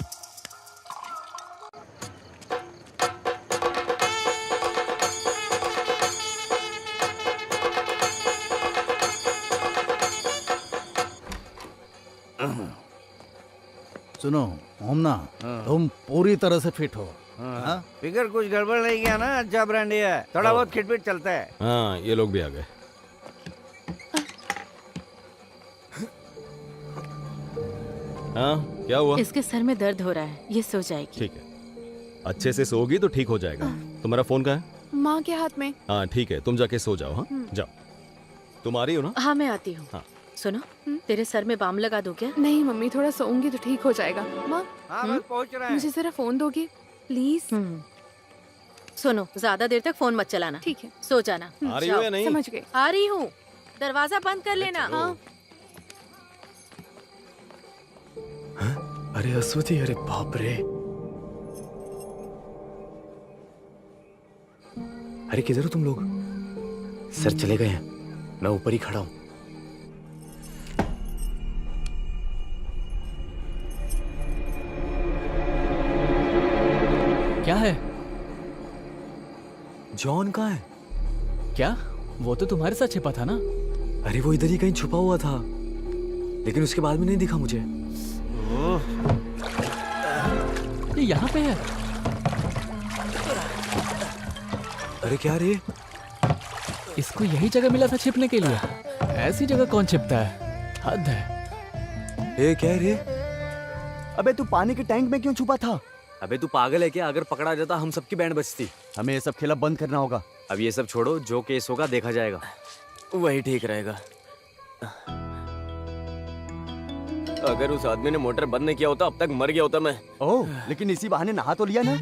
सुनो ओमना, तुम पूरी तरह से फिट हो। हाँ? फिगर कुछ गड़बड़ नहीं किया ना, अच्छा ब्रांडी है, थोड़ा बहुत खिटपिट चलता है। हाँ, ये लोग भी आ गए। हाँ, क्या हुआ? इसके सर में दर्द हो रहा है, ये सो जाएगी। ठीक है, अच्छे से सोगी तो ठीक हो जाएगा। तुम्हारा फोन कहाँ है? माँ के हाथ में। हाँ ठीक है, तुम जाके सो जाओ। हाँ जाओ। तुम आ रही हो ना? हाँ मैं आती हूँ। हाँ। सुनो, तेरे सर में बाम लगा दूं क्या? नहीं मम्मी, थोड़ा सोऊंगी तो ठीक हो जाएगा। माँ हाँ बस पहुंच रहा है। मुझे जरा फोन दोगी प्लीज? सुनो, ज्यादा देर तक फोन मत चलाना। ठीक है, सो जाना। आ रही हो या नहीं? समझ गई। आ रही हूँ, दरवाजा बंद कर लेना। हाँ। अरे अश्वती, अरे बाप रे। अरे किधर हो तुम लोग? सर चले गए हैं, मैं ऊपर ही खड़ा हूं। क्या है? जॉन कहाँ है? क्या? वो तो तुम्हारे साथ छिपा था ना? अरे वो इधर ही कहीं छुपा हुआ था, लेकिन उसके बाद में नहीं दिखा मुझे। ये यहाँ पे है। अरे क्या रे? इसको यही जगह मिला था छिपने के लिए। ऐसी जगह कौन छिपता है? हद है। ए क्या रे? अबे तू पानी के टैंक में क्यों छुपा था? अबे तू पागल है क्या? अगर पकड़ा जाता हम सबकी बैंड बजती। हमें ये सब खेला बंद करना होगा। अब ये सब छोड़ो, जो केस होगा देखा जाएगा। वही ठीक रहेगा। अगर उस आदमी ने मोटर बंद नहीं किया होता अब तक मर गया होता मैं। ओह, लेकिन इसी बहाने नहा तो लिया ना।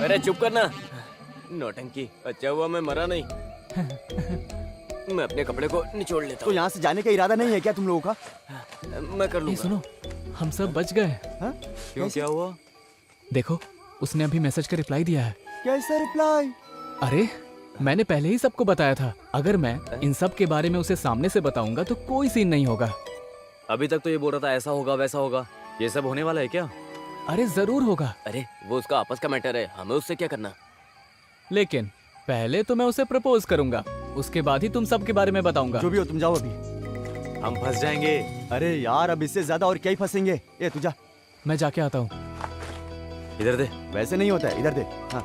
अरे चुप करना, नौटंकी। अच्छा हुआ मैं मरा नहीं। मैं अपने कपड़े को निचोड़ लेता तो हूँ। यहाँ से जाने का इरादा नहीं है क्या तुम लोगों का? मैं कर ये लूंगा। सुनो, हम सब बच गए। क्यों, क्या हुआ? देखो, उसने अभी मैसेज का रिप्लाई दिया है। कैसा रिप्लाई? अरे मैंने पहले ही सबको बताया था, अगर मैं इन सब के बारे में उसे सामने से बताऊंगा तो कोई सीन नहीं होगा। अभी तक तो ये बोल रहा था ऐसा होगा वैसा होगा। ये सब होने वाला है क्या? अरे जरूर होगा। अरे वो उसका आपस का मैटर है, हमें उससे क्या करना। लेकिन पहले तो मैं उसे प्रपोज करूंगा, उसके बाद ही तुम सब के बारे में बताऊंगा। जो भी हो तुम जाओ अभी। हम फंस जाएंगे। अरे यार, अब इससे ज्यादा और क्या ही फंसेंगे। ए तू जा। मैं जाके आता हूँ। इधर दे। वैसे नहीं होता है, इधर दे। हाँ।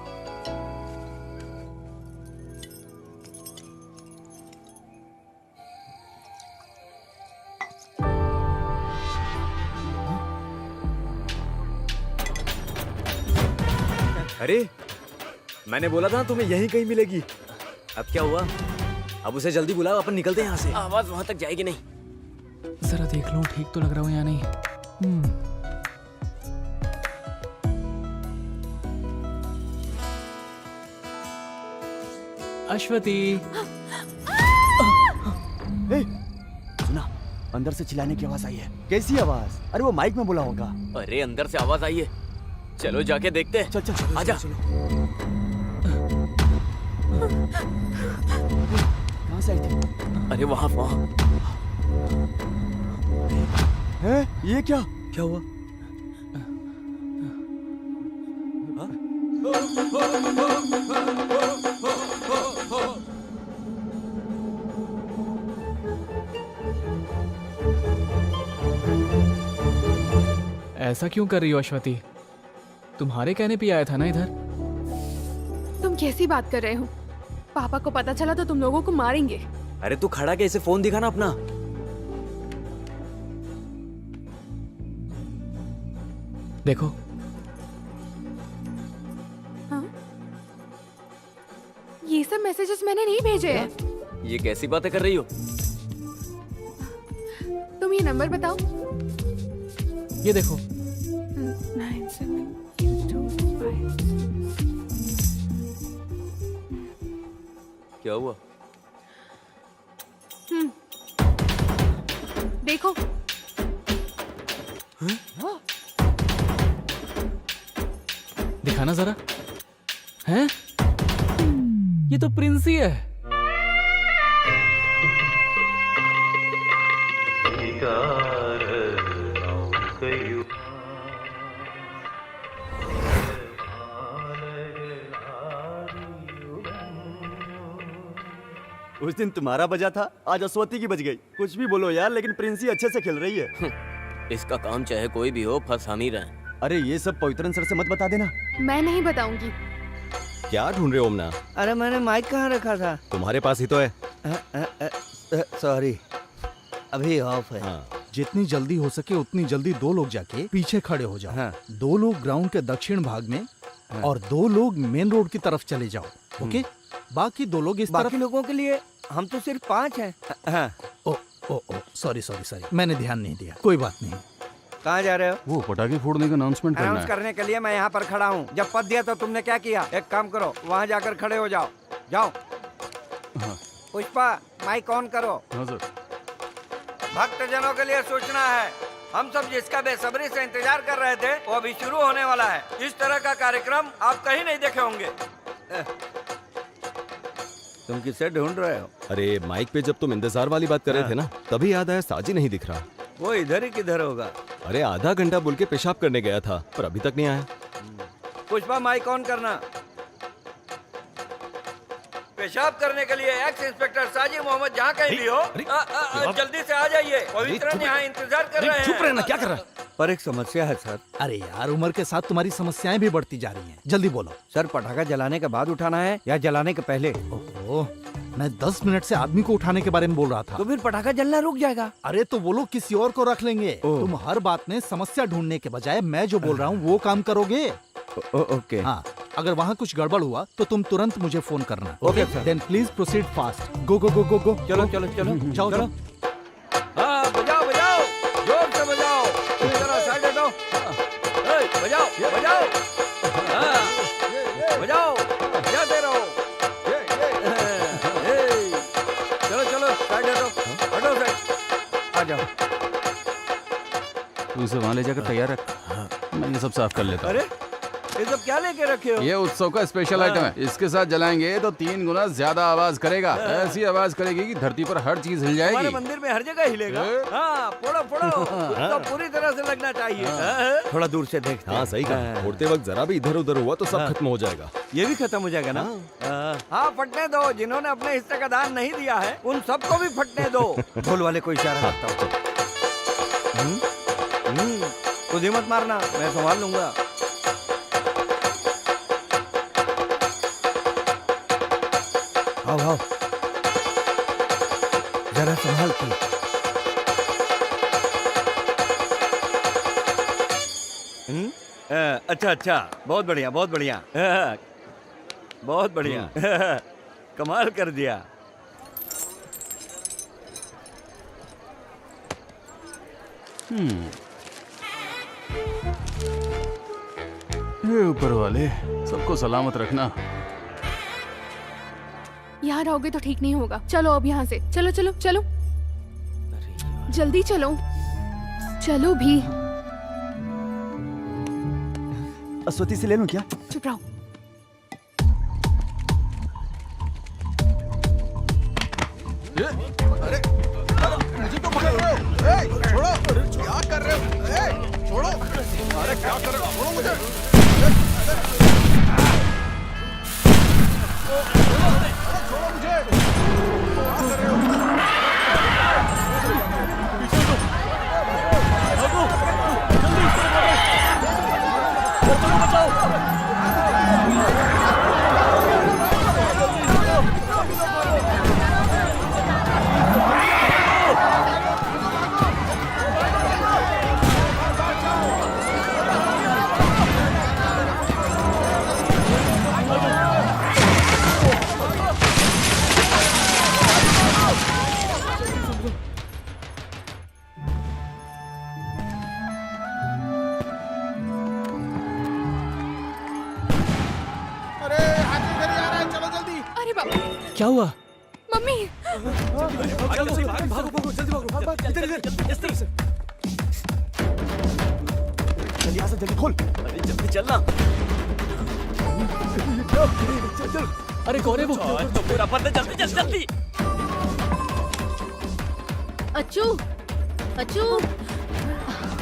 अरे मैंने बोला था तुम्हें यहीं कहीं मिलेगी। अब क्या हुआ? अब उसे जल्दी बुलाओ, अपन निकलते हैं यहाँ से। आवाज वहां तक जाएगी नहीं। जरा देख लूं ठीक तो लग रहा हूँ या नहीं। अश्वती। सुना, अंदर से चिल्लाने की आवाज आई है। कैसी आवाज? अरे वो माइक में बोला होगा। अरे अंदर से आवाज आई है, चलो जाके देखते हैं। चल चल चल, आजा। कहाँ से आई थी? अरे वहाँ वहाँ। है? ये क्या? क्या हुआ? ऐसा क्यों कर रही हो अश्वती? तुम्हारे कहने पे आया था ना इधर। तुम कैसी बात कर रहे हो? पापा को पता चला तो तुम लोगों को मारेंगे। अरे तू खड़ा कैसे? फोन दिखा ना अपना। देखो। हाँ? ये सब मैसेजेस मैंने नहीं भेजे हैं। ये कैसी बातें कर रही हो? तुम ये नंबर बताओ। ये देखो। 9725। क्या हुआ? देखो। दिखाना जरा। हैं? ये तो प्रिंसी है। उस दिन तुम्हारा बजा था, आज अश्वती की बज गई। कुछ भी बोलो यार, लेकिन प्रिंसी अच्छे से खेल रही है। इसका काम चाहे कोई भी हो, फंस हम ही रहे। अरे ये सब पवित्रन सर से मत बता देना। मैं नहीं बताऊंगी। क्या ढूंढ रहे हो ओमना? अरे मैंने माइक कहाँ रखा था? तुम्हारे पास ही तो है। सॉरी, अभी ऑफ है। हाँ। जितनी जल्दी हो सके उतनी जल्दी 2 लोग जाके पीछे खड़े हो जाओ। हाँ। 2 लोग ग्राउंड के दक्षिण भाग में और 2 लोग मेन रोड की तरफ चले जाओ। ओके? बाकी 2 लोग इस तरफ। बाकी लोगों के लिए हम तो सिर्फ 5 हैं। हाँ। ओ सॉरी मैंने ध्यान नहीं दिया। कोई बात नहीं। कहाँ जा रहे हो? वो पटाखे फोड़ने का अनाउंसमेंट अनाउंस करने के लिए मैं यहाँ पर खड़ा हूँ। जब पद दिया तो तुमने क्या किया? एक काम करो, वहाँ जाकर खड़े हो जाओ। जाओ। पुष्पा, माइक ऑन करो। हाँ सर। भक्तजनों के लिए सूचना है, हम सब जिसका बेसब्री से इंतजार कर रहे थे वो अभी शुरू होने वाला है। इस तरह का कार्यक्रम आप कहीं नहीं देखे होंगे। तुम किससे ढूंढ रहे हो? अरे माइक पे जब तुम इंतजार वाली बात कर रहे थे ना, तभी याद आया साजी नहीं दिख रहा। वो इधर ही किधर होगा? अरे आधा घंटा बोल के पेशाब करने गया था, पर अभी तक नहीं आया। पुष्पा, माइक ऑन करना। पेशाब करने के लिए एक्स इंस्पेक्टर साजिद मोहम्मद जहाँ कहीं भी हो, जल्दी से आ जाइए। पवित्रन यहाँ इंतजार कर रहे हैं। चुप रहना, क्या कर रहा है? पर एक समस्या है सर। अरे यार, उम्र के साथ तुम्हारी समस्याएं भी बढ़ती जा रही हैं। जल्दी बोलो। सर, पटाखा जलाने के बाद उठाना है या जलाने के पहले? ओहो, मैं 10 मिनट से आदमी को उठाने के बारे में बोल रहा था। तो फिर पटाखा जलना रुक जाएगा। अरे तो वो लोग किसी और को रख लेंगे। तुम हर बात में समस्या ढूंढने के बजाय मैं जो बोल रहा हूँ वो काम करोगे। ओके। हाँ, अगर वहाँ कुछ गड़बड़ हुआ तो तुम तुरंत मुझे फोन करना। Okay sir. Then please proceed fast. Go go go go go. चलो चलो चलो जाओ चलो। हाँ, बजाओ बजाओ, जोर से बजाओ। तुम जरा साइड हटो। बजाओ बजाओ, हाँ बजाओ, बजाते रहो। चलो चलो साइड हटो, हटो साइड, आ जाओ। तू इसे वहाँ ले जाकर तैयार रख, मैं ये सब साफ कर लेता हूँ। अरे ये सब क्या लेके रखे हो? ये उत्सव का स्पेशल आइटम है। इसके साथ जलाएंगे तो 3 गुना ज्यादा आवाज करेगा। ऐसी आवाज करेगी कि धरती पर हर चीज हिल हमारे जाएगी। मंदिर में हर जगह हिलेगा। हाँ, फोड़ो फोड़ो, तो पूरी तरह से लगना चाहिए। थोड़ा दूर से देखते हैं। हाँ सही कहा, फोड़ते वक्त जरा भी इधर उधर हुआ तो सब खत्म हो जाएगा। ये भी खत्म हो जाएगा ना? हाँ, फटने दो। जिन्होंने अपने हिस्से का दान नहीं दिया है उन सबको भी फटने दो। ढोल वाले को इशारा करता हूँ। खुद ही मत मारना, मैं संभाल लूंगा। आओ आओ, जरा संभाल के। अच्छा अच्छा, बहुत बढ़िया बहुत बढ़िया, बहुत बढ़िया। कमाल कर दिया। हे ऊपर वाले, सबको सलामत रखना। यहाँ रहोगे तो ठीक नहीं होगा। चलो अब यहाँ से। चलो चलो चलो, जल्दी चलो, चलो भी। अस्वती से ले लूं क्या? चुप रहो। मुझे तो पकड़ रहे हो। छोड़ो, क्या कर रहे हो? छोड़ो, अरे क्या कर रहे हो? छोड़ो मुझे। छोड़ो मुझे। क्या कर रहे हो? क्या हुआ? मम्मी, भागो जल्दी भागो, इधर इधर इस तरफ से। जल्दी यहाँ से जल्दी खोल। अरे जल्दी चलना। चल। अरे कौन है वो? तो पूरा पता, जल्दी जल्दी जल्दी। अच्छू, अच्छू,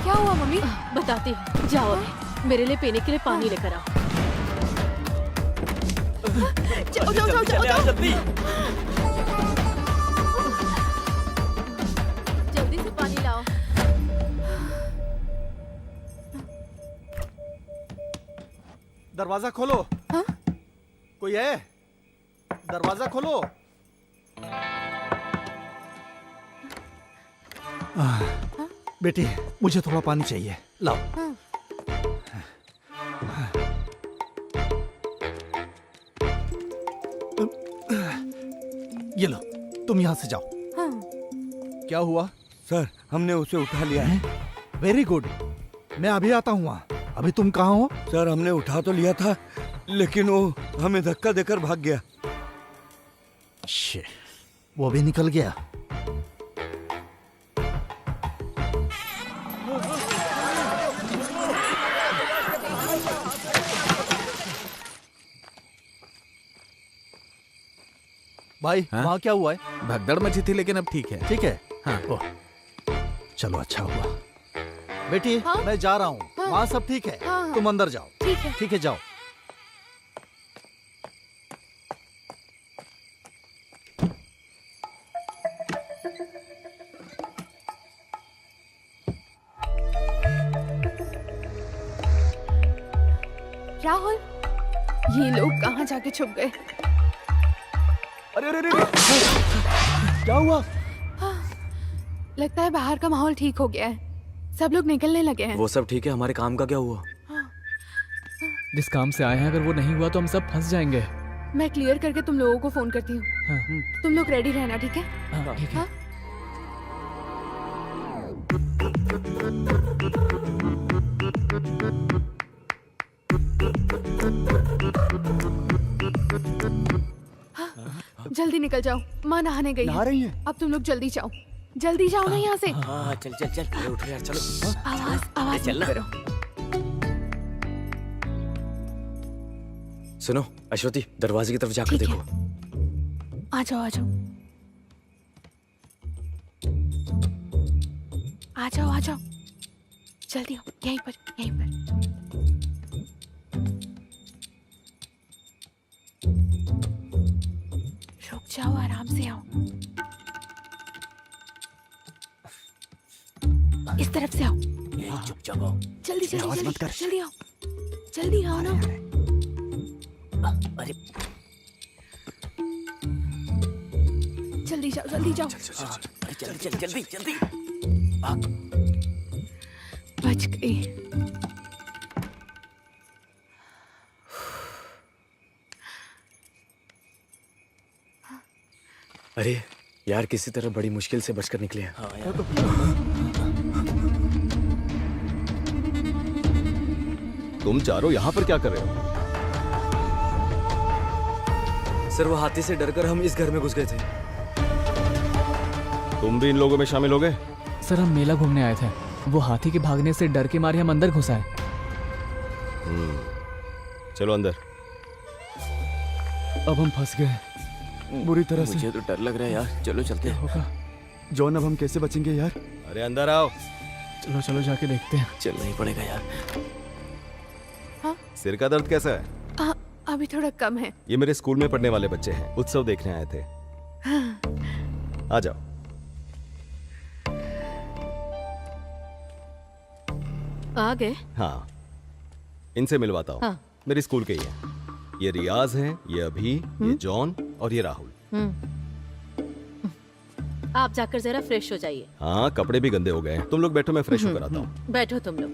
क्या हुआ मम्मी? बताती हूँ। जाओ अभी मेरे लिए पीने के लिए पानी लेकर आओ। जाओ जाओ जाओ जाओ जाओ। जल्दी जल्दी से पानी लाओ। दरवाजा खोलो। हाँ? कोई है? दरवाजा खोलो। बेटी, मुझे थोड़ा पानी चाहिए, लाओ। हाँ। ये लो, तुम यहाँ से जाओ। हाँ। क्या हुआ? सर, हमने उसे उठा लिया है। वेरी गुड, मैं अभी आता हूँ वहाँ। अभी तुम कहाँ हो? सर, हमने उठा तो लिया था, लेकिन वो हमें धक्का देकर भाग गया। शिट, वो भी निकल गया। भाई, हाँ? वहाँ क्या हुआ है? भगदड़ मची थी लेकिन अब ठीक है। ठीक है। हाँ। ओह, चलो अच्छा हुआ। बेटी, हाँ? मैं जा रहा हूँ। हाँ। वहाँ सब ठीक है। हाँ, हाँ। तुम अंदर जाओ। ठीक है। ठीक है, जाओ। राहुल, ये लोग कहाँ जाके छुप गए? अरे अरे अरे, क्या हुआ? लगता है बाहर का माहौल ठीक हो गया है। सब लोग निकलने लगे हैं। वो सब ठीक है, हमारे काम का क्या हुआ? जिस काम से आए हैं अगर वो नहीं हुआ तो हम सब फंस जाएंगे। मैं क्लियर करके तुम लोगों को फोन करती हूँ। हाँ, तुम लोग रेडी रहना, ठीक है? हाँ, ठीक है। हाँ? जल्दी निकल जाओ, माँ नहाने गई नहा रही है? अब तुम लोग जल्दी जाओ, जल्दी जाओ ना यहाँ से। हाँ चल चल चल, अरे उठो यार, चलो। आवाज चल मत ना। करो। सुनो अश्वती, दरवाजे की तरफ जाकर ठीक है। देखो। आ जाओ, आ जाओ, आ जाओ, आ जाओ, जल्दी आओ, यहीं पर, यहीं पर। रुक जाओ, आराम से आओ। इस तरफ से आओ। चुपचाप आओ। जल्दी जल्दी आवाज मत जल्दी कर। जल्दी आओ, जल्दी आओ ना। अरे जल्दी जाओ, जल्दी जाओ। अरे जल्दी जल्दी जल्दी जल्दी। बच गई। अरे यार, किसी तरह बड़ी मुश्किल से बचकर निकले हैं। हाँ यार। तुम चारों यहाँ पर क्या कर रहे हो? सर, वो हाथी से डरकर हम इस घर में घुस गए थे। तुम भी इन लोगों में शामिल हो गए? सर, हम मेला घूमने आए थे। वो हाथी के भागने से डर के मारे हम अंदर घुस आए। चलो अंदर। अब हम फंस गए बुरी तरह से। मुझे तो डर लग रहा है यार, चलो चलते हैं। होगा जॉन, अब हम कैसे बचेंगे यार? अरे अंदर आओ। चलो चलो जाके देखते हैं। चलना ही पड़ेगा यार। सिर का दर्द कैसा है? अभी थोड़ा कम है। ये मेरे स्कूल में पढ़ने वाले बच्चे हैं, उत्सव देखने आए थे। आ जाओ। आ गए? हाँ, इनसे मिलवाता हूँ। हाँ। मेरी स्कूल के ही हैं। ये रियाज हैं, ये अभी, ये जॉन और ये राहुल। आप जाकर जरा फ्रेश हो जाइए। हाँ, कपड़े भी गंदे हो गए हैं। तुम लोग बैठो, मैं फ्रेश होकर आता हूँ। बैठो तुम लोग।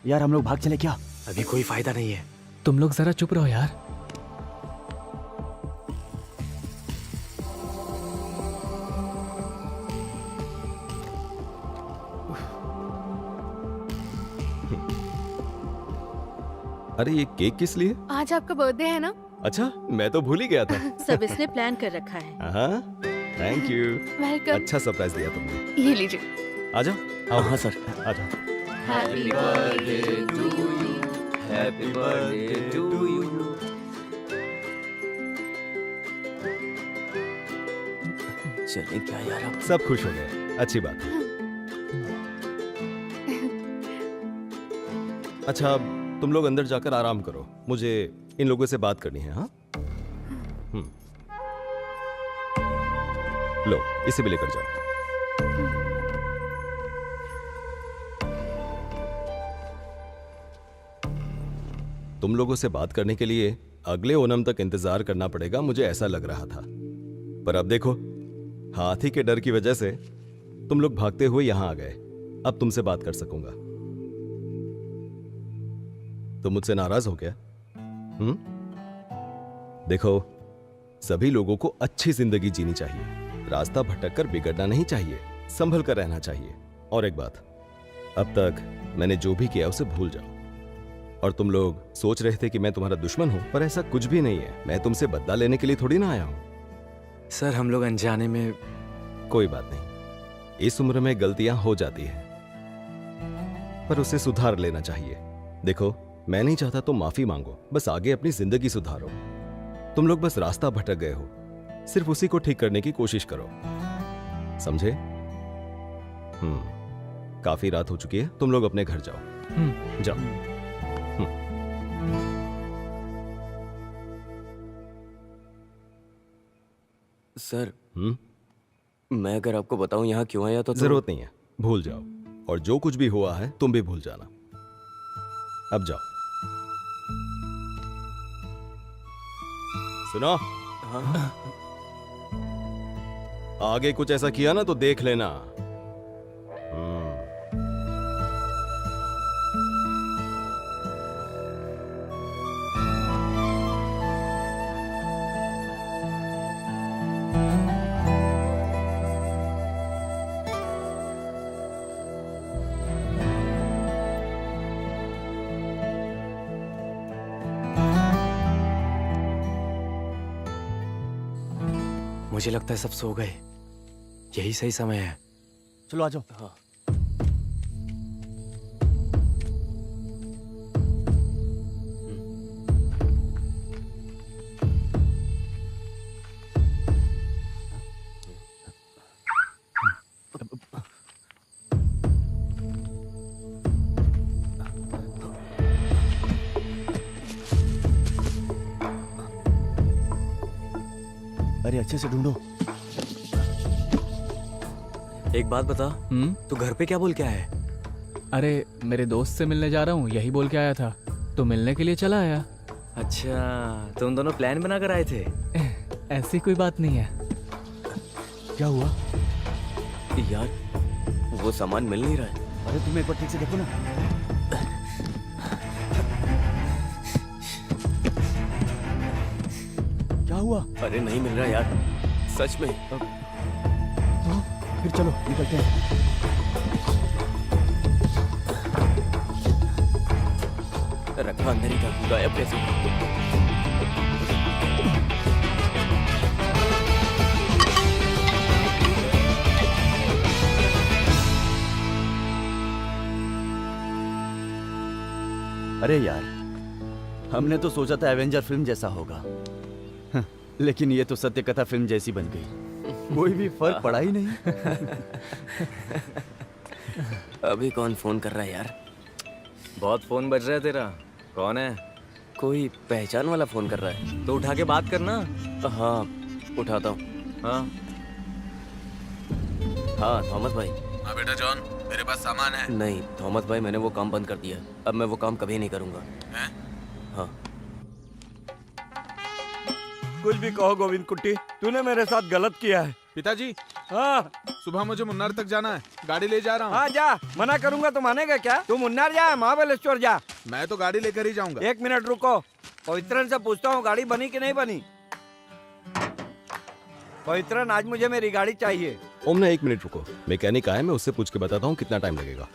यार, हम लोग भाग चले क्या? अभी कोई फायदा नहीं है। तुम लोग जरा चुप रहो यार। अरे ये केक किस लिए? आज आपका बर्थडे है ना? अच्छा, मैं तो भूल ही गया था। सब इसने प्लान कर रखा है। हाँ, थैंक यू। वेलकम। अच्छा सरप्राइज दिया तुमने। ये लीजिए। आ जाओ। हाँ सर। आ जाओ। Happy birthday to you. Happy birthday to you. चले क्या यार अब? सब खुश हो गए, अच्छी बात है। अच्छा, तुम लोग अंदर जाकर आराम करो, मुझे इन लोगों से बात करनी है। हाँ, लो इसे भी लेकर जाओ। तुम लोगों से बात करने के लिए अगले ओणम तक इंतजार करना पड़ेगा, मुझे ऐसा लग रहा था। पर अब देखो, हाथी के डर की वजह से तुम लोग भागते हुए यहां आ गए। अब तुमसे बात कर सकूंगा। तुम मुझसे नाराज हो क्या? देखो, सभी लोगों को अच्छी जिंदगी जीनी चाहिए, रास्ता भटक कर बिगड़ना नहीं चाहिए, संभल कर रहना चाहिए। और एक बात, अब तक मैंने जो भी किया उसे भूल जाओ। और तुम लोग सोच रहे थे कि मैं तुम्हारा दुश्मन हूं, पर ऐसा कुछ भी नहीं है। मैं तुमसे बदला लेने के लिए थोड़ी ना आया हूं। सर, हम लोग अनजाने में। कोई बात नहीं, इस उम्र में गलतियां हो जाती हैं, पर उसे सुधार लेना चाहिए। देखो, मैं नहीं चाहता तुम माफी मांगो, बस आगे अपनी जिंदगी सुधारो। तुम लोग बस रास्ता भटक गए हो, सिर्फ उसी को ठीक करने की कोशिश करो, समझे? काफी रात हो चुकी है, तुम लोग अपने घर जाओ। जाओ। सर, मैं अगर आपको बताऊं यहाँ क्यों आया तो जरूरत नहीं है, भूल जाओ। और जो कुछ भी हुआ है तुम भी भूल जाना। अब जाओ। सुनो, आगे कुछ ऐसा किया ना तो देख लेना। मुझे लगता है सब सो गए, यही सही समय है। चलो आ जाओ। हाँ। अरे अच्छे से ढूंढो। एक बात बता, तू घर पे क्या बोल के आया है? अरे मेरे दोस्त से मिलने जा रहा हूँ, यही बोल के आया था, तो मिलने के लिए चला आया। अच्छा, तुम दोनों प्लान बनाकर आए थे? ऐसी कोई बात नहीं है। क्या हुआ? यार, वो सामान मिल नहीं रहा है। अरे तुम एक बार ठीक से देखो ना। क्या हुआ? अरे नहीं मिल रहा यार, सच में। फिर चलो निकलते हैं। रखा अंदर ही था, गायब कैसे? अरे यार, हमने तो सोचा था एवेंजर फिल्म जैसा होगा, लेकिन ये तो सत्य कथा फिल्म जैसी बन गई। कोई भी फर्क पड़ा ही नहीं। अभी कौन फोन कर रहा है यार? बहुत फोन बज रहा है तेरा। कौन है? कोई पहचान वाला फोन कर रहा है। तो उठा के बात करना। हाँ, उठाता हूँ। हाँ हाँ, थॉमस भाई। हाँ बेटा जॉन, मेरे पास सामान है। नहीं थॉमस भाई, मैंने वो काम बंद कर दिया। अब मैं वो काम कभी नहीं करूँगा। हैं? हाँ। कुछ भी कहो गोविंद कुट्टी, तूने मेरे साथ गलत किया है। पिताजी, हाँ सुबह मुझे मुन्नार तक जाना है, गाड़ी ले जा रहा हूँ। हाँ जा, मना करूंगा तो मानेगा क्या? तू मुन्नार जा, महाबलेश्वर जा। मैं तो गाड़ी लेकर ही जाऊंगा। 1 मिनट रुको, पवित्रन से पूछता हूँ गाड़ी बनी कि नहीं बनी। पवित्रन, आज मुझे मेरी गाड़ी चाहिए। ओमना 1 मिनट रुको, मैकेनिक आया, मैं उससे पूछ के बताता हूँ कितना टाइम लगेगा।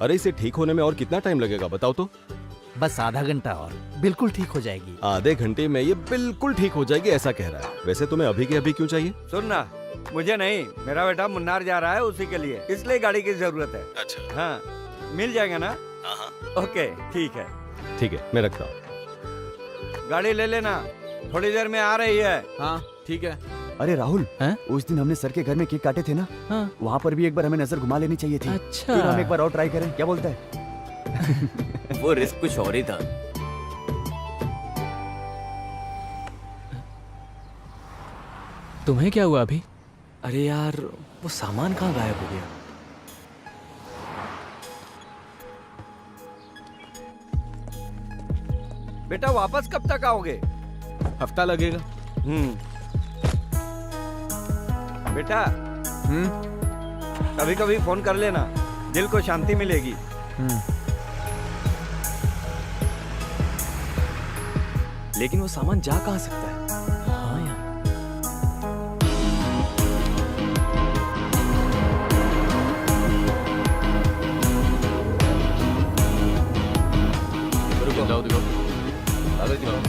अरे इसे ठीक होने में और कितना टाइम लगेगा बताओ तो? बस आधा घंटा और बिल्कुल ठीक हो जाएगी। आधे घंटे में ये बिल्कुल ठीक हो जाएगी ऐसा कह रहा है। वैसे तुम्हें अभी के अभी क्यों चाहिए? सुनना, मुझे नहीं, मेरा बेटा मुन्नार जा रहा है, उसी के लिए, इसलिए गाड़ी की जरूरत है। अच्छा। हाँ, मिल जाएगा ना? हाँ। ओके, ठीक है। ठीक है, मैं रखता हूँ। गाड़ी ले लेना, थोड़ी देर में आ रही है। हाँ ठीक है। अरे राहुल, हैं? उस दिन हमने सर के घर में केक काटे थे ना, हाँ। वहाँ पर भी एक बार हमें नजर घुमा लेनी चाहिए थी। अच्छा। फिर हम एक बार और ट्राई करें, क्या बोलता है? वो रिस्क कुछ और ही था। तुम्हें क्या हुआ अभी? अरे यार, वो सामान कहाँ गायब हो गया? बेटा वापस कब तक आओगे? हफ्ता लगेगा। बेटा कभी कभी फोन कर लेना, दिल को शांति मिलेगी। लेकिन वो सामान जा कहाँ सकता है? हाँ यार। दिखाओ दिखाओ, कागज दिखाओ,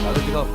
कागज दिखाओ।